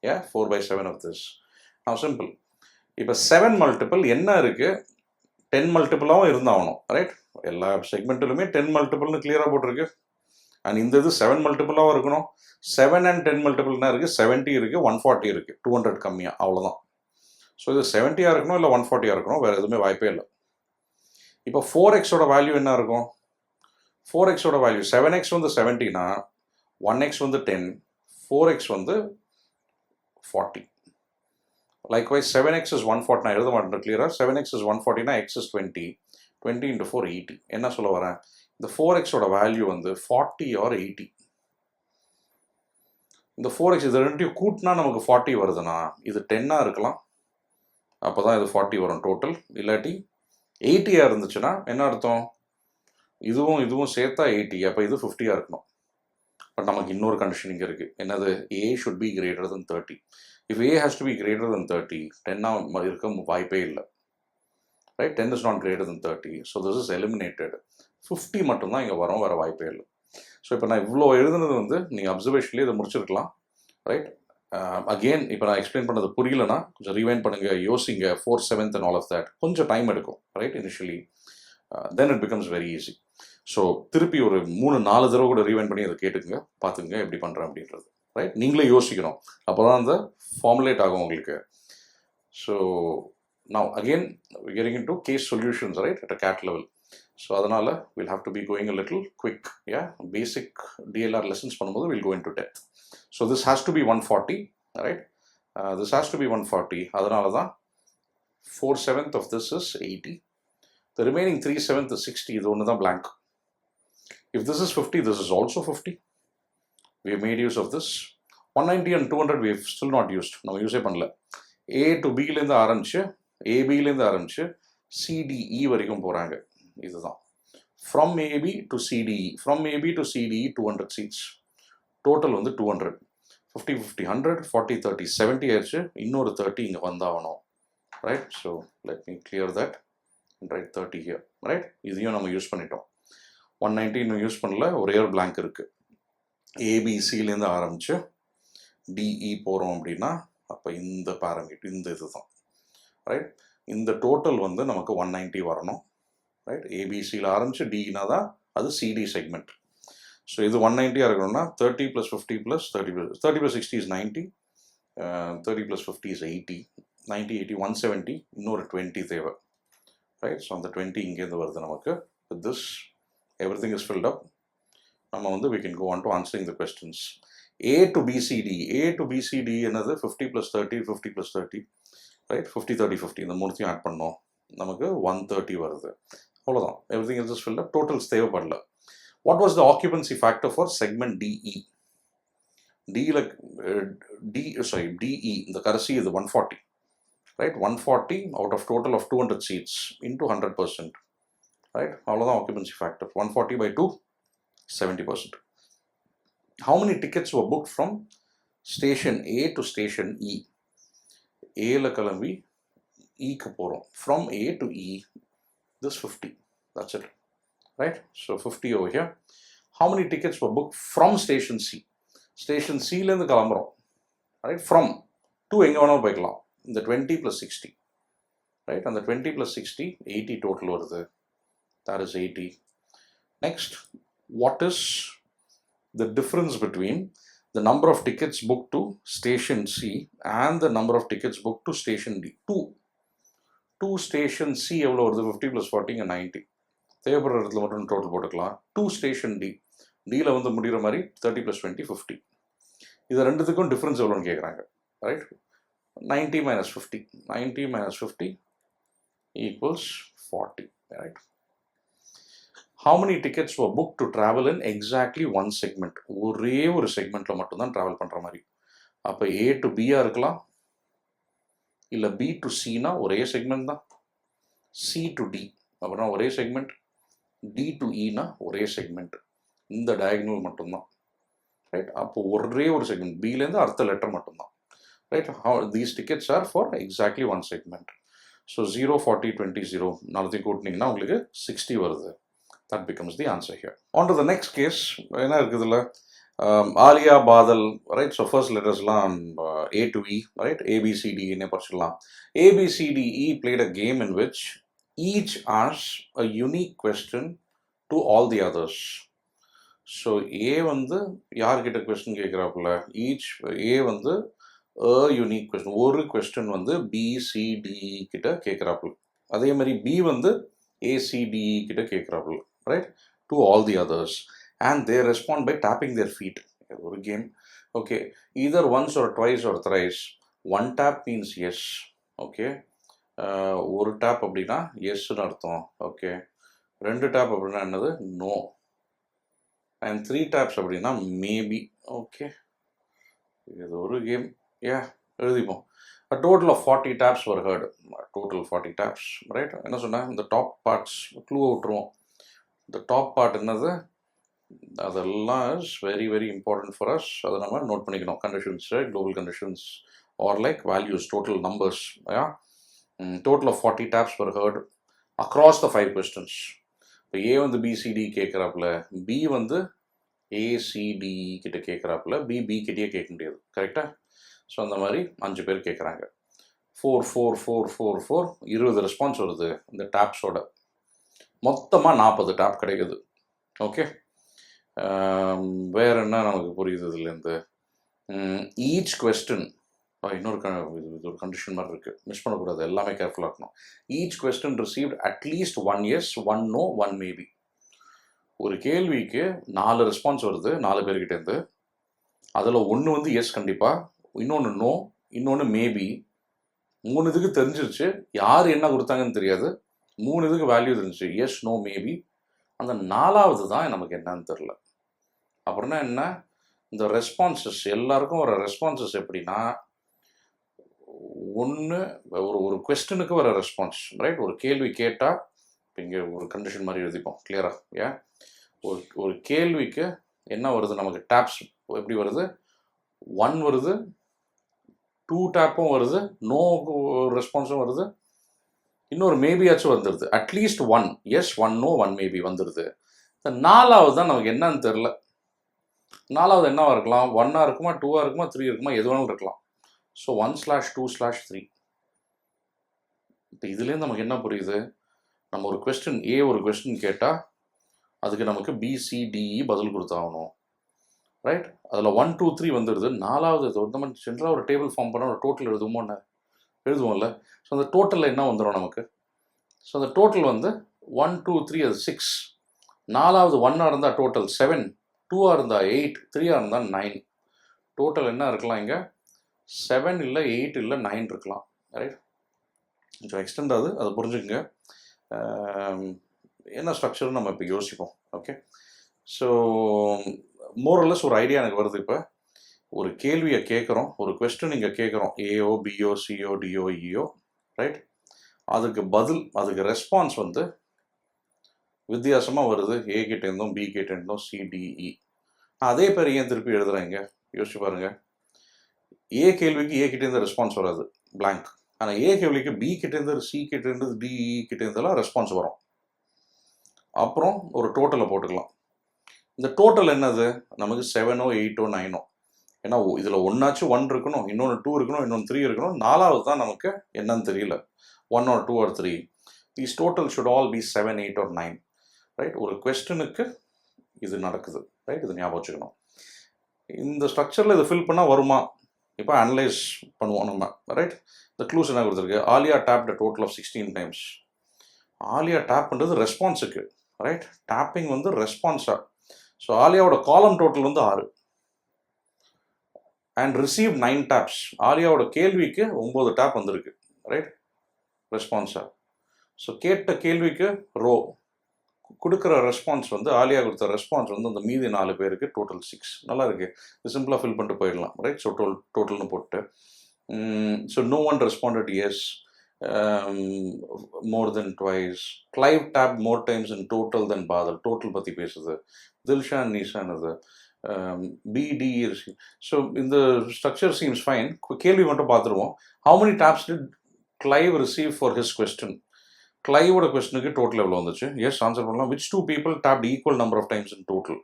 Speaker 1: A 4/7 of this. நான் சிம்பிள். இப்போ 7 மல்டிபிள் என்ன இருக்குது? 10 மல்டிபிளாகவும் இருந்தாகணும், ரைட்? எல்லா செக்மெண்ட்டிலுமே 10 மல்டிபிள்னு கிளியராக போட்டிருக்கு. அண்ட் இந்த இது 7 மல்டிபிளாகவும் இருக்கணும். 7 and 10 மல்டிபிள்னா இருக்குது, 70 இருக்குது, 140 இருக்குது, 200 கம்மியாக, அவ்வளோதான். ஸோ இது 70 இருக்கணும், இல்லை 140 இருக்கணும், வேறு எதுவுமே வாய்ப்பே இல்லை. இப்போ 4xோட வேல்யூ என்ன இருக்கும்? 4xோட வேல்யூ 7x வந்து 70னா 1x வந்து 10, 4x வந்து 40. Likewise 7x is 140. நான் எழுத மாட்டேன் கிளியராக. 7x is 140னா x is 20. 20 into 4 80. என்ன சொல்ல வரேன்? இந்த 4xோட வேல்யூ வந்து 40 or 80. இந்த 4x இது ரெண்டையும் கூட்டினா நமக்கு 40 வருதுன்னா இது 10ஆக இருக்கலாம், அப்போ தான் இது 40 வரும் டோட்டல். இல்லாட்டி 80ஆக இருந்துச்சுன்னா என்ன அர்த்தம்? இதுவும் இதுவும் சேர்த்தா 80, அப்போ இது 50ஆக இருக்கணும். பட் நமக்கு இன்னொரு கண்டிஷன் இங்கே இருக்குது. என்னது? A should be greater than 30. If A has to be greater than 30, 10ஆக இருக்க வாய்ப்பே இல்லை, right? 10 is not greater than 30. So this is eliminated. 50 மட்டும்தான் இங்கே வரும், வேறு வாய்ப்பே இல்லை. ஸோ இப்போ நான் இவ்வளோ எழுதுனது வந்து நீங்கள் அப்சர்வேஷன்லேயே இதை முடிச்சிருக்கலாம், ரைட்? அகெயின் இப்போ நான் எக்ஸ்பிளைன் பண்ணது புரியலன்னா கொஞ்சம் ரீவைண்ட் பண்ணுங்கள், யோசிங்க. 4/7 and all of that கொஞ்சம் டைம் எடுக்கும், right? Initially then it becomes very easy. So திருப்பி ஒரு 3-4 தடவை கூட ரீவைண்ட் பண்ணி அதை கேட்டுக்குங்க, பார்த்துங்க எப்படி பண்ணுறேன் அப்படின்றது, ரைட்? நீங்களே யோசிக்கணும், அப்போ தான் அந்த ஃபார்முலேட் ஆகும் உங்களுக்கு. So now again we're getting into case solutions, right, at a CAT level. So அதனால we'll have to be going a little quick. Yeah, basic DLR lessons பண்ணும்போது we'll go into depth. So this has to be 140, right? This has to be 140. அதனால தான் 4/7 of this is 80. The remaining 3/7 is 60. இது ஒன்று தான் blank. If this is 50, this is also 50. We have made use of this. 190 and 200 we have still not used. நம்ம யூஸே பண்ணல. A to Bலேருந்து ஆரம்பிச்சு ஏபிலேருந்து ஆரம்பிச்சு CDE வரைக்கும் போகிறாங்க. இதுதான் from AB to CDE. From AB to CDE 200 seats. Total வந்து 200. 50 50 100 40 30 70 ஆயிடுச்சு. இன்னொரு 30 இங்கே வந்தாகணும், right? So let me clear that and write 30 here, right? இதையும் நம்ம யூஸ் பண்ணிட்டோம். 190 இன்னும் யூஸ் பண்ணல, ஒரே ஒரு பிளாங்க் இருக்குது. ABCலேருந்து ஆரம்பிச்சு டிஇ போகிறோம் அப்படின்னா அப்போ இந்த பேராமீட்டர் இந்த இதுதான், ரைட். இந்த டோட்டல் வந்து நமக்கு 190 வரணும், ரைட். ஏபிசியில் ஆரம்பிச்சு டினா தான் அது சிடி செக்மெண்ட். ஸோ இது 190 இருக்கணும்னா 30 + 50 + 30 + 60 is 90, 30 + 50 is 80, 90 80 170, இன்னொரு 20 தேவை, ரைட். ஸோ அந்த 20 இங்கேருந்து வருது நமக்கு. With this everything is filled up. நம்ம வந்து we can go on to answering the questions. A to BCD, A to BCD என்னது 50 + 30, 50 + 30, ரைட். 50 30 50 இந்த மூணுத்தையும் ஆட் பண்ணோம், நமக்கு 130 வருது. அவ்வளோதான். Everything is just filled up. Totals தேவைப்படல. What was the occupancy factor for segment D E? டியில் டிஇ இந்த கடைசி இது 140, right. 140 out of total of 200 seats into 100%, right. அவ்வளோதான் occupancy factor. 140 by 2, 70%. How many tickets were booked from station A to station E? Aல கிளம்பி Eக்கு போகிறோம். From A to E, this 50. That's it, right? So 50 over here. How many tickets were booked from station C? Station Cலேருந்து கிளம்புறோம், right? From to எங்கே வேணாலும் போய்க்கலாம். இந்த 20 + 60, right? அந்த 20 + 60, 80 total வருது. That is 80. Next, what is the difference between the number of tickets booked to station C and the number of tickets booked to station D? 2 station C எவ்வளோ வருது? 50 + 40 90. தேவைப்படுற இடத்துல மட்டும் டோட்டல் போட்டுக்கலாம். 2 station D, டியில் வந்து முடிகிற மாதிரி 30 + 20 50. இது ரெண்டுத்துக்கும் டிஃப்ரென்ஸ் எவ்வளோன்னு கேட்குறாங்க, right. 90 - 50, 90 - 50 = 40, right? How many tickets were booked to travel in exactly one segment? ஒரே ஒரு செக்மெண்ட்டில் மட்டும்தான் ட்ராவல் பண்ணுற மாதிரி. அப்போ A to Bயாக இருக்கலாம், இல்லை B to Cனா ஒரே செக்மெண்ட் தான், C to D அப்படின்னா ஒரே செக்மெண்ட், D to Eனா ஒரே செக்மெண்ட். இந்த டயக்னல் மட்டும்தான், ரைட். அப்போ ஒரே ஒரு செக்மெண்ட், பிலேருந்து அடுத்த லெட்டர் மட்டும்தான், right. These tickets are for exactly one segment. So 0 40 20 0 நாளைக்கு கூட்டினீங்கன்னா உங்களுக்கு 60 வருது. That becomes the answer here. On to the next case. என்ன இருக்குதுல்ல, Aaliya Badal, right. So first லெட்டர்ஸ்லாம் A to E, right. ABCD என்ன படிச்சிடலாம். ABCDE played a game in which each asked a unique question to all the others. So A வந்து யார்கிட்ட question கேட்குறாப்புல, each A வந்து a unique question, ஒரு question வந்து BCDE கிட்ட கேட்குறாப்புல. அதே மாதிரி B வந்து ACDE கிட்ட கேட்குறாப்புல, right, to all the others, and they respond by tapping their feet. ஒரு game, okay. either once or twice or thrice. one tap means yes, okay. ஒரு tap அப்படின்னா எஸ்ன்னு அர்த்தம், ஓகே. 2 டேப் அப்படின்னா என்னது, நோ. and 3 taps அப்படின்னா maybe, okay. இது ஒரு கேம், ஏ எழுதிப்போம். A total of 40 taps were heard. Total 40 taps, right? என்ன சொன்னேன், இந்த டாப் பார்ட்ஸ் க்ளூவை விட்டுருவோம். இந்த டாப் பார்ட் என்னது, அதெல்லாம் is very very important for us. அதை நம்ம நோட் பண்ணிக்கணும். Conditions, global conditions are like values, total numbers. Total of 40 taps were heard across the 5 questions. இப்போ ஏ வந்து பிசிடி கேட்குறாப்புல, பி வந்து ஏசிடி கிட்ட கேட்குறாப்புல, பி கிட்டேயே கேட்க முடியாது, கரெக்டாக. ஸோ அந்த மாதிரி 5 பேர் கேட்குறாங்க. 4 4 4 4 4 20 ரெஸ்பான்ஸ் வருது இந்த டேப்ஸோட. மொத்தமாக 40 டேப் கிடைக்குது, ஓகே. வேறு என்ன நமக்கு புரியுது இதுலேருந்து, ஈச் கொஸ்டின், இன்னொரு ஒரு கண்டிஷன் மாதிரி இருக்குது, மிஸ் பண்ணக்கூடாது, எல்லாமே கேர்ஃபுல்லாக இருக்கணும். Each question received at least 1 yes 1 no 1 maybe. ஒரு கேள்விக்கு 4 ரெஸ்பான்ஸ் வருது 4 பேர்கிட்டேருந்து. அதில் ஒன்று வந்து எஸ் கண்டிப்பாக, இன்னொன்று நோ, இன்னொன்று மேபி. 3 இதுக்கு தெரிஞ்சிருச்சு, யார் என்ன கொடுத்தாங்கன்னு தெரியாது. 3 இதுக்கு வேல்யூ தெரிஞ்சிச்சு, எஸ் நோ மேபி. அந்த 4வது தான் நமக்கு என்னன்னு தெரில. அப்புறம்னா என்ன, இந்த ரெஸ்பான்சஸ் எல்லாருக்கும் வர ரெஸ்பான்சஸ் எப்படின்னா, ஒன்று ஒரு கொஸ்டினுக்கு வர ரெஸ்பான்ஸ், ரைட். ஒரு கேள்வி கேட்டால், இப்போ இங்கே ஒரு கண்டிஷன் மாதிரி எழுதிப்போம் கிளியராக, ஏன். ஒரு கேள்விக்கு என்ன வருது நமக்கு, டேப்ஸ் எப்படி வருது, 1 வருது, 2 டேப்பும் வருது, நோ ரெஸ்பான்ஸும் வருது, இன்னொரு மேபியாச்சும் வந்துடுது. அட்லீஸ்ட் 1 எஸ் 1 நோ 1 மேபி வந்துடுது. இந்த 4வது தான் நமக்கு என்னன்னு தெரில. நாலாவது என்னவா இருக்கலாம்? 1 இருக்குமா, 2 இருக்குமா, 3 இருக்குமா, எது வேணாலும் இருக்கலாம். ஸோ 1/2/3. இப்போ இதுலேருந்து நமக்கு என்ன புரியுது? நம்ம ஒரு கொஸ்டின் ஒரு கொஸ்டின் கேட்டால் அதுக்கு நமக்கு BCDE பதில் கொடுத்தாகணும், ரைட்? அதில் 1 2 3 வந்துடுது. நாலாவது நம்ம ஜென்ரலாக ஒரு டேபிள் ஃபார்ம் பண்ண ஒரு டோட்டல் எழுதுவோம்ல. ஸோ அந்த டோட்டலில் என்ன வந்துடும் நமக்கு? ஸோ அந்த டோட்டல் வந்து 1 2 3 அது 6. நாலாவது 1ஆக இருந்தால் டோட்டல் 7, 2ஆக இருந்தால் 8, 3ஆக இருந்தால் 9. டோட்டல் என்ன இருக்கலாம் இங்கே? 7 இல்லை 8 இல்லை 9 இருக்கலாம், ரைட்? கொஞ்சம் எக்ஸ்டெண்ட் ஆகுது, அதை புரிஞ்சுக்கங்க. என்ன ஸ்ட்ரக்சர்னு நம்ம இப்போ யோசிப்போம். ஓகே, ஸோ மோரலஸ் ஒரு ஐடியா எனக்கு வருது. இப்போ ஒரு கேள்வியை கேட்குறோம், ஒரு கொஸ்டின் இங்கே கேட்குறோம், AO BO CO DO EO, right? அதுக்கு பதில், அதுக்கு ரெஸ்பான்ஸ் வந்து வித்தியாசமாக வருது. A கிட்டேருந்தும் B கிட்டேருந்தும் CDE. அதே பேர் ஏன் திருப்பி எழுதுறேங்க? யோசிச்சு பாருங்க. A கேள்விக்கு A கிட்டேருந்து ரெஸ்பான்ஸ் வராது, பிளாங்க். ஆனால் A கேள்விக்கு B கிட்டேருந்து, C கிட்டேருந்து, DE கிட்டேருந்தெல்லாம் ரெஸ்பான்ஸ் வரும். அப்புறம் ஒரு டோட்டலை போட்டுக்கலாம். இந்த டோட்டல் என்னது? நமக்கு 7ஓ 8ஓ 9ஓ. ஏன்னா இதில் ஒன்றாச்சும் 1 இருக்கணும், இன்னொன்று 2 இருக்கணும், இன்னொன்று 3 இருக்கணும். நாலாவது தான் நமக்கு என்னன்னு தெரியல, 1 or 2 or 3. These total should all B 7, 8 or 9, right? ஒரு கொஸ்டினுக்கு இது நடக்குது, ரைட்? இது ஞாபகம் வச்சுக்கணும். இந்த ஸ்ட்ரக்சரில் இதை ஃபில் பண்ணால் வருமா? இப்போ அனலைஸ் பண்ணுவோம் நம்ம, ரைட்? இந்த க்ளூஸ் என்ன கொடுத்துருக்கு? Alia tapped a total of 16 times. Alia tap பண்ணுறது ரெஸ்பான்ஸுக்கு, ரைட்? டேப்பிங் வந்து ரெஸ்பான்ஸாக. ஸோ ஆலியாவோட காலம் டோட்டல் வந்து 6 அண்ட் ரிசீவ் 9 டேப்ஸ். ஆலியாவோட கேள்விக்கு 9 டேப் வந்திருக்கு, ரைட்? ரெஸ்பான்ஸாக. ஸோ கேட்ட கேள்விக்கு ரோ, கொடுக்குற ரெஸ்பான்ஸ் வந்து ஆலியா கொடுத்த ரெஸ்பான்ஸ் வந்து அந்த மீதி 4 பேருக்கு டோட்டல் 6. நல்லா இருக்கு, இது சிம்பிளாக ஃபில் பண்ணிட்டு போயிடலாம், ரைட்? ஸோ டோட்டல்னு போட்டு, so no one responded yes, more than twice. Clive tapped more times in total than Badal. Total பற்றி பேசுது. Dilshan Nishan அது BD. ஸோ இந்த ஸ்ட்ரக்சர் சீம்ஸ் ஃபைன். கேள்வி மட்டும் பார்த்துருவோம். How many taps did Clive receive for his question? கிளைவோட கொஸ்டினுக்கு total எவ்வளோ வந்துச்சு? எஸ், ஆன்சர் பண்ணலாம். Which 2 people tapped equal number of times in total?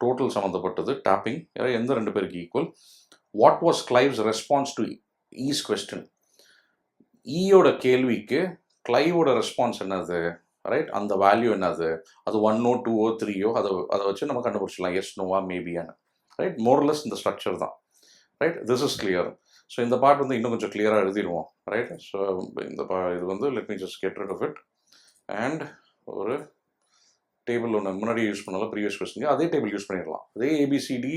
Speaker 1: Total சம்மந்தப்பட்டது, டேப்பிங். எந்த 2 பேருக்கு equal? What was Clive's response to E's question? ஈயோட கேள்விக்கு கிளைவோட ரெஸ்பான்ஸ் என்னது, ரைட்? அந்த வேல்யூ என்னது? அது 1ஓ 2ஓ 3ஓ, அதை வச்சு நம்ம கண்டுபிடிச்சிடலாம், எஸ் நோவா மேபியான்னு, ரைட்? மோரலஸ் இந்த ஸ்ட்ரக்சர் தான், right? This is clear. So இந்த பார்ட் வந்து இன்னும் கொஞ்சம் கிளியராக எழுதிடுவோம், ரைட்? ஸோ இந்த இது வந்து let me just get rid of it. And ஒரு டேபிள் ஒன்று முன்னாடி யூஸ் பண்ணல, ப்ரீவியஸ் கொஸ்டின் அதே டேபிள் யூஸ் பண்ணிடலாம். அதே ABCDE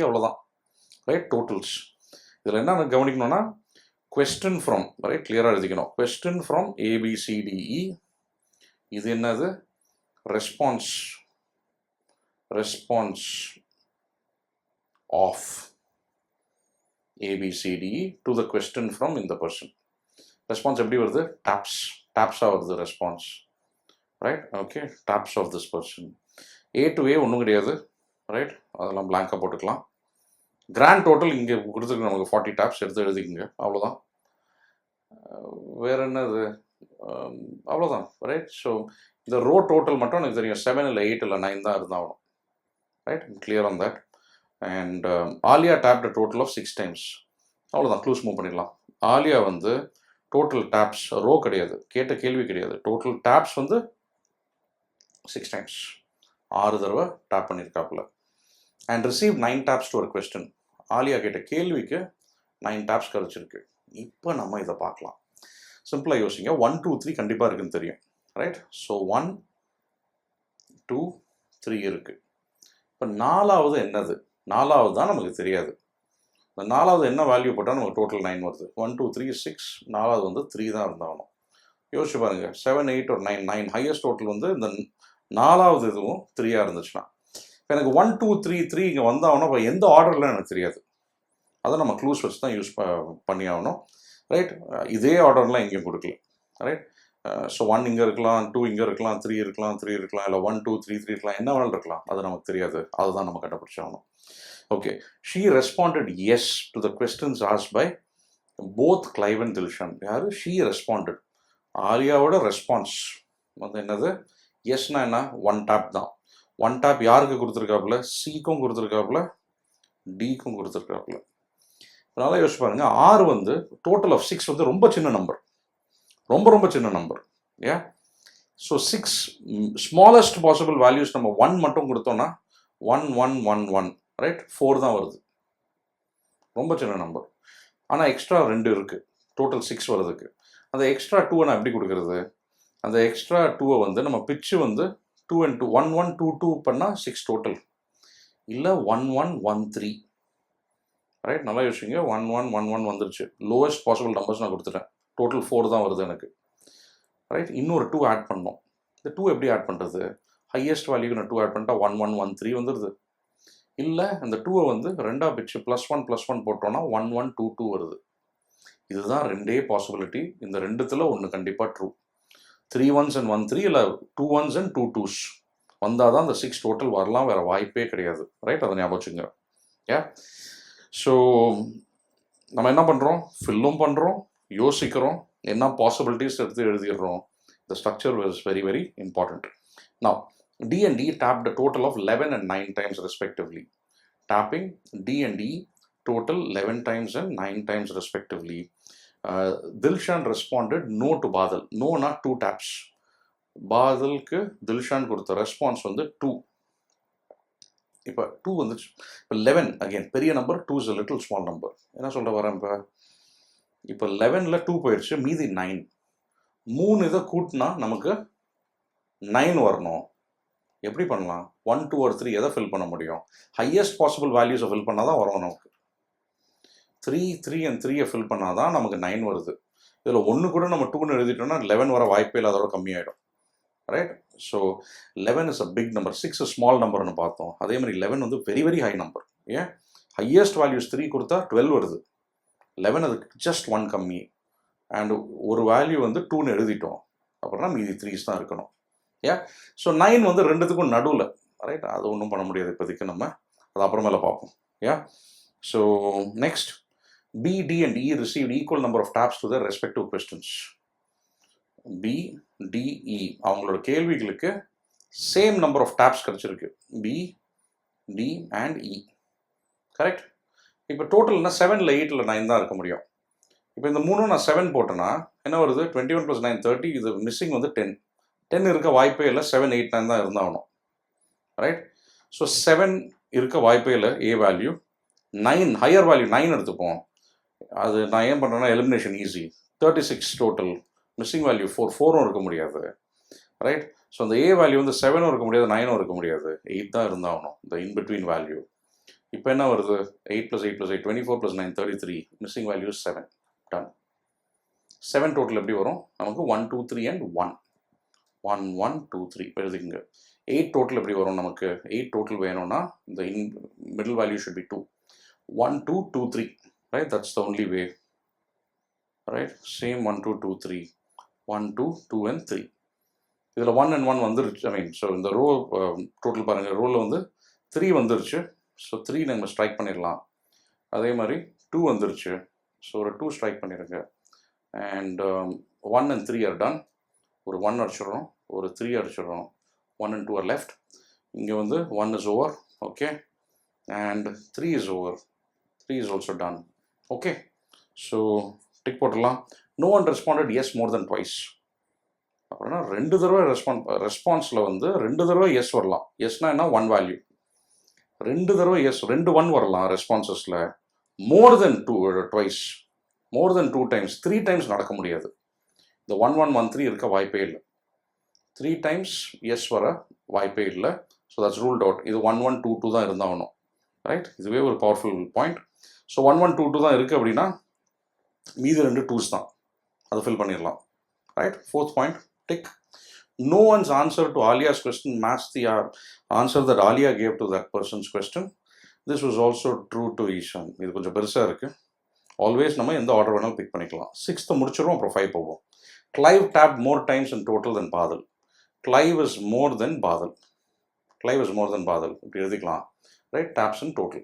Speaker 1: அவ்வளோதான், ரைட்? டோட்டல்ஸ். இதில் என்ன கவனிக்கணும்னா, கொஸ்டின் ஃப்ரம், ரைட்? கிளியராக எழுதிக்கணும். Question from ABCDE. இது என்னது? Response of ABCDE to the question from இந்த பர்சன். ரெஸ்பான்ஸ் எப்படி வருது? டேப்ஸாக வருது response, right? Okay, taps of this person. A to A ஒன்றும் கிடையாது, ரைட்? அதெல்லாம் பிளாங்காக போட்டுக்கலாம். கிராண்ட் டோட்டல் இங்கே கொடுத்துருக்கு நமக்கு 40 டேப்ஸ், எடுத்து எழுதிக்கங்க, அவ்வளோதான். வேறு என்னது? அவ்வளோதான், ரைட்? ஸோ இந்த ரோ டோட்டல் மட்டும் எனக்கு தெரியும், 7 இல்லை 8 இல்லை 9 தான் இருந்தாகணும், right? Clear on that. And Aaliya tapped a total of 6 times. அவ்வளோதான், க்ளூஸ் மூவ் பண்ணிடலாம். ஆலியா வந்து டோட்டல் டேப்ஸ், ரோ கிடையாது, கேட்ட கேள்வி கிடையாது, டோட்டல் டேப்ஸ் வந்து 6 times, 6 தடவை டேப் பண்ணியிருக்காப்புல. அண்ட் ரிசீவ் 9 taps டு ஒரு கொஸ்டின். ஆலியா கேட்ட கேள்விக்கு 9 taps கிடச்சிருக்கு. இப்போ நம்ம இதை பார்க்கலாம். சிம்பிளாக யோசிங்க. 1 2 3 கண்டிப்பாக இருக்குன்னு தெரியும், ரைட்? ஸோ 1 2 3 இருக்குது. இப்போ நாலாவது என்னது? நாலாவது தான் நமக்கு தெரியாது. இந்த நாலாவது என்ன வேல்யூ போட்டால் நமக்கு டோட்டல் 9 வருது? 1 2 3 6. நாலாவது வந்து 3 தான் இருந்தாகணும். யோசிச்சு பாருங்கள், 7 8 or 9 ஹையஸ்ட் டோட்டல் வந்து இந்த நாலாவது இதுவும் 3ஆக இருந்துச்சுன்னா, இப்போ எனக்கு 1 2 3 3 இங்கே வந்தாகணும். இப்போ எந்த ஆர்டரில் எனக்கு தெரியாது, அதை நம்ம க்ளூஸ் வச்சு தான் யூஸ் பண்ணி ஆகணும், ரைட்? இதே ஆர்டர்லாம் எங்கேயும் கொடுக்கல, ரைட்? ஸோ 1 இங்கே இருக்கலாம், 2 இங்கே இருக்கலாம், 3 இருக்கலாம், 3 இருக்கலாம், இல்லை 1 2 3 3 இருக்கலாம், என்ன வேணாலும் இருக்கலாம், அது நமக்கு தெரியாது, அதுதான் நம்ம கண்டுபிடிச்சாகணும். Okay, she responded yes to the questions asked by both Clive and Dilshan. யார்? She responded. ஆலியாவோட ரெஸ்பான்ஸ் வந்து என்னது? எஸ்னா என்ன? 1 டேப் தான். ஒன் டேப் யாருக்கு கொடுத்துருக்காப்புல? சிக்கும் கொடுத்துருக்காப்புல, டிக்கும் கொடுத்துருக்காப்புல. அதனால யோசிச்சு பாருங்க, ஆறு வந்து டோட்டல் ஆஃப் 6 வந்து ரொம்ப சின்ன நம்பர், ரொம்ப ரொம்ப சின்ன நம்பர். ஏன்? ஸோ 6 ஸ்மாலஸ்ட் பாசிபிள் வேல்யூஸ் நம்ம 1 மட்டும் கொடுத்தோம்னா 1 1 1 1 ரைட், 4 தான் வருது, ரொம்ப சின்ன நம்பர். ஆனால் எக்ஸ்ட்ரா 2 இருக்குது டோட்டல் 6 வர்றதுக்கு. அந்த எக்ஸ்ட்ரா 2 நான் எப்படி கொடுக்கறது? அந்த எக்ஸ்ட்ரா 2 வந்து நம்ம பிச்சு வந்து 2 and 2 1 1 2 2 பண்ணால் 6 டோட்டல், இல்லை 1 1 1 3 ரைட். நல்லா யோசிச்சுங்க. 1 1 1 1 வந்துருச்சு, லோவஸ்ட் பாசிபிள் நம்பர்ஸ் நான் கொடுத்துட்டேன், டோட்டல் 4 தான் வருது எனக்கு, ரைட். இன்னொரு 2 ஆட் பண்ணோம். இந்த 2 எப்படி ஆட் பண்ணுறது? ஹையஸ்ட் வேல்யூக்கு நான் 2 ஆட் பண்ணிட்டா 1 1 1 3 வந்துடுது. இல்லை அந்த 2 வந்து ரெண்டாக பிச்சு +1 போட்டோன்னா 1 1 2 2 வருது. இதுதான் ரெண்டே பாசிபிலிட்டி. இந்த ரெண்டுத்தில் ஒன்று கண்டிப்பாக ட்ரூ. 3 1s and 1 3 இல்லை 2 1s and 2 2s வந்தால் தான் அந்த 6 டோட்டல் வரலாம், வேறு வாய்ப்பே கிடையாது, ரைட். அதை ஞாபகம் வச்சுங்க. ஏ ஸோ நம்ம என்ன பண்ணுறோம்? ஃபில்லும் பண்ணுறோம், யோசிக்கிறோம், என்ன பாசிபிலிட்டிஸ் எடுத்து எழுதிடுறோம். The structure was very, very important. Now, D and D tapped a total of 11 and 9 times respectively. Tapping D and D total 11 times and 9 times respectively. Dilshan responded no to Badal. No, not 2 taps. Badalக்கு Dilshan கொடுத்த response வந்து 2. இப்போ 2 வந்துச்சு. இப்போ 11 again பெரிய number, 2 is a little small number. என்ன சொல்ல வரேன் இப்போ 11ல் 2 போயிடுச்சு, மீதி 9. 3 இதை கூட்டினா நமக்கு 9 வரணும். எப்படி பண்ணலாம்? 1 2 or 3 எதை ஃபில் பண்ண முடியும்? ஹையஸ்ட் பாசிபிள் வேல்யூஸை ஃபில் பண்ணால் தான் வரும் நமக்கு. 3 3 and 3 ஃபில் பண்ணால் தான் நமக்கு 9 வருது. இதில் 1 கூட நம்ம 2ன்னு எழுதிட்டோம்னா 11 வர வாய்ப்பே இல்லை, அதோட கம்மியாயிடும், right. So 11 is a big number, 6 small நம்பர்னு பார்த்தோம். அதே மாதிரி 11 வந்து வெரி வெரி ஹை நம்பர். ஏன்? ஹையஸ்ட் வேல்யூஸ் 3 கொடுத்தா 12 வருது, 11 அதுக்கு ஜஸ்ட் 1 கம்மி. அண்ட் ஒரு வேல்யூ வந்து 2ன்னு எழுதிட்டோம், அப்புறம்னா மீதி 3s தான் இருக்கணும். ஏன்? ஸோ 9 வந்து ரெண்டுத்துக்கும் நடுவில், ரைட். அது ஒன்றும் பண்ண முடியாது இப்போதைக்கு, நம்ம அது அப்புறமேல பார்ப்போம். ஏன்? So next, B, D and E received equal number of taps to their respective questions. B, D, E அவங்களோட கேள்விகளுக்கு சேம் நம்பர் ஆஃப் டேப்ஸ் கிடச்சிருக்கு. B, D and E, correct. இப்போ டோட்டல்னா 7ல் 8ல் 9 தான் இருக்க முடியும். இப்போ இந்த 3 நான் 7 போட்டேன்னா என்ன வருது? 21 + 9 30. இது மிஸ்ஸிங் வந்து 10. 10 இருக்க வாய்ப்பே இல்லை, 7 8 9 தான் இருந்தாகணும், ரைட். ஸோ 7 இருக்க வாய்ப்பே இல்லை, ஏ வேல்யூ. 9 ஹையர் வேல்யூ 9 எடுத்துப்போம். அது நான் ஏன் பண்ணுறேன்னா elimination easy. 36 total, missing value 4, 4ம் இருக்க முடியாது, ரைட். ஸோ அந்த ஏ வேல்யூ வந்து 7ம் இருக்க முடியாது, 9ம் இருக்க முடியாது, 8 தான் இருந்தாகணும், இந்த இன்பிட்வீன் வேல்யூ. இப்போ என்ன வருது? 8 + 8 + 8 24 + 9 33. Missing value 7. டன். 7 டோட்டல் எப்படி வரும் நமக்கு? 1 2 3 and 1 1 1 2 3 எழுதிக்கங்க. 8 டோட்டல் எப்படி வரும் நமக்கு? 8 டோட்டல் வேணும்னா இந்த middle value should be 2. 1 2 2 3, right. That's the only way, right. Same 1 2 2 3 1 2 2 and 3. இதில் 1 and 1 வந்துருச்சு. ஐ மீன், ஸோ இந்த ரோ டோட்டல் பாருங்கள், ரோவில் வந்து 3 வந்துருச்சு. ஸோ 3 நம்ம ஸ்ட்ரைக் பண்ணிடலாம். அதே மாதிரி 2 வந்துருச்சு, ஸோ ஒரு 2 ஸ்ட்ரைக் பண்ணிடுங்க. And 1 and 3 are done. ஒரு 1 அடிச்சிடுறோம், ஒரு 3 அடிச்சிடுறோம். 1 and 2 ஆர் லெஃப்ட். இங்கே வந்து 1 is over, okay. And 3 is over, 3 is also done, okay. So tick போட்டுடலாம். No one responded as more than twice. அப்படின்னா 2 தடவை ரெஸ்பான்ஸில் வந்து 2 தடவை எஸ் வரலாம். எஸ்னா என்ன? 1 வேல்யூ. 2 தடவை எஸ், 2 1 வரலாம் ரெஸ்பான்சஸில். மோர் தென் 2 ட்வைஸ், மோர் தென் 2 டைம்ஸ், 3 டைம்ஸ் நடக்க முடியாது. இந்த 1 1 1 3 இருக்க வாய்ப்பே இல்லை. 3 டைம்ஸ் எஸ் வர வாய்ப்பே இல்லை. So that's ruled out. இது 1 1 2 2 தான் இருந்தாகணும், ரைட். இதுவே ஒரு பவர்ஃபுல் பாயிண்ட். ஸோ 1 1 2 2 தான் இருக்குது அப்படின்னா மீதி 2 2s தான், அதை ஃபில் பண்ணிடலாம், right. 4th point, tick. No one's answer to Alia's question matched the answer that Alia gave to that person's question. This was also true to Ishan. இது கொஞ்சம் பெருசாக இருக்குது. ஆல்வேஸ் நம்ம எந்த ஆர்டர் வேணாலும் பிக் பண்ணிக்கலாம். 6th முடிச்சிடும், அப்புறம் 5 போவோம். Clive tapped more times in total than Badal. Clive is more than Badal. Clive is more than Badal. இப்படி எழுதிக்கலாம், right. taps in total.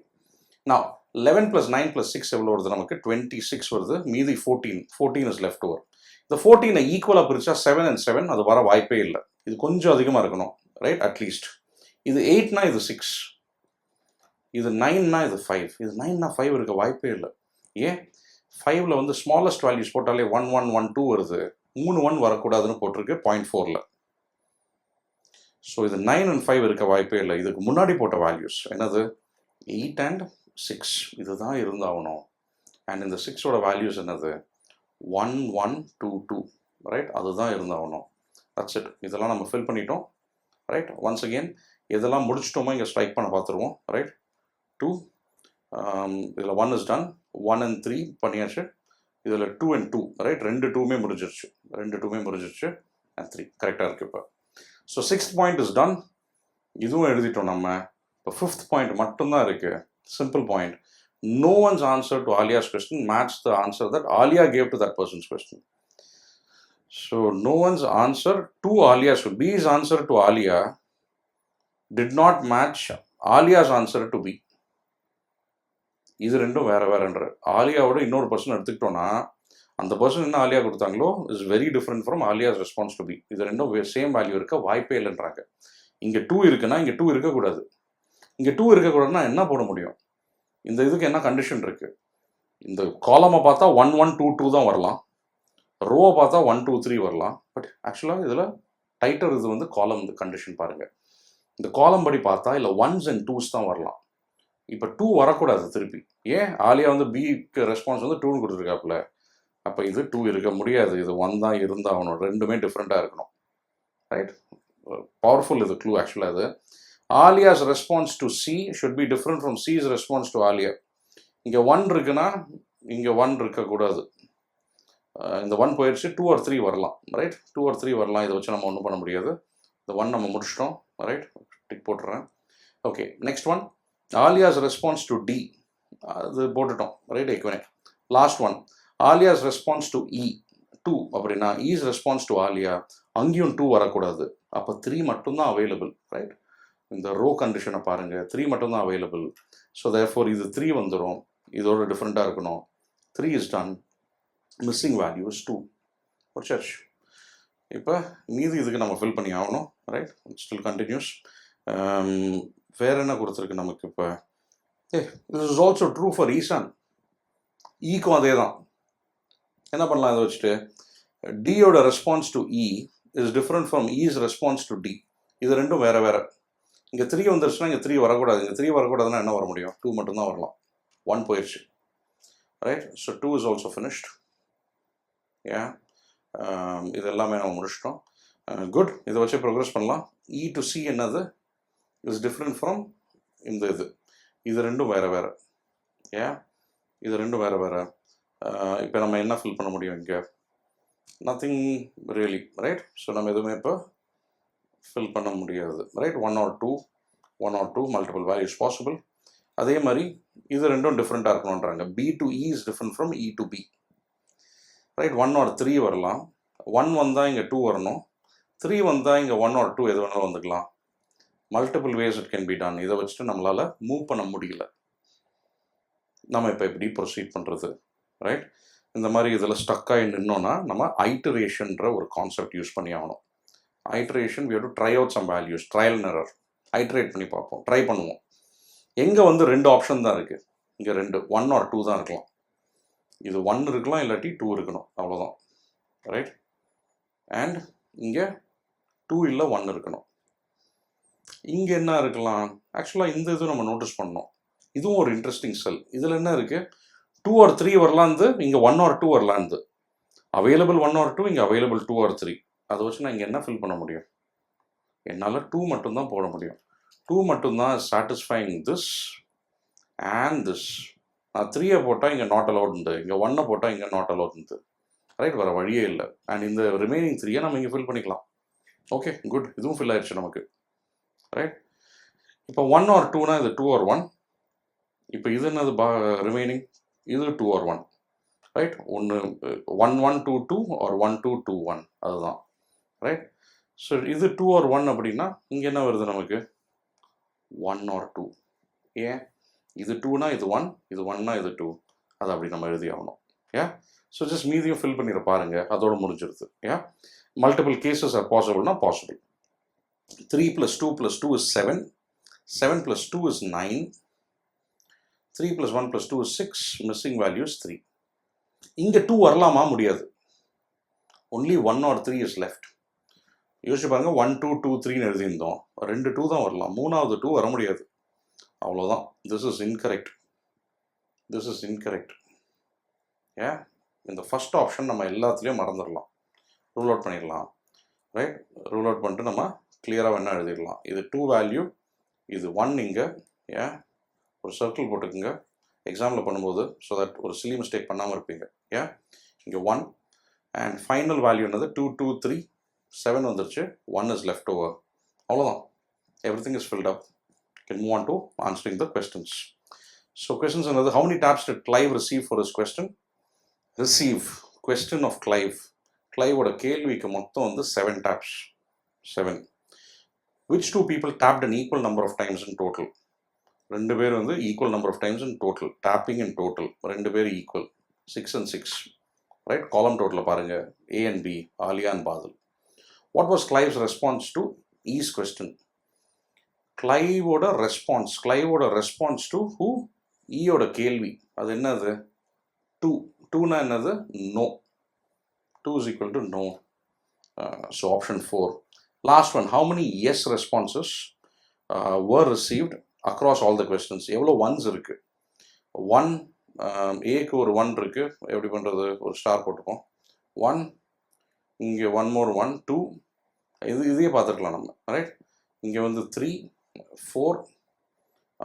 Speaker 1: Now 11 + 9 + 6 எவ்வளோ வருது நமக்கு? 26 வருது. மீதி 14. 14 is left over. இந்த 14 ஈக்குவலாக பிரித்தா 7 and 7 அது வர வாய்ப்பே இல்லை. இது கொஞ்சம் அதிகமாக இருக்கணும், ரைட். அட்லீஸ்ட் இது 8னா இது 6, இது 9னா இது 5. இது 9னா 5 இருக்க வாய்ப்பே இல்லை. ஏன் 5ல் வந்து ஸ்மாலஸ்ட் வேல்யூஸ் போட்டாலே 1 1 1 2 வருது, 3 1 வரக்கூடாதுன்னு போட்டிருக்கு 0.4ல். ஸோ இது 9 and 5 இருக்க வாய்ப்பே இல்லை. இதுக்கு முன்னாடி போட்ட வேல்யூஸ் என்னது 8 and 6 இதுதான் இருந்தாகணும். அண்ட் இந்த 6ஓட வேல்யூஸ் என்னது 1 1 2 2, ரைட்? அதுதான் இருந்தாகணும். That's it. இதெல்லாம் நம்ம ஃபில் பண்ணிட்டோம், ரைட்? ஒன்ஸ் அகெயின் இதெல்லாம் முடிச்சிட்டோமோ இங்கே ஸ்ட்ரைக் பண்ண பார்த்துருவோம், ரைட்? 2 இதில் 1 இஸ் டன், 1 and 3 பண்ணியாச்சு. இதில் 2 and 2, ரைட்? 2 2மே முடிஞ்சிருச்சு, 2 2மே முடிஞ்சிருச்சு and 3 கரெக்டாக இருக்குது. இப்போ so 6th point is done, இதுவும் எழுதிட்டோம் நம்ம. இப்போ 5th பாயிண்ட் மட்டும்தான் இருக்குது. Simple point. No one's answer to Alia's question matched the answer that Alia gave to that person's question. So no one's answer to Alia's, B's answer to Alia did not match Alia's answer to B. இது ரெண்டும் வேற வேறன்ற. ஆலியாவோட இன்னொரு person எடுத்துக்கிட்டோன்னா அந்த person என்ன ஆலியா கொடுத்தாங்களோ is very different from Aaliya's response to B. இது ரெண்டும் சேம் வேல்யூ இருக்க வாய்ப்பே இல்லைன்றாங்க. இங்கே 2 இருக்குன்னா இங்கே 2 இருக்கக்கூடாது. இங்கே 2 இருக்கக்கூடாதுன்னா என்ன போட முடியும்? இந்த இதுக்கு என்ன கண்டிஷன் இருக்குது? இந்த காலமை பார்த்தா 1 1 2 2 தான் வரலாம், ரோவை பார்த்தா 1 2 3 வரலாம். பட் ஆக்சுவலாக இதில் டைட்டர் இது வந்து காலம் இந்த கண்டிஷன் பாருங்கள். இந்த காலம் படி பார்த்தா இல்லை 1s and 2s தான் வரலாம். இப்போ 2 வரக்கூடாது திருப்பி. ஏன்? ஆலியா வந்து பிக்கு ரெஸ்பான்ஸ் வந்து 2ன்னு கொடுத்துருக்காப்புல. அப்போ இது 2 இருக்க முடியாது, இது 1 தான் இருந்தாகணும். ரெண்டுமே டிஃப்ரெண்ட்டாக இருக்கணும், ரைட்? பவர்ஃபுல் இது க்ளூ ஆக்சுவலாக. இது Aaliya's response to C should be different from C's response to Aaliya. இங்கே 1 இருக்குன்னா இங்கே 1 இருக்கக்கூடாது. இந்த 1 போயிடுச்சு, 2 or 3 வரலாம், ரைட்? 2 or 3 வரலாம். இதை வச்சு நம்ம ஒன்றும் பண்ண முடியாது. இந்த 1 நம்ம முடிச்சிட்டோம், ரைட்? டிக் போட்டுறேன். Okay, next one Aaliya's response to D, அது போட்டுட்டோம், ரைட்? ஏற்கனவே last one Aaliya's response to E 2 அப்படின்னா ஈஸ் ரெஸ்பான்ஸ் டு ஆலியா, அங்கேயும் 2 வரக்கூடாது. அப்போ 3 மட்டும்தான் அவைலபிள், ரைட்? இந்த ரோ கண்டிஷனை பாருங்கள், 3 மட்டும்தான் அவைலபிள். ஸோ தேர்ஃபோர் இது 3 வந்துடும், இதோட டிஃப்ரெண்ட்டாக இருக்கணும். 3 is done, missing value is 2. ஒரு சர்ச். இப்போ மீதி இதுக்கு நம்ம ஃபில் பண்ணி ஆகணும், ரைட்? Still continuous. வேறு என்ன கொடுத்துருக்கு நமக்கு? இப்போ this is also true for ஈசான். ஈக்கும் அதே தான். என்ன பண்ணலாம் இதை வச்சுட்டு? டியோட response to E is different from E's response to D. இது ரெண்டும் வேறு வேறு. இங்கே 3 வந்துருச்சுன்னா இங்கே 3 வரக்கூடாது. இங்கே 3 வரக்கூடாதுன்னா என்ன வர முடியும்? 2 மட்டும்தான் வரலாம். 1 போயிடுச்சு, right? So 2 is also finished. ஏன் இது எல்லாமே நம்ம முடிச்சிட்டோம். குட். இதை வச்சு ப்ரோக்ரஸ் பண்ணலாம். இ டு சி என்னது இஸ் டிஃப்ரெண்ட் ஃப்ரம் இந்த இது ரெண்டும் வேறு வேறு. ஏன் இது ரெண்டும் வேறு வேறு. இப்போ நம்ம என்ன ஃபில் பண்ண முடியும் இங்கே? Nothing really, right? ஸோ நம்ம எதுவுமே இப்போ ஃபில் பண்ண முடியாது, right? 1 or 2 multiple values possible. அதே மாதிரி இது ரெண்டும் டிஃப்ரெண்ட்டாக இருக்கணுன்றாங்க. B to E is different from E to B, right? 1 or 3 வரலாம். 1 வந்தால் இங்கே 2 வரணும். 3 வந்தால் இங்கே 1 or 2 எது வேணாலும் வந்துக்கலாம். Multiple ways it can be done. இதை வச்சுட்டு நம்மளால் மூவ் பண்ண முடியல. நம்ம இப்போ எப்படி ப்ரொசீட் பண்ணுறது, ரைட்? இந்த மாதிரி இதில் ஸ்டக்காகி நின்னோன்னா நம்ம ஐட்டரேஷன்ற ஒரு கான்செப்ட் யூஸ் பண்ணி ஆகணும். Iteration, we have to try out some values, trial and error. Iterate பண்ணி பார்ப்போம், ட்ரை பண்ணுவோம். எங்கே வந்து 2 ஆப்ஷன் தான் இருக்குது. இங்கே 2, 1 or 2 தான் இருக்கலாம். இது 1 இருக்கலாம், இல்லாட்டி 2 இருக்கணும், அவ்வளோதான், ரைட்? அண்ட் இங்கே 2 இல்லை 1 இருக்கணும். இங்கே என்ன இருக்கலாம்? ஆக்சுவலாக இந்த இது நம்ம நோட்டீஸ் பண்ணோம். இதுவும் ஒரு இன்ட்ரெஸ்டிங் செல். இதில் என்ன இருக்குது? 2 or 3 வரலாந்து, இங்கே 1 or 2 வரலாந்து. அவைலபிள் 1 or 2, இங்கே அவைலபிள் 2 or 3. அதை வச்சு நான் இங்கே என்ன ஃபில் பண்ண முடியும்? என்னால் 2 மட்டும்தான் போட முடியும். 2 மட்டும்தான் சாட்டிஸ்ஃபைங் திஸ் அண்ட் திஸ். நான் 3 போட்டால் இங்கே நாட் அலவுட் இருந்து, இங்கே 1 போட்டால் இங்கே நாட் அலவுட் இருந்து, ரைட்? வேறு வழியே இல்லை. அண்ட் இந்த ரிமைனிங் 3 நம்ம இங்கே ஃபில் பண்ணிக்கலாம். Okay, good. இதுவும் ஃபில் ஆயிடுச்சு நமக்கு, ரைட்? இப்போ 1 or 2னா இது 2 or 1. இப்போ இது என்னது ரிமைனிங்? இது 2 or 1, ரைட்? 1 1 2 2 or 1 2 2 1, அதுதான், ரைட்? ஸோ இது 2 or 1 அப்படின்னா இங்கே என்ன வருது நமக்கு? 1 or 2. ஏன்? இது 2னா இது 1, இது 1னா இது 2. அது அப்படி நம்ம எழுதி ஆகணும். ஏன்? ஸோ ஜஸ்ட் மீதியும் ஃபில் பண்ணிட பாருங்க, அதோட முடிஞ்சிருது. ஏன்? மல்டிபிள் கேசஸ் ஆர் பாசிபிள்னா possible. 3 + 2 + 2 is 7. 7 plus 2 is 9. 3 plus 1 plus 2 is 6. Missing value is 3. இங்கே 2 வரலாமா? முடியாது. Only 1 or 3 is left. யோசிச்சு பாருங்க, 1 2 2 3ன்னு எழுதியிருந்தோம், 2 2 தான் வரலாம், மூணாவது 2 வர முடியாது. அவ்வளோதான். This is incorrect. This is incorrect. ஏன் இந்த ஃபர்ஸ்ட் ஆப்ஷன் நம்ம எல்லாத்துலேயும் மறந்துடலாம், ரூல் அவுட் பண்ணிடலாம். ரைட், ரூல் அவுட் பண்ணிட்டு நம்ம கிளியராக வேணால் எழுதிடலாம். இது 2 வேல்யூ, இது 1 இங்கே. ஏன் ஒரு சர்க்கிள் போட்டுக்குங்க எக்ஸாம்பிள் பண்ணும்போது, ஸோ தட் ஒரு சிலி மிஸ்டேக் பண்ணாமல் இருப்பீங்க. ஏன் இங்கே 1 அண்ட் ஃபைனல் வேல்யூ என்னது 2 2 3 7 வந்துருச்சு, 1 is left over. அவ்வளோதான். Everything is filled up. You can move on to answering the questions. So questions another, how many taps did Clive receive for his question? Receive, question of Clive. Clive ஓட கேள்விக்கு மொத்தம் வந்து 7 taps. 7. Which two people tapped an equal number of times in total? ரெண்டு பேர் வந்து equal number of times in total. Tapping in total. ரெண்டு பேர் equal. 6 and 6. Right? Column total பாருங்க. A and B, Alia and Badal. What was Clive's response to E's question? Clive ஓட response to who? E ஓட கேள்வி. அது என்னது? 2. 2னா என்னது? No. 2 is equal to no. So option 4. Last one. How many yes responses were received across all the questions? எவ்வளோ once இருக்கு? 1 ஏக்கு ஒரு 1 இருக்கு. எப்படி பண்ணுறது? ஒரு ஸ்டார் போட்டுப்போம். 1 இங்கே 1 more 1 2. இதையே பார்த்துருக்கலாம் நம்ம. ரைட், இங்கே வந்து 3 4,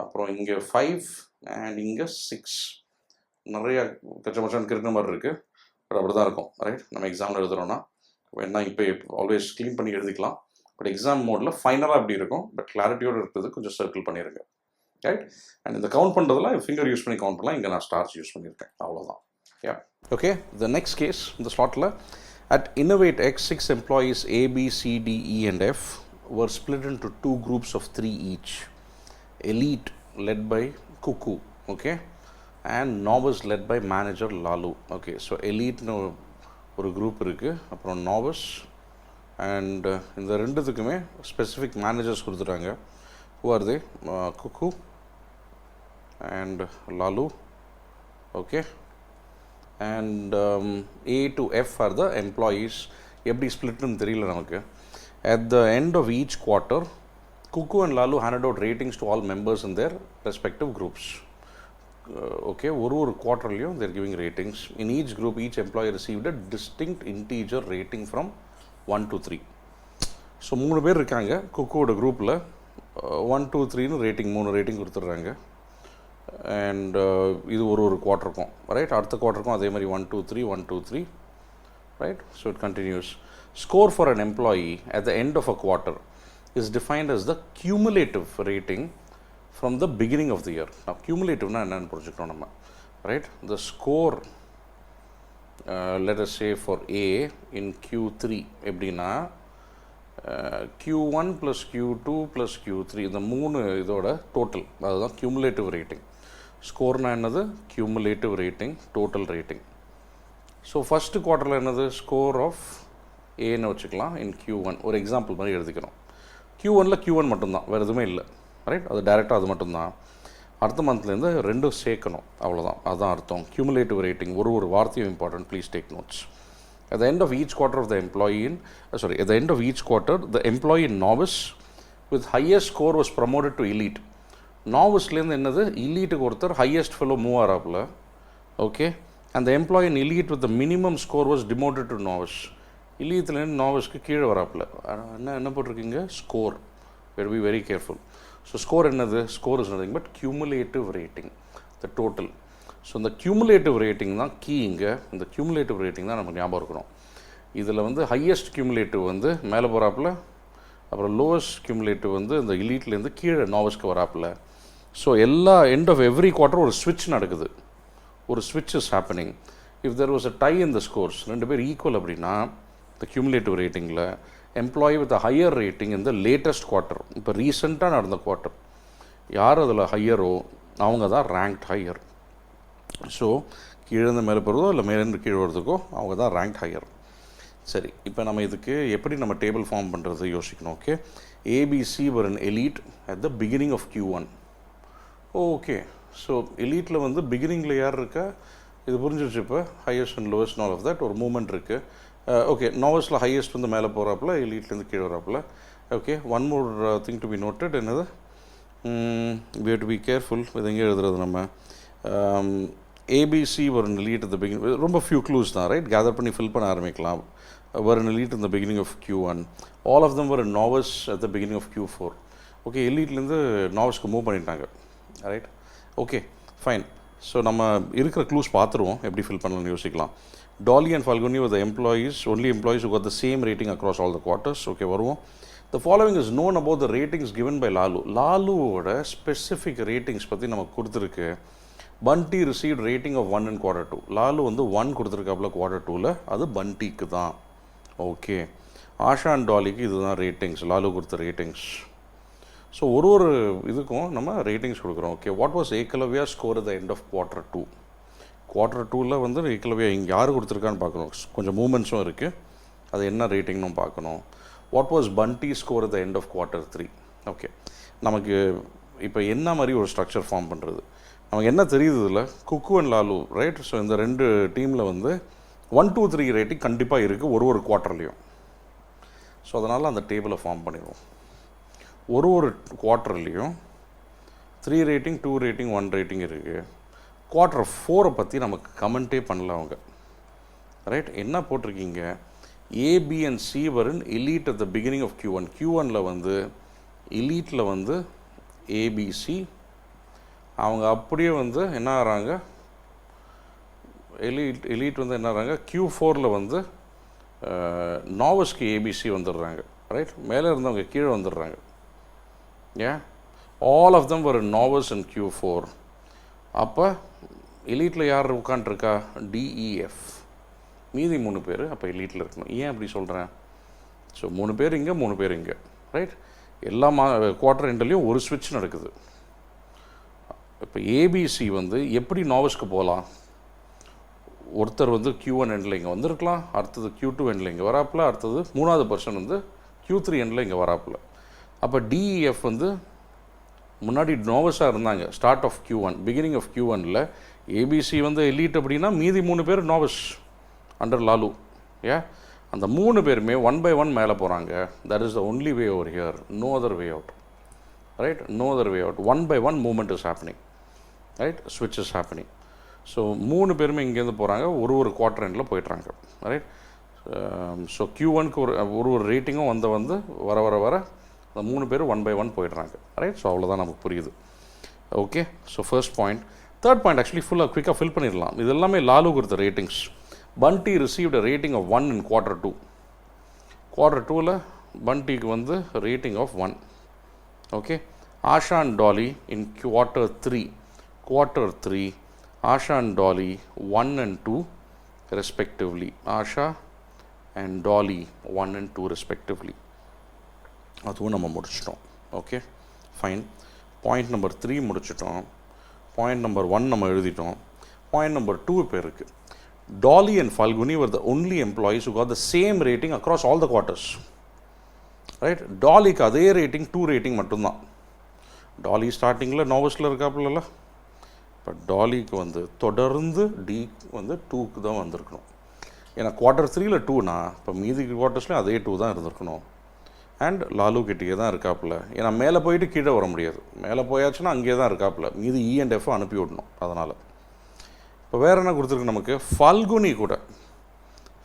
Speaker 1: அப்புறம் இங்கே 5 அண்ட் இங்கே 6. நிறைய கச்சமச்சான் கிருக்க மாதிரி இருக்குது, பட் அப்படி தான் இருக்கும். ரைட், நம்ம எக்ஸாமில் எழுதுகிறோன்னா வேணா இப்போ ஆல்வேஸ் க்ளீன் பண்ணி எழுதிக்கலாம், பட் எக்ஸாம் மோடில் ஃபைனலாக அப்படி இருக்கும். பட் கிளாரிட்டியோடு இருக்கிறது கொஞ்சம் சர்க்கிள் பண்ணிடுங்க. ரைட், அண்ட் இந்த கவுண்ட் பண்ணுறதுல ஃபிங்கர் யூஸ் பண்ணி கவுண்ட் பண்ணலாம். இங்கே நான் ஸ்டார்ஸ் யூஸ் பண்ணியிருக்கேன், அவ்வளோதான். யா, ஓகே. த நெக்ஸ்ட் கேஸ் இந்த ஸ்லாட்டில், at Innovate X, 6 employees A, B, C, D, E and F were split into 2 groups of 3 each. Elite led by Cuckoo, okay, and Novice led by manager Lalu. Okay, so Elite no ஒரு group இருக்குது, அப்புறம் Novice, and இந்த ரெண்டுத்துக்குமே specific managers கொடுத்துட்டாங்க. Who are they? Cuckoo and Lalu. Okay, and A to F are the employees. எப்படி ஸ்ப்ளிட்னு தெரியல நமக்கு. At the end of each quarter, Cuckoo and Lalu handed out ratings to all members in their respective groups. Okay, ஒரு குவார்ட்டர்லையும் they're giving ratings. In each group, each employee received a distinct integer rating from 1 to 3. So 3 பேர் இருக்காங்க குக்குவோட குரூப்பில். 1 2 3ன்னு rating 3 rating கொடுத்துட்றாங்க. And இது ஒரு குவார்ட்டருக்கும். Right, அடுத்த குவார்ட்டருக்கும் அதே மாதிரி 1 2 3 1 2 3. Right, so it continues. Score for an employee at the end of a quarter is defined as the cumulative rating from the beginning of the year. கியூமுலேட்டிவ்னா என்னென்னு புரிஞ்சுக்கிறோம் நம்ம. Right, the score let us say for A in Q3 எப்படின்னா Q1 + Q2 + Q3 இந்த 3 இதோட total, அதுதான் cumulative rating. ஸ்கோர்னால் என்னது? Cumulative rating, total rating. So first குவார்ட்டரில் என்னது? ஸ்கோர் ஆஃப் ஏன்னு வச்சுக்கலாம். இன் Q1 ஒரு எக்ஸாம்பிள் மாதிரி எழுதிக்கிறோம். Q1ல் Q1 மட்டும்தான், வேறு எதுவுமே இல்லை. ரைட், அது டைரெக்டாக அது மட்டும்தான். அடுத்த மந்த்லேருந்து ரெண்டும் சேர்க்கணும், அவ்வளோதான். அதுதான் அர்த்தம். கியூமுலேட்டிவ் ரேட்டிங் ஒரு வார்த்தையும் important, please take notes. At the end of each quarter of the employee in, at the end of each quarter, the employee in Novice with highest score was promoted to Elite. Noviceலேருந்து என்னது? Eliteக்கு ஒருத்தர் highest fellow move ஆகிறாப்புல. Okay, and the employee in Elite with the minimum score was demoted to Novice. Eliteலேருந்து Noviceக்கு கீழே வராப்புல. என்ன போட்டிருக்கீங்க? Score. Better be very careful. So score என்னது? Score is nothing but cumulative rating, the total. So இந்த cumulative rating தான் key. இங்கே இந்த cumulative rating தான் நமக்கு ஞாபகம் இருக்கணும். இதில் வந்து ஹையஸ்ட் கியூமுலேட்டிவ் வந்து மேலே போகிறாப்புல, அப்புறம் லோவஸ்ட் கியூமுலேட்டிவ் வந்து இந்த எலீட்லேருந்து கீழே நாவஸ்க்கு வராப்புல. ஸோ எல்லா எண்ட் ஆஃப் எவ்ரி குவார்ட்டர் ஒரு ஸ்விட்ச் நடக்குது, ஒரு ஸ்விட்ச் is happening. If there was a tie in the scores, ரெண்டு பேர் ஈக்குவல் அப்படின்னா இந்த கியூமுலேட்டிவ் ரேட்டிங்கில் employee with a higher rating இந்த லேட்டஸ்ட் குவார்ட்டர், இப்போ ரீசெண்டாக நடந்த குவார்ட்டர், யார் அதில் ஹையரோ அவங்க தான் ரேங்க்ட் ஹையர். ஸோ கீழேருந்து மேலே போகிறதோ இல்லை மேலேருந்து கீழே வரதுக்கோ அவங்க தான் ரேங்க் ஹையர். சரி, இப்போ நம்ம இதுக்கு எப்படி நம்ம டேபிள் ஃபார்ம் பண்ணுறது யோசிக்கணும். Okay, A B C were an elite at the beginning of Q1. Okay, so எலீட்டில் வந்து பிகினிங்கில் யார் இருக்கா இது புரிஞ்சிருச்சு. இப்போ highest and lowest all of that ஒரு மூமெண்ட் இருக்குது. ஓகே, நோவஸ்ட்டில் ஹையஸ்ட் வந்து மேலே போகிறாப்புல, எலீட்லேருந்து கீழே வராப்புல. Okay, one more thing to be noted. என்னது, we have to be careful இது எங்கே எழுதுறது நம்ம. ABC were an elite at the beginning, ரொம்ப ஃபியூ க்ளூஸ் தான், ரைட், கேதர் பண்ணி ஃபில் பண்ண ஆரம்பிக்கலாம். were an elite in the beginning of Q1. all of them were novice at the beginning of Q4. Okay, எலீட்லேருந்து நாவஸ்க்கு move பண்ணிட்டாங்க, right. Okay, fine. So நம்ம இருக்கிற க்ளூஸ் பார்த்துருவோம், எப்படி ஃபில் பண்ணலாம்னு யோசிக்கலாம். Dolly and Falguni were the employees, only employees who got the same rating across all the quarters. Okay, வருவோம். The following is known about the ratings given by Lalu. லாலுவோட specific ratings பற்றி நமக்கு கொடுத்துருக்கு. Bunty received rating of 1 in Q2. Lalu வந்து 1 கொடுத்துருக்காப்புல Q2ல், அது பண்டிக்கு தான். Okay, Asha and டாலிக்கு இதுதான் ratings, Lalu கொடுத்த ரேட்டிங்ஸ். ஸோ ஒரு இதுக்கும் நம்ம ரேட்டிங்ஸ் கொடுக்குறோம். Okay, what was Ekalavya score at the end of Q2? Q2ல் வந்து ஏகலவ்யா இங்கே யார் கொடுத்துருக்கான்னு பார்க்கணும். கொஞ்சம் மூமெண்ட்ஸும் இருக்குது, அது என்ன ரேட்டிங்னும் பார்க்கணும். What was Bandi score at the end of Q3? Okay, நமக்கு இப்போ என்ன மாதிரி ஒரு ஸ்ட்ரக்சர் ஃபார்ம் பண்ணுறது, நமக்கு என்ன தெரியுது இதில், குக்கு அண்ட் லாலு, ரைட். ஸோ இந்த ரெண்டு டீமில் வந்து 1, 2, 3 ரேட்டிங் கண்டிப்பாக இருக்குது ஒரு குவார்ட்டர்லேயும். ஸோ அதனால் அந்த டேபிளை ஃபார்ம் பண்ணிடுவோம். ஒரு குவார்ட்டர்லேயும் 3 ரேட்டிங், 2 ரேட்டிங், 1 ரேட்டிங் இருக்குது. Q4 பற்றி நமக்கு கமெண்ட்டே பண்ணல அவங்க, ரைட். என்ன போட்டிருக்கீங்க, AB and C were an elite at the beginning of Q1. Q1ல் வந்து எலீட்டில் வந்து ஏபிசி, அவங்க அப்படியே வந்து என்ன ஆகிறாங்க, எலீட் வந்து என்ன ஆகிறாங்க, Q4ல் வந்து நாவஸ்க்கு ஏபிசி வந்துடுறாங்க, ரைட். மேலே இருந்தவங்க கீழே வந்துடுறாங்க. ஏன், all of them were novice in Q4. அப்போ எலீட்டில் யார் உட்காண்ட்ருக்கா, டிஇஎஃப், மீதி 3 பேர் அப்போ எலீட்டில் இருக்கணும். ஏன் அப்படி சொல்கிறேன், ஸோ 3 பேர் இங்கே, 3 பேர் இங்கே, ரைட். எல்லா குவார்ட்டர் எண்ட்லேயும் ஒரு ஸ்விட்ச் நடக்குது. இப்போ ஏபிசி வந்து எப்படி நாவஸ்க்கு போகலாம், ஒருத்தர் வந்து Q1 எண்டில் இங்கே வந்திருக்கலாம், அடுத்தது Q2 எண்டில் இங்கே வராப்பில், அடுத்தது 3வது பர்சன் வந்து Q3 எண்டில் இங்கே வராப்பில். அப்போ டிஇஎஃப் வந்து முன்னாடி நோவஸாக இருந்தாங்க start of Q1, beginning of Q1ல். ஏபிசி வந்து எலீட் அப்படின்னா மீதி 3 பேர் நோவஸ் அண்டர் லாலு. ஏன், அந்த 3 பேருமே 1 by 1 மேலே போகிறாங்க. That is the only way over here, no other way out, right. No other way out. 1 by 1 movement is happening, right, ஸ்விட்ச் இஸ் ஹேப்பனிங். ஸோ 3 பேருமே இங்கேருந்து போகிறாங்க, ஒரு குவார்ட்டர் எண்டில் போய்ட்றாங்க, ரைட். ஸோ Q1க்கு ஒரு ரேட்டிங்கும் வந்து வர அந்த 3 பேரும் 1 by 1 போயிடுறாங்க, ரைட். ஸோ அவ்வளோதான் நமக்கு புரியுது. Okay, so first point. Third point actually ஃபுல்லாக குயிக்காக ஃபில் பண்ணிடலாம். இது எல்லாமே லாலு கொடுத்த ratings. Bandi received a rating of 1 in Q2. Q2ல் பண்டிக்கு வந்து rating of 1. Okay, Asha and Dolly in Q3. Asha and Dolly 1 and 2 respectively. Asha and Dolly 1 and 2 respectively. அதுவும் நம்ம முடிச்சிட்டோம். Okay, fine. பாயிண்ட் நம்பர் 3 முடிச்சிட்டோம். பாயிண்ட் நம்பர் 1 நம்ம எழுதிட்டோம். பாயிண்ட் நம்பர் 2 இப்போ இருக்குது. Dolly and Falguni were the only employees who got the same rating across all the quarters, right. டாலிக்கு அதே rating 2 rating மட்டும்தான். டாலி ஸ்டார்டிங்கில் நோவஸில் இருக்காப்புல, இப்போ டாலிக்கு வந்து தொடர்ந்து டி வந்து 2க்கு தான் வந்திருக்கணும். ஏன்னா Q3ல் 2னா இப்போ மீதி குவார்ட்டர்ஸ்லையும் அதே 2 தான் இருந்திருக்கணும். அண்ட் லாலு கிட்டே தான் இருக்காப்புல, ஏன்னா மேலே போயிட்டு கீழே வர முடியாது. மேலே போயாச்சுன்னா அங்கேயே தான் இருக்காப்புல, மீதி இ அண்ட் எஃப் அனுப்பி விடணும். அதனால் இப்போ வேறு என்ன கொடுத்துருக்கு நமக்கு,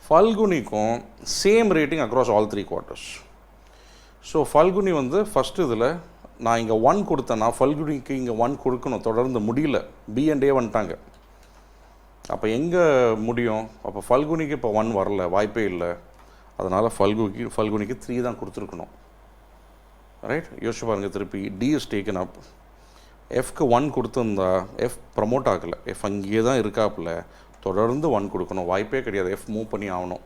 Speaker 1: ஃபல்குனிக்கும் same rating across all 3 quarters. So Falguni வந்து ஃபஸ்ட்டு இதில் நான் இங்கே 1 கொடுத்தேன்னா ஃபல்குனிக்கு இங்கே 1 கொடுக்கணும், தொடர்ந்து முடியல, பி அண்ட் ஏ வந்துட்டாங்க. அப்போ எங்கே முடியும், அப்போ ஃபல்குனிக்கு இப்போ 1 வரல, வாய்ப்பே இல்லை. அதனால் ஃபல்குனிக்கு 3 தான் கொடுத்துருக்கணும், ரைட். யோசிச்சு பாருங்கள் திருப்பி. D is taken up. எஃப்க்கு 1 கொடுத்துருந்தா எஃப் ப்ரமோட் ஆகலை, எஃப் அங்கேயே தான் இருக்காப்புல, தொடர்ந்து 1 கொடுக்கணும், வாய்ப்பே கிடையாது. எஃப் மூவ் பண்ணி ஆகணும்.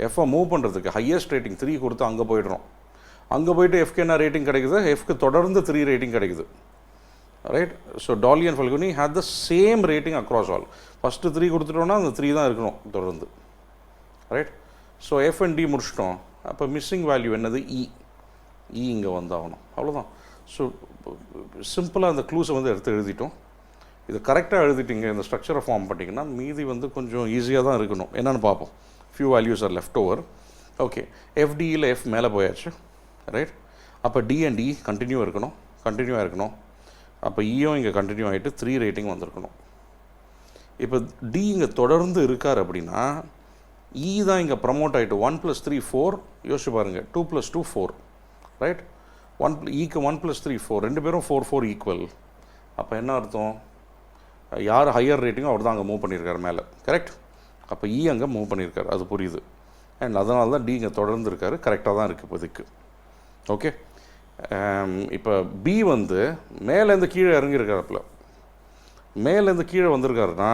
Speaker 1: எஃப்ஐ மூவ் பண்ணுறதுக்கு ஹையஸ்ட் ரேட்டிங் 3 கொடுத்து அங்கே போய்ட்றோம். அங்கே போய்ட்டு எஃப்க்கு என்ன ரேட்டிங் கிடைக்குது, எஃப்க்கு தொடர்ந்து 3 ரேட்டிங் கிடைக்குது, right. So Dolly and Falguni had the same rating across all. First 3 கொடுத்துட்டோன்னா அந்த 3 தான் இருக்கணும் தொடர்ந்து, right. So F and D முடிச்சிட்டோம். அப்போ மிஸ்ஸிங் வேல்யூ என்னது? இ இங்கே வந்தாகணும், அவ்வளோதான். ஸோ சிம்பிளாக அந்த க்ளூஸை வந்து எடுத்து எழுதிட்டோம். இது கரெக்டாக எழுதிட்டிங்க, இந்த ஸ்ட்ரக்சரை ஃபார்ம் பண்ணிங்கன்னா மீதி வந்து கொஞ்சம் ஈஸியாக தான் இருக்கணும். என்னென்னு பார்ப்போம். Few values are left over. Okay, எஃப்டியில் எஃப் மேலே போயாச்சு, ரைட். அப்போ டி அண்ட் இ கண்டினியூவாக இருக்கணும். அப்போ இயும் இங்கே கண்டினியூ ஆகிட்டு 3 ரேட்டிங் வந்திருக்கணும். இப்போ டி இங்கே தொடர்ந்து இருக்கார் அப்படின்னா இ தான் இங்கே ப்ரமோட் ஆகிட்டு 1 + 3 4. யோசிச்சு பாருங்கள், 2 + 2 4, ரைட். ஈக்கு 1 + 3 4, 2 பேரும் 4 4 ஈக்குவல். அப்போ என்ன அர்த்தம்? யார் ஹையர் ரேட்டிங்கோ அவர் தான் அங்கே மூவ் பண்ணியிருக்காரு மேலே, கரெக்ட். அப்போ இ அங்கே மூவ் பண்ணியிருக்காரு, அது புரியுது. அண்ட் அதனால தான் டி இங்கே தொடர்ந்து இருக்கார், கரெக்டாக தான் இருக்குது இப்போதைக்கு. ஓகே, இப்போ பி வந்து மேலேருந்து கீழே இறங்கியிருக்காருப்பில், மேலேருந்து கீழே வந்திருக்காருன்னா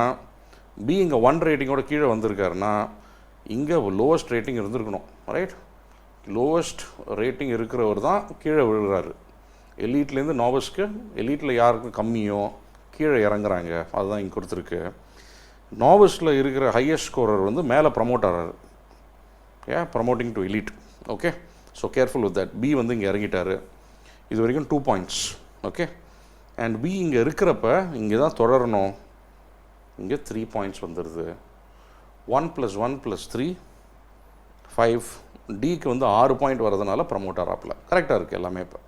Speaker 1: பி இங்கே 1 ரேட்டிங்கோட கீழே வந்திருக்காருன்னா இங்கே லோவஸ்ட் ரேட்டிங் இருந்திருக்கணும், ரைட். லோவஸ்ட் ரேட்டிங் இருக்கிறவர் தான் கீழே விழுகிறாரு. எலீட்லேருந்து நாவஸ்க்கு, எலீட்டில் யாருக்கு கம்மியோ கீழே இறங்குறாங்க, அதுதான் இங்கே கொடுத்துருக்கு. நாவஸில் இருக்கிற ஹையஸ்ட் ஸ்கோரர் வந்து மேலே ப்ரமோட் ஆகிறாரு, promoting to elite. Okay, so careful with that. B வந்து இங்கே இறங்கிட்டார், இது வரைக்கும் 2 பாயிண்ட்ஸ். ஓகே, அண்ட் பி இங்கே இருக்கிறப்ப இங்கே தான் தொடரணும். இங்கே 3 பாயிண்ட்ஸ் வந்துடுது. 1 + 1 + 3 5. டிக்கு வந்து 6 பாயிண்ட் வரதுனால ப்ரமோட் ஆகிறாப்பில், கரெக்டாக இருக்குது எல்லாமே. இப்போ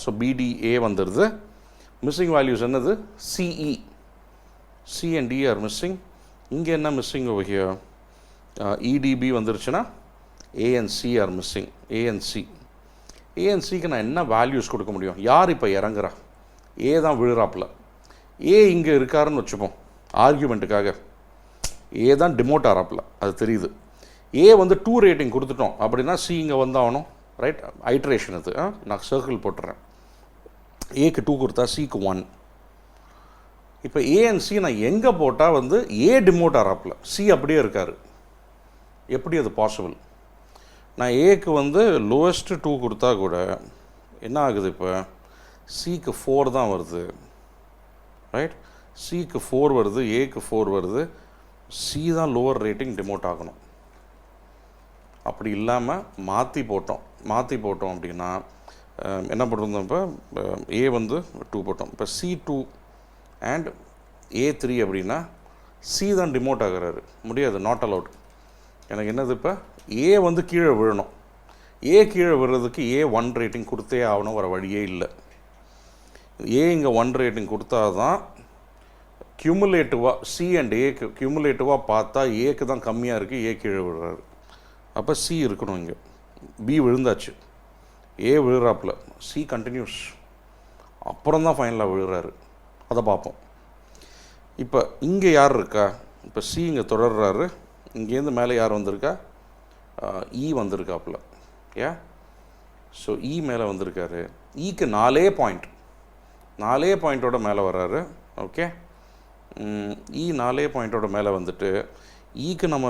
Speaker 1: ஸோ பிடிஏ வந்துடுது. மிஸ்ஸிங் வேல்யூஸ் என்னது? CE. C and D are missing. இங்கே என்ன மிஸ்ஸிங் ஓவர் ஹியர்? இடிபி வந்துருச்சுன்னா A and C are missing. A and சிக்கு நான் என்ன வேல்யூஸ் கொடுக்க முடியும்? யார் இப்போ இறங்குறா? ஏ தான் விழுறாப்பில். ஏ இங்கே இருக்காருன்னு வச்சுப்போம் ஆர்கியூமெண்ட்டுக்காக. ஏ தான் டிமோட் ஆகிறாப்பில், அது தெரியுது. ஏ வந்து 2 ரேட்டிங் கொடுத்துட்டோம் அப்படின்னா சி இங்கே வந்தாகணும், ரைட். ஐட்ரேஷன் இது, நான் சர்க்கிள் போட்டுறேன். ஏக்கு 2 கொடுத்தா சிக்கு 1. இப்போ ஏ அண்ட் சி நான் எங்கே போட்டால் வந்து ஏ டிமோட் ஆகிறாப்பில், சி அப்படியே இருக்கார். எப்படி அது பாசிபிள்? நான் ஏக்கு வந்து லோவஸ்ட்டு 2 கொடுத்தா கூட என்ன ஆகுது? இப்போ சிக்கு 4 தான் வருது, ரைட். சிக்கு 4 வருது, ஏக்கு 4 வருது. சி தான் லோவர் ரேட்டிங் டிமோட் ஆகணும். அப்படி இல்லாமல் மாற்றி போட்டோம் அப்படின்னா என்ன போட்டிருந்தோம்? இப்போ ஏ வந்து 2 போட்டோம். இப்போ C2 அண்ட் A3 அப்படின்னா சி தான் டிமோட் ஆகிறாரு, முடியாது, நாட் அலவுட். எனக்கு என்னது? இப்போ ஏ வந்து கீழே விழணும். ஏ கீழே விழுறதுக்கு ஏ 1 ரேட்டிங் கொடுத்தே ஆகணும், வர வழியே இல்லை. ஏ இங்கே 1 ரேட்டிங் கொடுத்தா தான் கியூமுலேட்டிவாக சி அண்ட் ஏக்கு கியூமுலேட்டிவாக பார்த்தா ஏக்கு தான் கம்மியாக இருக்குது, ஏ கீழே விழுறாரு. அப்போ சி இருக்கணும் இங்கே. பி விழுந்தாச்சு, ஏ விழுறாப்புல, சி கண்டினியூஸ், அப்புறம் தான் ஃபைனலாக விழுறாரு. அதை பார்ப்போம். இப்போ இங்கே யார் இருக்கா? இப்போ சி இங்கே தொடர்றாரு, இங்கேருந்து மேலே யார் வந்திருக்கா? இ வந்திருக்காப்புல, ஸோ இ மேலே வந்திருக்காரு. ஈக்கு 4 பாயிண்ட்டோட மேலே வர்றாரு. ஓகே, இ 4 பாயிண்ட்டோட மேலே வந்துட்டு ஈக்கு நம்ம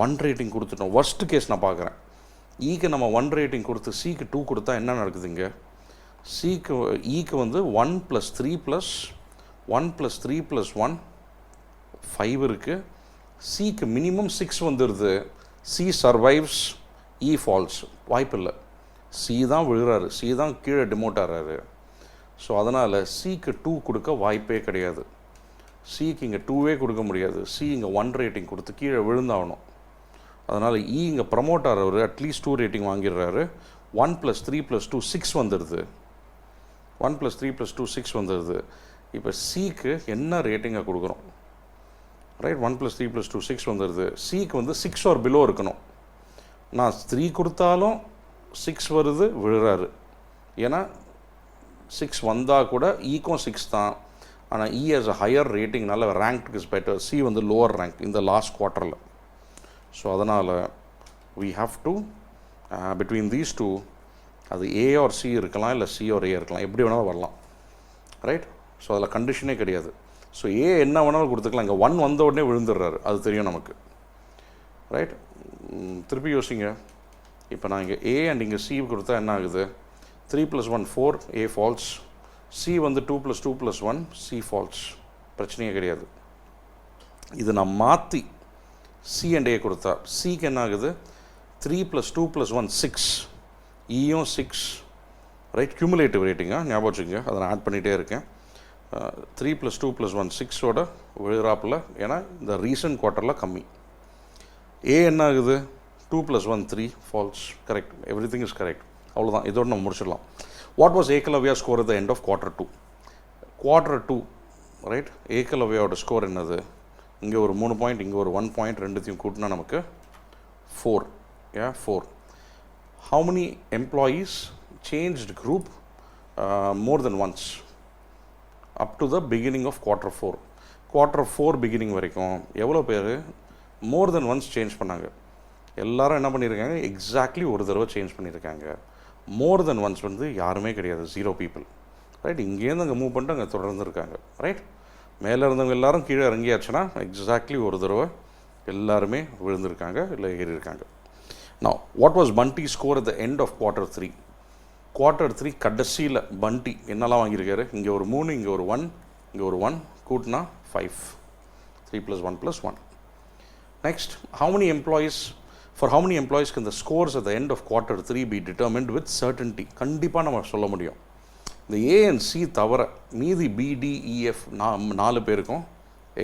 Speaker 1: 1 ரேட்டிங் கொடுத்துட்டோம். ஒர்ஸ்ட் கேஸ் நான் பார்க்குறேன். ஈக்கு நம்ம 1 ரேட்டிங் கொடுத்து சிக்கு 2 கொடுத்தா என்ன நடக்குதுங்க? ஈக்கு வந்து 1 + 3 + 1 + 3 + 1 5 இருக்குது. சிக்கு மினிமம் 6 வந்துடுது. சி சர்வைவ்ஸ், இ ஃபால்ஸ், வாய்ப்பு இல்லை. சி தான் விழுறாரு, சி தான் கீழே டிமோட் ஆகிறாரு. ஸோ அதனால் சிக்கு 2 கொடுக்க வாய்ப்பே கிடையாது. சிக்கு இங்கே 2வே கொடுக்க முடியாது. சி இங்கே 1 ரேட்டிங் கொடுத்து கீழே விழுந்தாகணும். அதனால் இ இங்கே ப்ரமோட் ஆகிறவர் அட்லீஸ்ட் 2 ரேட்டிங் வாங்கிடுறாரு. 1 + 3 + 2 6 வந்துடுது. 1 + 3 + 2 6 வந்துடுது. இப்போ சிக்கு என்ன ரேட்டிங்கை கொடுக்குறோம்? ரைட், 1 + 3 + 2 6 வந்துடுது. சிக்கு வந்து 6 ஆர் பிலோ இருக்கணும். நான் 3 கொடுத்தாலும் 6 வருது, விழுறாரு. ஏன்னா 6 வந்தால் கூட ஈக்கும் 6 தான். ஆனால் இ ஆஸ் அ ஹையர் ரேட்டிங்னால ரேங்க் இஸ் பெட்டர். சி வந்து லோவர் ரேங்க் இந்த லாஸ்ட் குவார்ட்டரில். ஸோ அதனால் we have to between these 2, அது ஏ ஆர் சி இருக்கலாம், இல்லை சி ஆர் ஏ இருக்கலாம், எப்படி வேணாலும் வரலாம், ரைட். ஸோ அதில் கண்டிஷனே கிடையாது. ஸோ ஏ என்ன வேணாலும் கொடுத்துக்கலாம். இங்கே 1 வந்த உடனே விழுந்துடுறாரு, அது தெரியும் நமக்கு, ரைட். திருப்பி யோசிங்க. இப்போ நான் இங்கே ஏ அண்ட் இங்கே சி கொடுத்தா என்ன ஆகுது? 3 + 1 4, ஏ ஃபால்ஸ். சி வந்து 2 + 2 + 1, சி ஃபால்ஸ், பிரச்சனையே கிடையாது. இது நான் மாற்றி சி அண்ட் ஏ கொடுத்தா சிக்கு என்ன ஆகுது 3 + 2 + 1 6, ஈயும் 6, ரைட்? கியூமுலேட்டிவ் ரேட்டிங்காக ஞாபகம் வச்சுக்கோங்க, அதை நான் ஆட் பண்ணிகிட்டே இருக்கேன். 3 + 2 + 1 6ஓட விழுறாப்பில், ஏன்னா இந்த ரீசன்ட் குவார்ட்டரில் கம்மி. ஏ என்ன ஆகுது 2 + 1 3, false. Correct, everything is correct. அவ்வளோதான், இதோடு நம்ம முடிச்சிடலாம். What was Ekalavya score at the end of Q2? Q2, right? ஏகலவ்யாவோட ஸ்கோர் என்னது? இங்கே ஒரு 3 பாயிண்ட், இங்கே ஒரு 1 பாயிண்ட், ரெண்டுத்தையும் கூட்டினா நமக்கு 4. 4. How many employees changed group more than once up to the beginning of Q4? Q4 beginning வரைக்கும் எவ்வளோ பேர் more than once சேஞ்ச் பண்ணாங்க? எல்லாரும் என்ன பண்ணியிருக்காங்க? எக்ஸாக்ட்லி ஒரு தடவை சேஞ்ச் பண்ணியிருக்காங்க. மோர் தென் ஒன்ஸ் வந்து யாருமே கிடையாது, 0 people. ரைட்? இங்கேருந்து அங்கே மூவ் பண்ணிட்டு அங்கே தொடர்ந்து இருக்காங்க. ரைட்? மேலே இருந்தவங்க எல்லாரும் கீழே இறங்கியாச்சுன்னா எக்ஸாக்ட்லி ஒரு தடவை எல்லாருமே விழுந்திருக்காங்க, இல்லை ஏறியிருக்காங்க. Now, what was Bunty's score at the end of Q3? Q3 கடைசியில் பண்டி என்னெல்லாம் வாங்கியிருக்காரு? இங்கே ஒரு 3, இங்கே ஒரு 1, இங்கே ஒரு 1, கூட்டினா 5. 3 + 1 + 1. Next, for how many employees can the scores at the end of Q3 be determined with certainty? கண்டிப்பாக நம்ம சொல்ல முடியும். இந்த ஏ அண்ட் சி தவிர மீதி பிடிஇஎஃப் 4 பேருக்கும்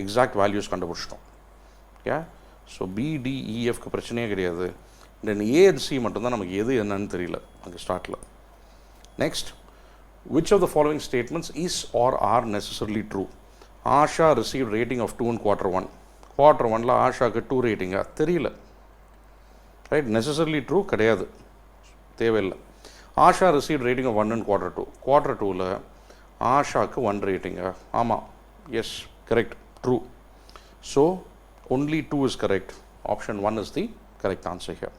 Speaker 1: எக்ஸாக்ட் வேல்யூஸ் கண்டுபிடிச்சிட்டோம். ஓகே, ஸோ பிடிஇஎஃப்க்கு பிரச்சனையே கிடையாது. தென் ஏ அண்ட் சி மட்டும்தான் நமக்கு எது என்னன்னு தெரியல அங்கே ஸ்டார்ட்டில். Next, which of the following statements is or are necessarily true? Asha received rating of 2 in Q1. Q1ல ஆஷாவுக்கு 2 ரேட்டிங்கா? தெரியல. ரைட்? நெசசரிலி ட்ரூ கிடையாது, தேவையில்லை. Asha received rating of 1 in Q2. Q2ல ஆஷாவுக்கு 1 ரேட்டிங்கா? ஆமாம், yes, correct, true. So only 2 is correct. Option 1 is the correct answer here.